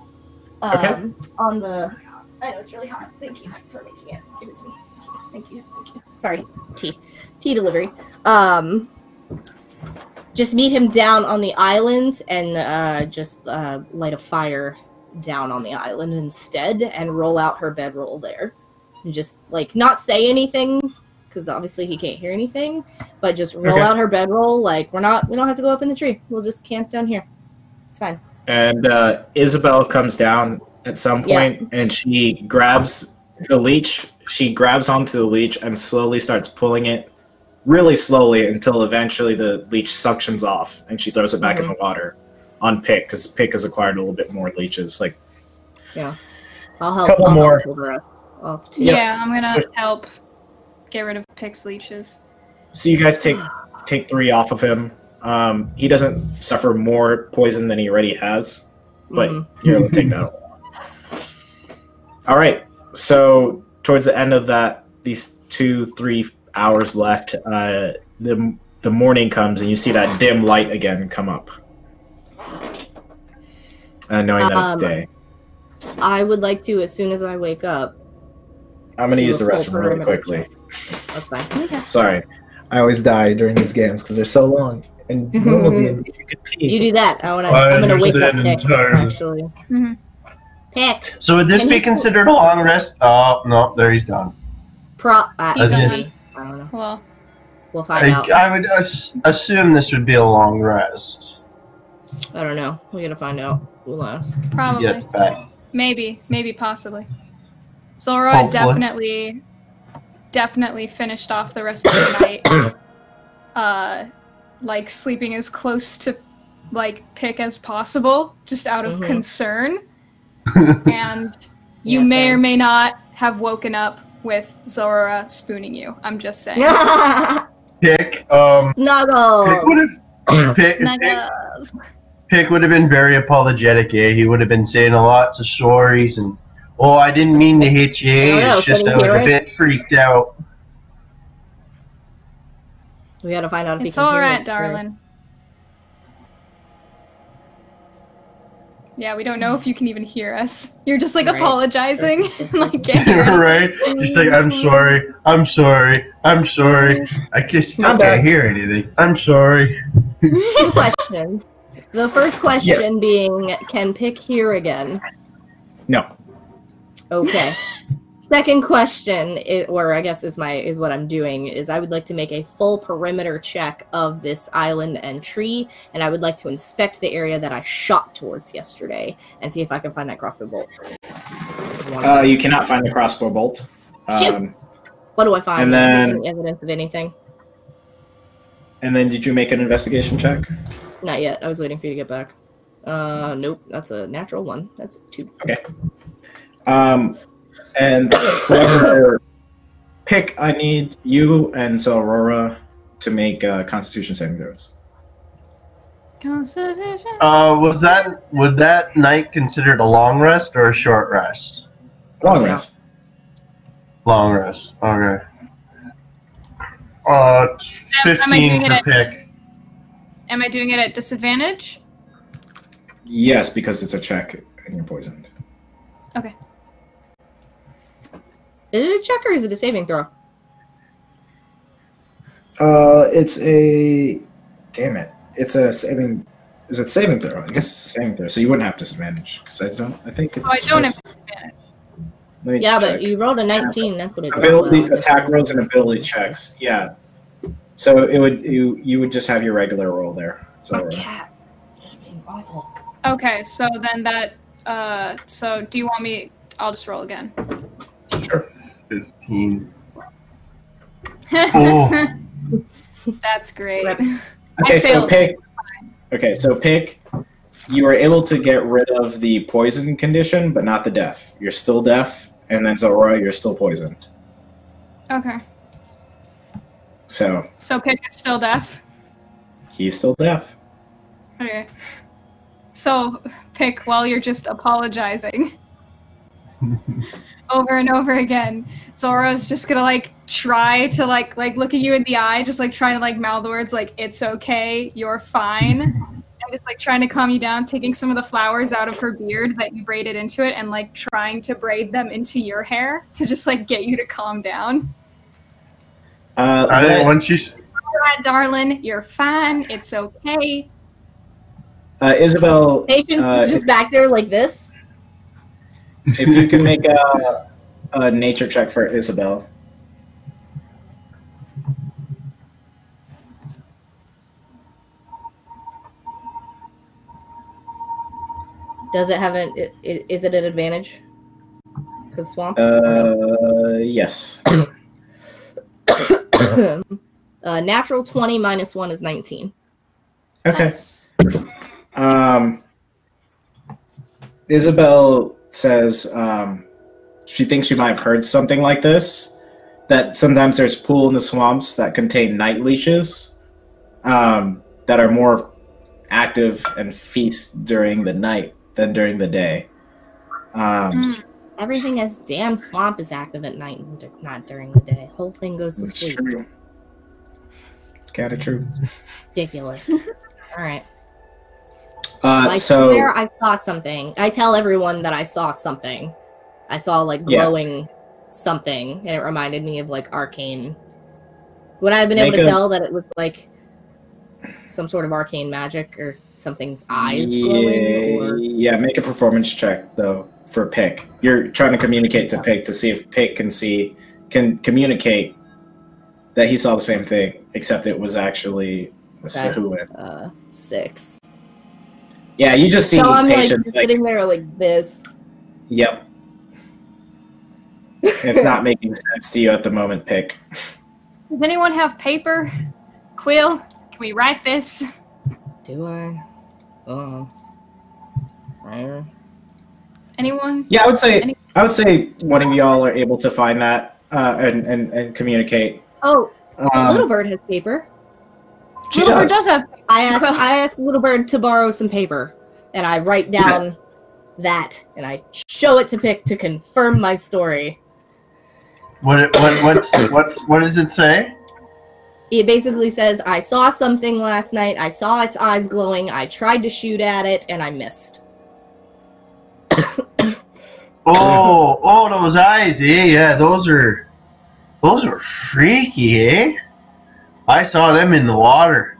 on the... I know, it's really hot. Thank you for making it. Give it to me. Thank you. Sorry. Tea delivery. Just meet him down on the island and just light a fire down on the island instead and roll out her bedroll there. And just, like, not say anything, because obviously he can't hear anything, but just roll out her bedroll, like, we don't have to go up in the tree. We'll just camp down here. It's fine. And Isabel comes down at some point, and she grabs the leech. She grabs onto the leech and slowly starts pulling it really slowly until eventually the leech suctions off, and she throws it back in the water on Pick, because Pick has acquired a little bit more leeches. Like, I'll help. Couple more. Off too. Yeah, I'm gonna help get rid of Pick's leeches. So you guys take 3 off of him. He doesn't suffer more poison than he already has, but you're able to take that off. All right. So towards the end of that, these 2-3 hours left, the morning comes and you see that dim light again come up, knowing that it's day. I would like to, as soon as I wake up, I'm going to use the restroom really quickly. That's fine. Okay. Sorry. I always die during these games because they're so long. And normal D&D, you can pee. You do that. I'm gonna wake up Pick, actually. Pick. So would this be considered a long rest? Oh, no, there he's gone. I don't know. Well, we'll find out. I would assume this would be a long rest. I don't know. We gotta find out. We'll ask. probably. He gets back. Maybe, possibly. Zora definitely finished off the rest of the night. Like sleeping as close to like Pick as possible, just out of concern. And you may or may not have woken up with Zora spooning you. I'm just saying. Pick, Snuggles. Pick would have been very apologetic, He would have been saying lots of stories and, I didn't mean to hit you, It's just I was a bit freaked out. We gotta find out if it's he can hear us. It's all right, darling. Yeah, we don't know if you can even hear us. You're just like apologizing, like can't hear anything. Right? Just like I'm sorry. I guess you can't hear anything. I'm sorry. 2 questions. The first question being, can Pick hear again? No. Okay. Second question, or I guess is what I'm doing, is I would like to make a full perimeter check of this island and tree, and I would like to inspect the area that I shot towards yesterday and see if I can find that crossbow bolt. You cannot find the crossbow bolt. What do I find? And then, any evidence of anything? And then did you make an investigation check? Not yet. I was waiting for you to get back. Nope. That's a natural 1. That's 2. Okay. And whoever Pick, I need you and Aurora to make Constitution saving throws. Constitution. Would that night considered a long rest or a short rest? Long rest. Long rest. Okay. 15 for Pick. Am I doing it at disadvantage? Yes, because it's a check and you're poisoned. Okay. Is it a check or is it a saving throw? It's a... Damn it. It's a saving... Is it saving throw? I guess it's a saving throw, so you wouldn't have disadvantage. Because I think it's Oh, I don't have just- disadvantage. Let me Yeah, check. but you rolled a 19. That's what it Ability, well, attack rolls and ability checks. Yeah. So it would you would just have your regular roll there. So My cat is being awful. Okay, so then that. So do you want me? I'll just roll again. sure. 15. Oh. That's great. Okay, so failed. pick. Okay, so pick. You were able to get rid of the poison condition, but not the deaf. You're still deaf, and then Zora, you're still poisoned. Okay. So So Pick is still deaf. he's still deaf. Okay. So Pick, while you're just apologizing over and over again, Zora's just gonna like try to like look at you in the eye, just like trying to like mouth words like "It's okay, you're fine," and just like trying to calm you down, taking some of the flowers out of her beard that you braided into it, and like trying to braid them into your hair to just like get you to calm down. Once you All right, darling, you're fine. It's okay. Isabel, Patience is just back there like this. if you can make a nature check for Isabel. Does it have an? Is it an advantage? Because swamp. Yes. Natural 20 minus 1 is 19. Okay. Nice. Isabel says she thinks she might have heard something like this, that sometimes there's pool in the swamps that contain night leeches that are more active and feast during the night than during the day. Everything as damn swamp is active at night, not during the day. Whole thing goes to That's sleep. true. Kind of true. Ridiculous. All right. I So swear I saw something. I tell everyone that I saw something. I saw like glowing something, and it reminded me of like arcane. Would I have been able to tell that it was like some sort of arcane magic or something's eyes glowing? Or... Yeah, make a performance check though for Pick. You're trying to communicate to Pick to see if Pick can communicate that he saw the same thing, except it was actually a Sahuin. 6. Yeah, you just see so I'm like patience. sitting there like this. Yep. It's not making sense to you at the moment, Pick. Does anyone have paper? Quill? Can we write this? Do I? Oh. Anyone? Yeah, I would say one of y'all are able to find that and communicate. Oh, Little Bird has paper. She Little Bird does. does have paper. I asked Little Bird to borrow some paper, and I write down that, and I show it to Pick to confirm my story. what does it say? It basically says, I saw something last night, I saw its eyes glowing, I tried to shoot at it, and I missed. Oh, those eyes, eh? Yeah, those are freaky, eh? I saw them in the water.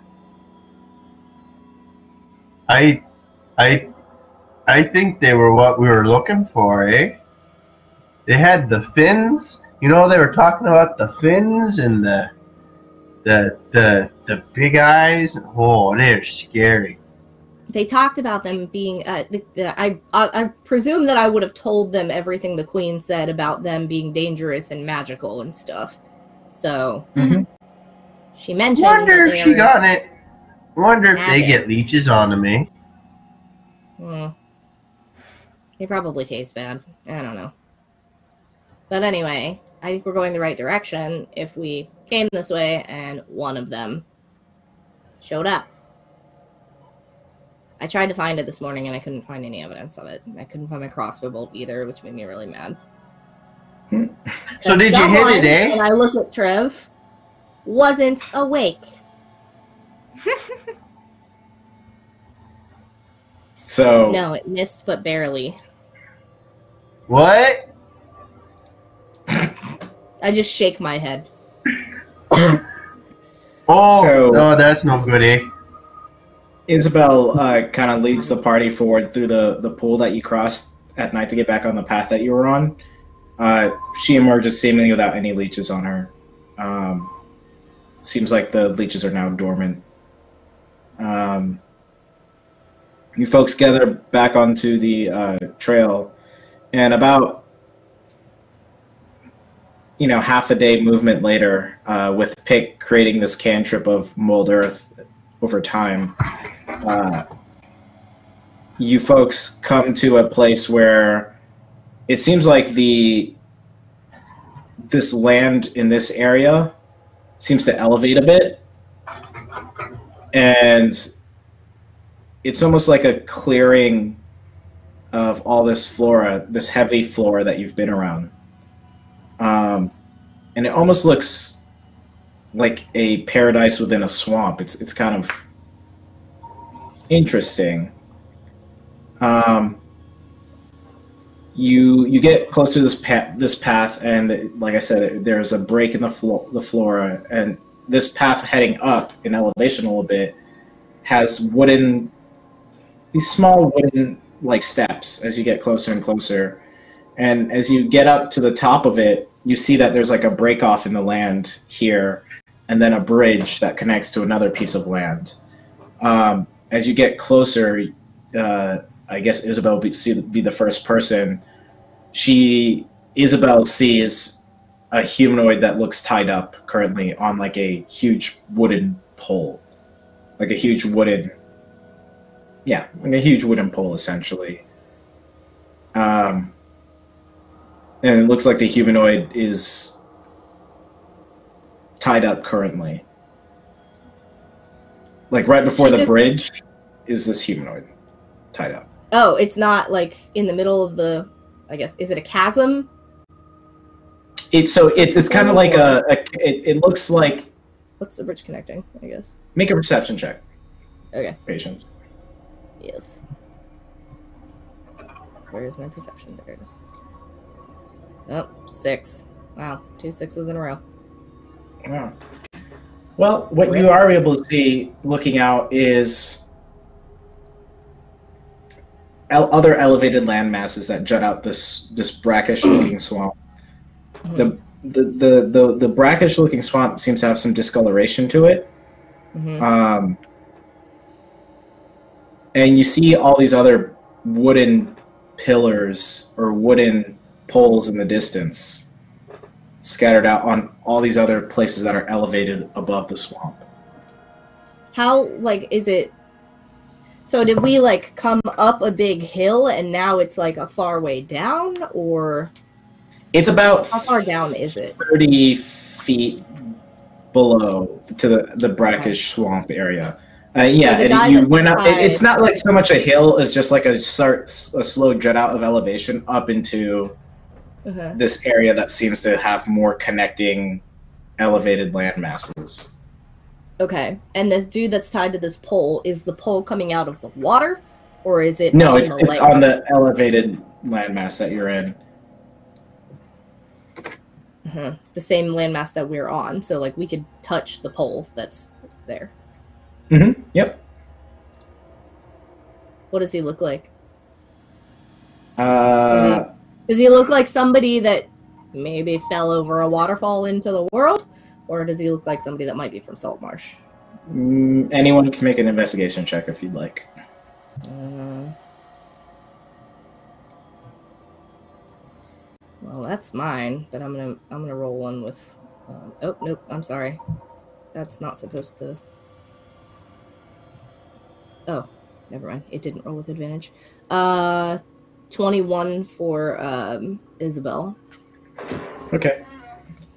I think they were what we were looking for, eh? They had the fins. You know, they were talking about the fins and the big eyes. Oh, they're scary. They talked about them being, I presume that I would have told them everything the Queen said about them being dangerous and magical and stuff. So, she mentioned Wonder that if she got it. Wonder if they magic. get leeches on them, eh? They probably taste bad. I don't know. But anyway, I think we're going the right direction if we came this way and one of them showed up. I tried to find it this morning and I couldn't find any evidence of it. I couldn't find my crossbow bolt either, which made me really mad. So did you hit it, eh? When I look at Trev, wasn't awake. So No, it missed, but barely. What? I just shake my head. Oh, So- no, that's no goodie. Isabel kind of leads the party forward through the pool that you crossed at night to get back on the path that you were on. She emerges seemingly without any leeches on her. Seems like the leeches are now dormant. You folks gather back onto the trail, and about half a day movement later, with Pick creating this cantrip of mold earth over time, you folks come to a place where it seems like this land in this area seems to elevate a bit, and it's almost like a clearing of all this flora, this heavy flora that you've been around. And it almost looks like a paradise within a swamp. It's kind of interesting. You get close to this path, and like I said, there's a break in the flora, and this path heading up in elevation a little bit has these small wooden like steps as you get closer and closer. And as you get up to the top of it, you see that there's like a break off in the land here, and then a bridge that connects to another piece of land. As you get closer, I guess Isabel be the first person. Isabel sees a humanoid that looks tied up currently on like a huge wooden pole, like a huge wooden pole essentially. And it looks like the humanoid is tied up currently. Like right before the bridge is this humanoid tied up. Oh, it's not like in the middle of the, I guess, is it a chasm? It's kind of like it looks like. What's the bridge connecting, I guess? Make a perception check. Okay. Patience. Yes. Where is my perception? There it is. Oh, 6. Wow, 2 6s in a row. Wow. Well, what you are able to see looking out is other elevated land masses that jut out this brackish-looking swamp. The brackish-looking swamp seems to have some discoloration to it. And you see all these other wooden pillars or wooden poles in the distance scattered out on all these other places that are elevated above the swamp. How, like, is it... So did we, like, come up a big hill and now it's, like, a far way down, or... It's about... How far down is it? 30 feet below to the brackish swamp area. Yeah, and you went up. It's not like so much a hill as just like a slow jet out of elevation up into this area that seems to have more connecting elevated land masses. Okay, and this dude that's tied to this pole, is the pole coming out of the water, or is it? No, it's on the elevated landmass that you're in. The same landmass that we're on, so like we could touch the pole that's there. Yep. What does he look like? Does he look like somebody that maybe fell over a waterfall into the world? Or does he look like somebody that might be from Saltmarsh? Anyone can make an investigation check if you'd like. Well, that's mine, but I'm gonna roll one with. Oh nope, I'm sorry. That's not supposed to. Oh, never mind. It didn't roll with advantage. 21 for Isabel. Okay.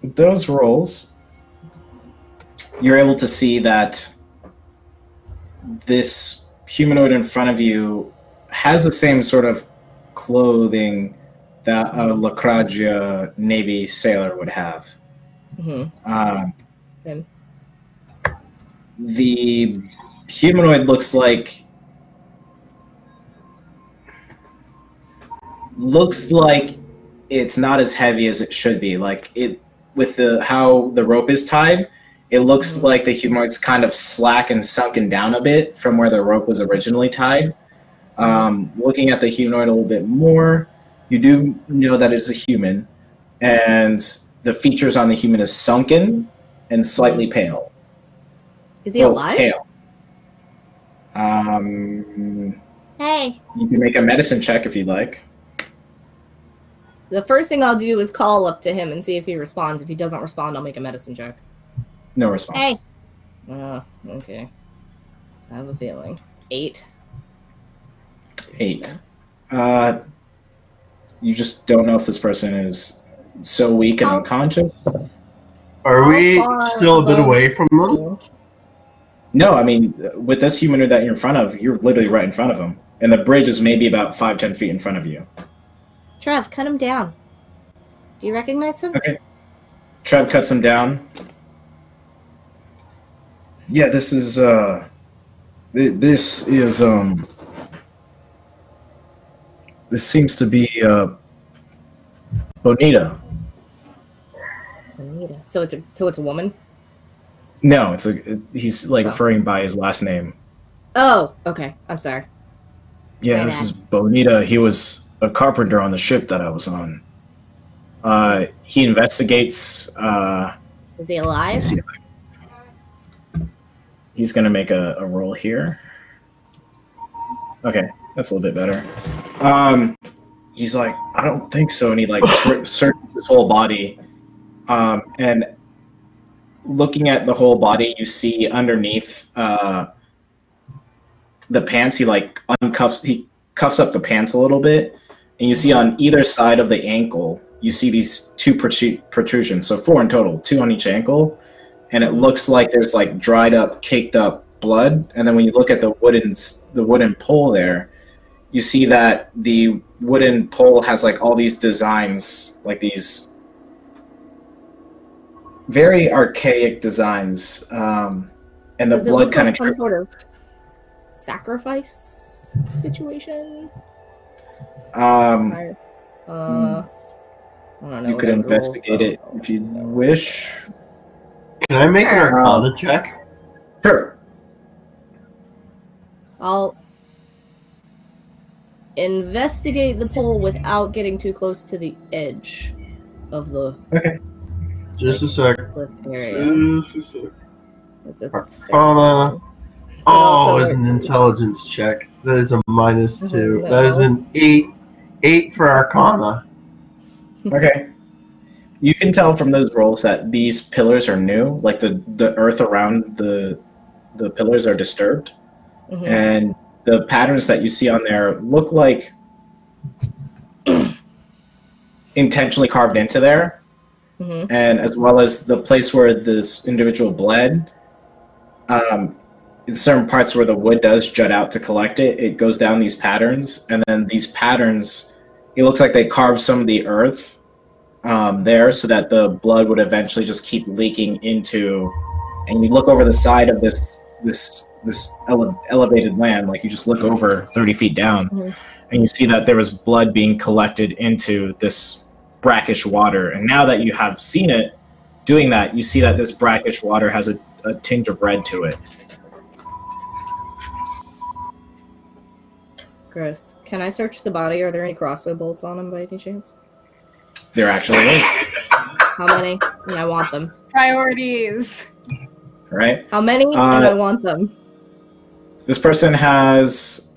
Those rolls, you're able to see that this humanoid in front of you has the same sort of clothing that a Lacragia Navy sailor would have. Okay. The humanoid looks like looks like it's not as heavy as it should be. Like it with how the rope is tied, it looks like the humanoid's kind of slack and sunken down a bit from where the rope was originally tied. Looking at the humanoid a little bit more, you do know that it's a human, and the features on the human is sunken and slightly pale. Is he alive? Pale. Hey. You can make a medicine check if you'd like. The first thing I'll do is call up to him and see if he responds. If he doesn't respond, I'll make a medicine check. No response. Hey. Okay. I have a feeling. 8. 8. You just don't know if this person is so weak and unconscious. Are we still a bit away from them? No, I mean, with this humanoid that you're in front of, you're literally right in front of him. And the bridge is maybe about 5-10 feet in front of you. Trev, cut him down. Do you recognize him? Okay. Trev cuts him down. Yeah, this is, this seems to be, Bonita. Bonita. So it's a woman? No, he's like referring by his last name. Oh, okay. I'm sorry. Yeah, this is Bonita. He was a carpenter on the ship that I was on. He investigates. Is he alive? He's gonna make a roll here. Okay, that's a little bit better. He's like, I don't think so, and he like searches his whole body, and looking at the whole body, you see underneath the pants, he cuffs up the pants a little bit, and you see on either side of the ankle, you see these 2 protrusions, so 4 in total, 2 on each ankle, and it looks like there's like dried up, caked up blood. And then when you look at the wooden pole there, you see that the wooden pole has like all these designs, like these very archaic designs, and the Does it blood look kind like of some sort of sacrifice situation? I don't know. You could investigate it if you wish. Can I make an Arcana check? Sure. I'll investigate the pole without getting too close to the edge of the Just a sec. area. Just a sec. That's a Arcana. Oh, it's an intelligence check. That is a -2. No. That is an 8. 8 for Arcana. Okay. You can tell from those rolls that these pillars are new. Like the earth around the pillars are disturbed. Mm-hmm. And the patterns that you see on there look like intentionally carved into there. Mm-hmm. And as well as the place where this individual bled, in certain parts where the wood does jut out to collect it, it goes down these patterns. And then these patterns, it looks like they carved some of the earth there so that the blood would eventually just keep leaking into, and you look over the side of this elevated land, like you just look over 30 feet down, and you see that there was blood being collected into this brackish water. And now that you have seen it doing that, you see that this brackish water has a tinge of red to it. Gross. Can I search the body? Are there any crossbow bolts on him by any chance? There actually is. How many? And I want them. Priorities. Right? How many? And I want them. This person has,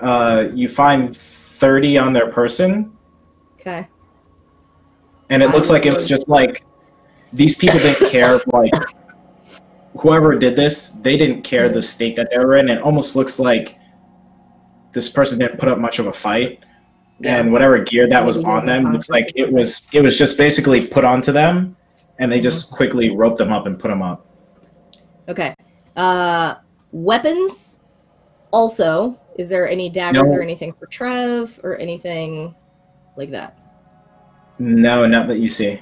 you find 30 on their person. Okay. And it looks like it was just like, these people didn't care, like, whoever did this, they didn't care the state that they were in. It almost looks like this person didn't put up much of a fight. Yeah. And whatever gear that was on them, looks like it was just basically put onto them, and they just quickly roped them up and put them up. Okay. Weapons. Also, is there any daggers or anything for Trev or anything like that? No, not that you see.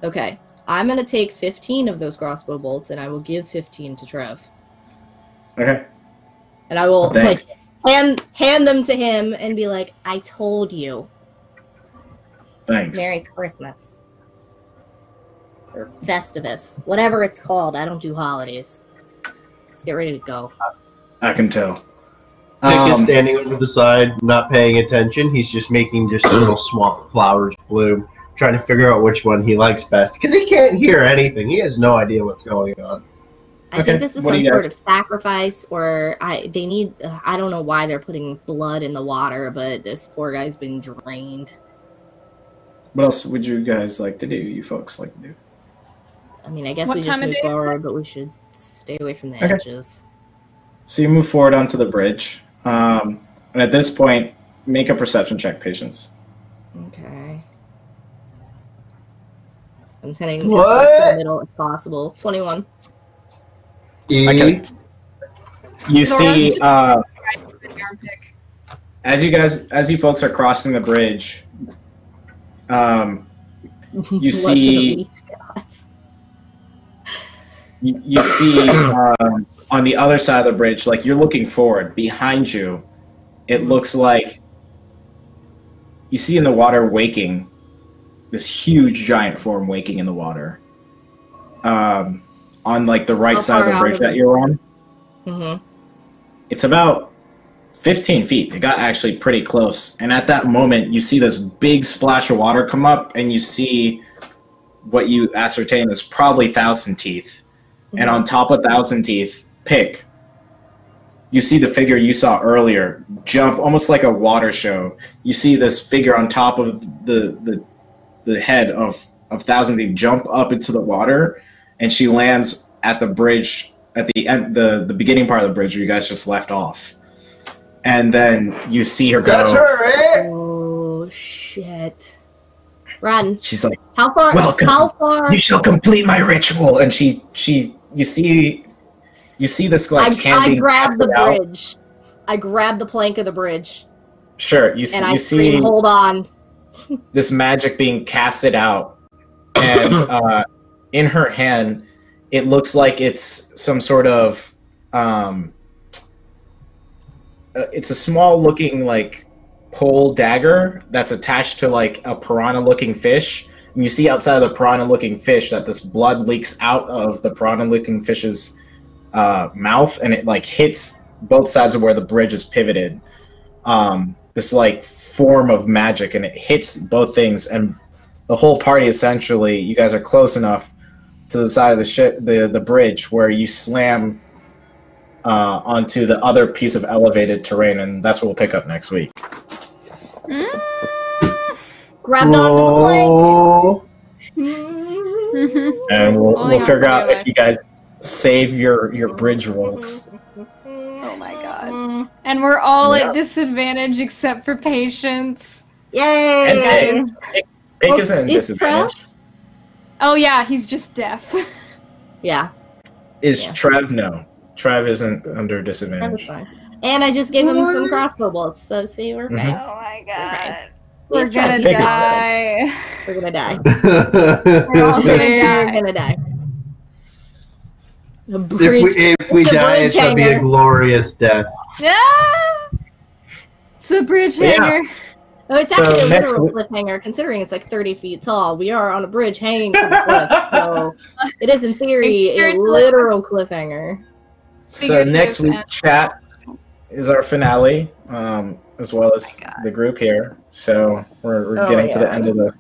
Okay. I'm going to take 15 of those crossbow bolts, and I will give 15 to Trev. Okay. And I will hand them to him and be like, I told you. Thanks. Merry Christmas. Or Festivus. Whatever it's called. I don't do holidays. Let's get ready to go. I can tell. Nick is standing over the side, not paying attention. He's just making just little swamp flowers bloom, trying to figure out which one he likes best. Because he can't hear anything. He has no idea what's going on. I think this is some sort of sacrifice, or they need. I don't know why they're putting blood in the water, but this poor guy's been drained. What else would you guys like to do? You folks like to do? I mean, I guess we just move forward, but we should stay away from the edges. So you move forward onto the bridge, and at this point, make a perception check, patience. Okay. I'm heading as close to the middle as possible. 21. Okay. You see, as you folks are crossing the bridge, you see, you see on the other side of the bridge, like you're looking forward, behind you, it looks like you see in the water waking, this huge giant form waking in the water. On like the right side of the bridge that you're on. Mm-hmm. It's about 15 feet. It got actually pretty close. And at that moment, you see this big splash of water come up, and you see what you ascertain is probably Thousand Teeth. Mm-hmm. And on top of Thousand Teeth, Pick, you see the figure you saw earlier jump, almost like a water show. You see this figure on top of the head of Thousand Teeth jump up into the water, and she lands at the bridge, at the end, the beginning part of the bridge where you guys just left off. And then you see her go. That's her, eh? Oh, shit. Run. She's like, how far? Welcome. How far? You shall complete my ritual. And you see this like I grab the bridge. I grab the plank of the bridge. Sure. You scream, see, hold on. This magic being casted out. And, in her hand, it looks like it's some sort of, it's a small looking like pole dagger that's attached to like a piranha looking fish. And you see outside of the piranha looking fish that this blood leaks out of the piranha looking fish's mouth, and it like hits both sides of where the bridge is pivoted. This like form of magic, and it hits both things, and the whole party essentially, you guys are close enough to the side of the bridge where you slam onto the other piece of elevated terrain, and that's what we'll pick up next week. Grabbed onto the plank. And we'll figure out if you guys save your bridge rolls. Oh my god. And we're all at disadvantage except for Patience. Yay! And Pink isn't disadvantage. Oh yeah, he's just deaf. Yeah. Is Trev? No. Trev isn't under disadvantage. And I just gave him some crossbow bolts, so see, we're fine. Oh my god. We're gonna die. We're gonna die. We're all gonna die. If we die, it's gonna be a glorious death. Yeah. It's a bridge hanger. Oh, it's actually a literal cliffhanger, considering it's like 30 feet tall. We are on a bridge hanging from a cliff, so it is, in theory, a literal cliffhanger. So next week, chat is our finale, as well as the group here. So we're getting to the end of the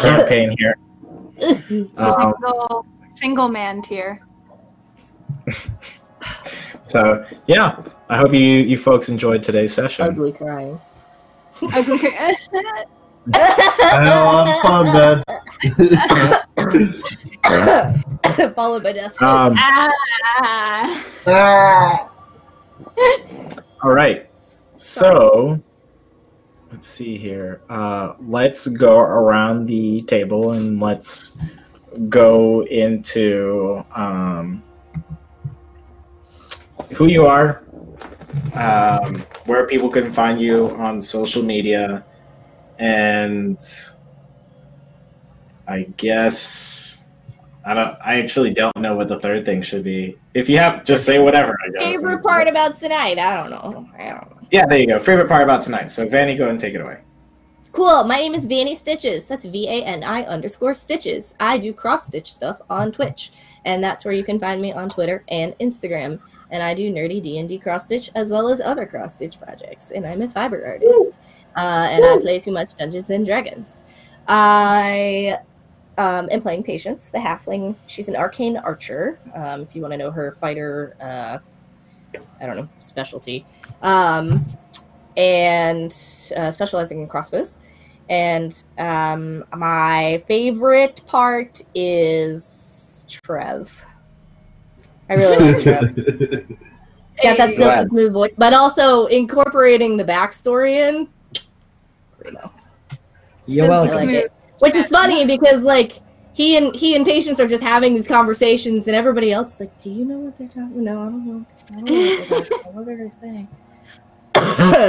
campaign here. Single man tier. So yeah, I hope you folks enjoyed today's session. Ugly crying. I know, I'm fun, man. Followed by death. All right. So let's see here. Let's go around the table and let's go into who you are, where people can find you on social media, and I guess I actually don't know what the third thing should be. If you have, just say whatever, I guess. Favorite part about tonight? I don't know. Yeah, there you go. Favorite part about tonight. So Vanny, go ahead and take it away. Cool. My name is Vanny Stitches. That's VANI_Stitches. I do cross-stitch stuff on Twitch, and that's where you can find me on Twitter and Instagram. And I do nerdy D&D cross-stitch as well as other cross-stitch projects. And I'm a fiber artist. And I play too much Dungeons and Dragons. I am playing Patience, the halfling. She's an arcane archer. If you want to know her fighter, specialty. And specializing in crossbows. And my favorite part is Trev. I really like Trev. He's got that silky smooth voice, but also incorporating the backstory in. You're welcome. Which is funny because like he and Patience are just having these conversations, and everybody else is like, "Do you know what they're talking about?" No, I don't know. I don't know what they're saying.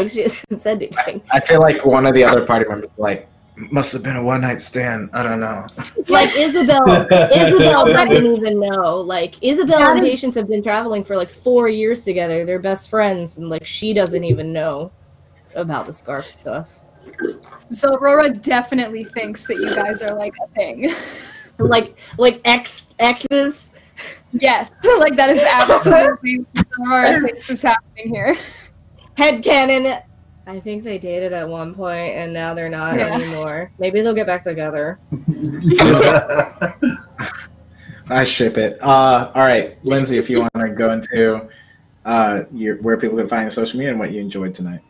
She hasn't said anything. I feel like one of the other party members like must have been a one-night stand. I don't know. Like Isabel doesn't even know. Like Isabel and Patience have been traveling for like 4 years together. They're best friends, and like she doesn't even know about the scarf stuff. So Aurora definitely thinks that you guys are like a thing. like exes. Yes, like that is absolutely what Aurora thinks is happening here. Headcanon. I think they dated at one point and now they're not anymore. Maybe they'll get back together. I ship it. All right, Lindsay, if you want to go into where people can find your social media and what you enjoyed tonight.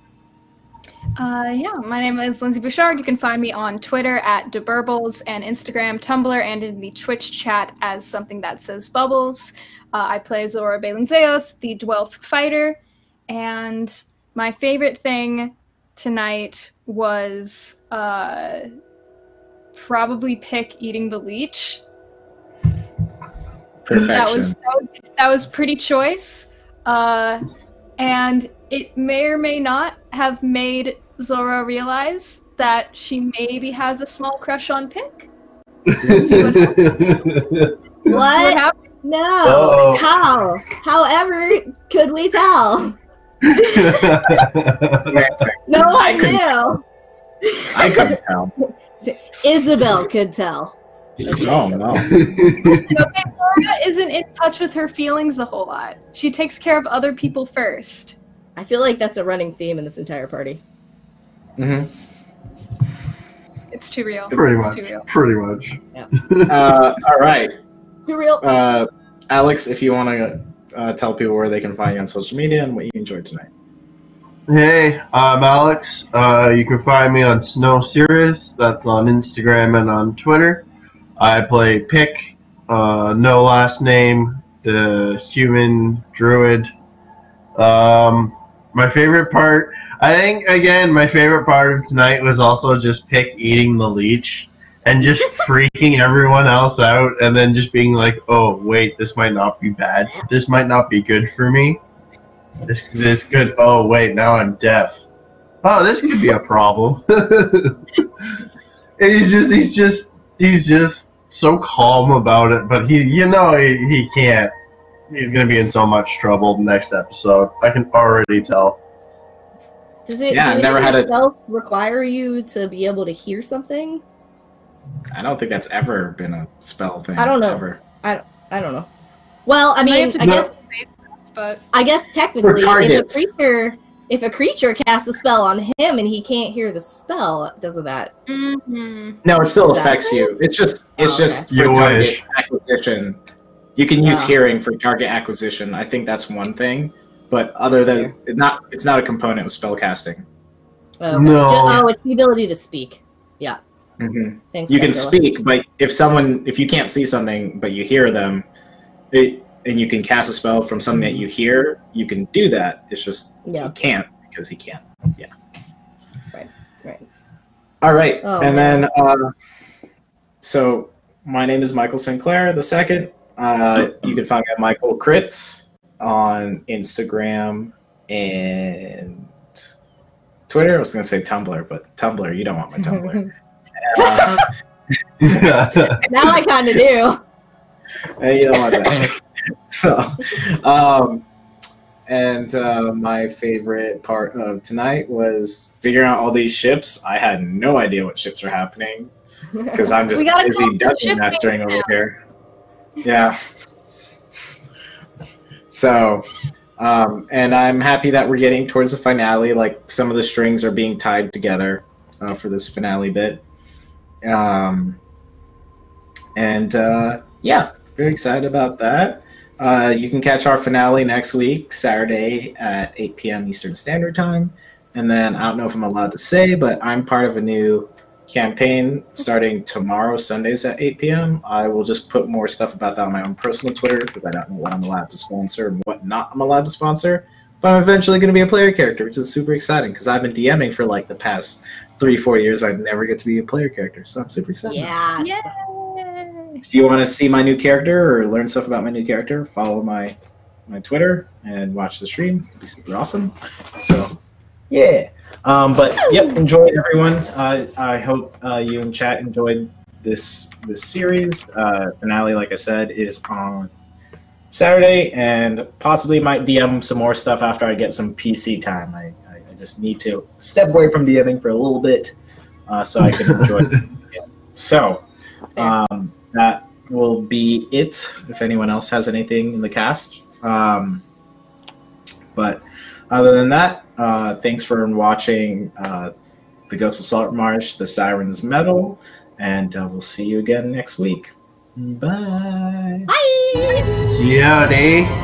My name is Lindsay Bouchard. You can find me on Twitter at DeBurbles and Instagram, Tumblr, and in the Twitch chat as something that says Bubbles. I play Zora Belinzeos, the Dwelf fighter, and my favorite thing tonight was probably Pick eating the leech. Perfection. That was pretty choice. And it may or may not have made Zora realize that she maybe has a small crush on Pick. We'll see what happens. What happened? No. Uh-oh. How? However, could we tell? No one knew. I couldn't tell. Isabel could tell. Oh no. Listen, okay, Zora isn't in touch with her feelings a whole lot. She takes care of other people first. I feel like that's a running theme in this entire party. Mm-hmm. It's too real. Pretty much. Yeah. All right. Too real. Alex, if you want to tell people where they can find you on social media and what you enjoyed tonight. Hey, I'm Alex. You can find me on Snow Sirens. That's on Instagram and on Twitter. I play Pick, no last name, the human druid. My favorite part, I think, again, my favorite part of tonight was also just Pick eating the leech and just freaking everyone else out and then just being like, oh, wait, this might not be bad. This might not be good for me. This could, oh, wait, now I'm deaf. Oh, this could be a problem. He's just so calm about it, but he can't. He's going to be in so much trouble next episode. I can already tell. Does it require you to be able to hear something? I don't think that's ever been a spell thing. I don't know. Ever. I don't know. Well, I mean, I guess technically, if a creature casts a spell on him and he can't hear the spell, doesn't that? Mm-hmm. No, it still affects you. It's just for target acquisition. You can use hearing for target acquisition. I think that's one thing, but other than it's not a component of spell casting. Oh, okay. No. It's the ability to speak. Yeah. Mm-hmm. Thanks, you can speak, but if you can't see something but you hear them, and you can cast a spell from something that you hear, you can do that. It's just he can't because he can't. Yeah. Right. All right, then so my name is Michael Sinclair II. You can find me at Michael Crits on Instagram and Twitter. I was going to say Tumblr, but Tumblr, you don't want my Tumblr. Now I kind of do. You don't want that. So, And my favorite part of tonight was figuring out all these ships. I had no idea what ships were happening because I'm just We gotta come busy up with dungeon ship mastering names over now. here. Yeah. So, and I'm happy that we're getting towards the finale. Like, some of the strings are being tied together for this finale bit. Yeah, very excited about that. You can catch our finale next week, Saturday at 8 p.m. Eastern Standard Time. And then, I don't know if I'm allowed to say, but I'm part of a new campaign starting tomorrow, Sundays at 8 p.m. I will just put more stuff about that on my own personal Twitter because I don't know what I'm allowed to sponsor and what not I'm allowed to sponsor. But I'm eventually going to be a player character, which is super exciting because I've been DMing for like the past 3-4 years. I never get to be a player character, so I'm super excited. Yeah. Yay! If you want to see my new character or learn stuff about my new character, follow my Twitter and watch the stream. It'll be super awesome. So, yeah. But yep, enjoy it, everyone. I hope you in chat enjoyed this series. Finale, like I said, is on Saturday, and possibly might DM some more stuff after I get some PC time. I just need to step away from DMing for a little bit so I can enjoy this again. So that will be it. If anyone else has anything in the cast, but other than that, thanks for watching The Ghost of Saltmarsh, The Sirens Medal, and we'll see you again next week. Bye. Bye. See you out, eh?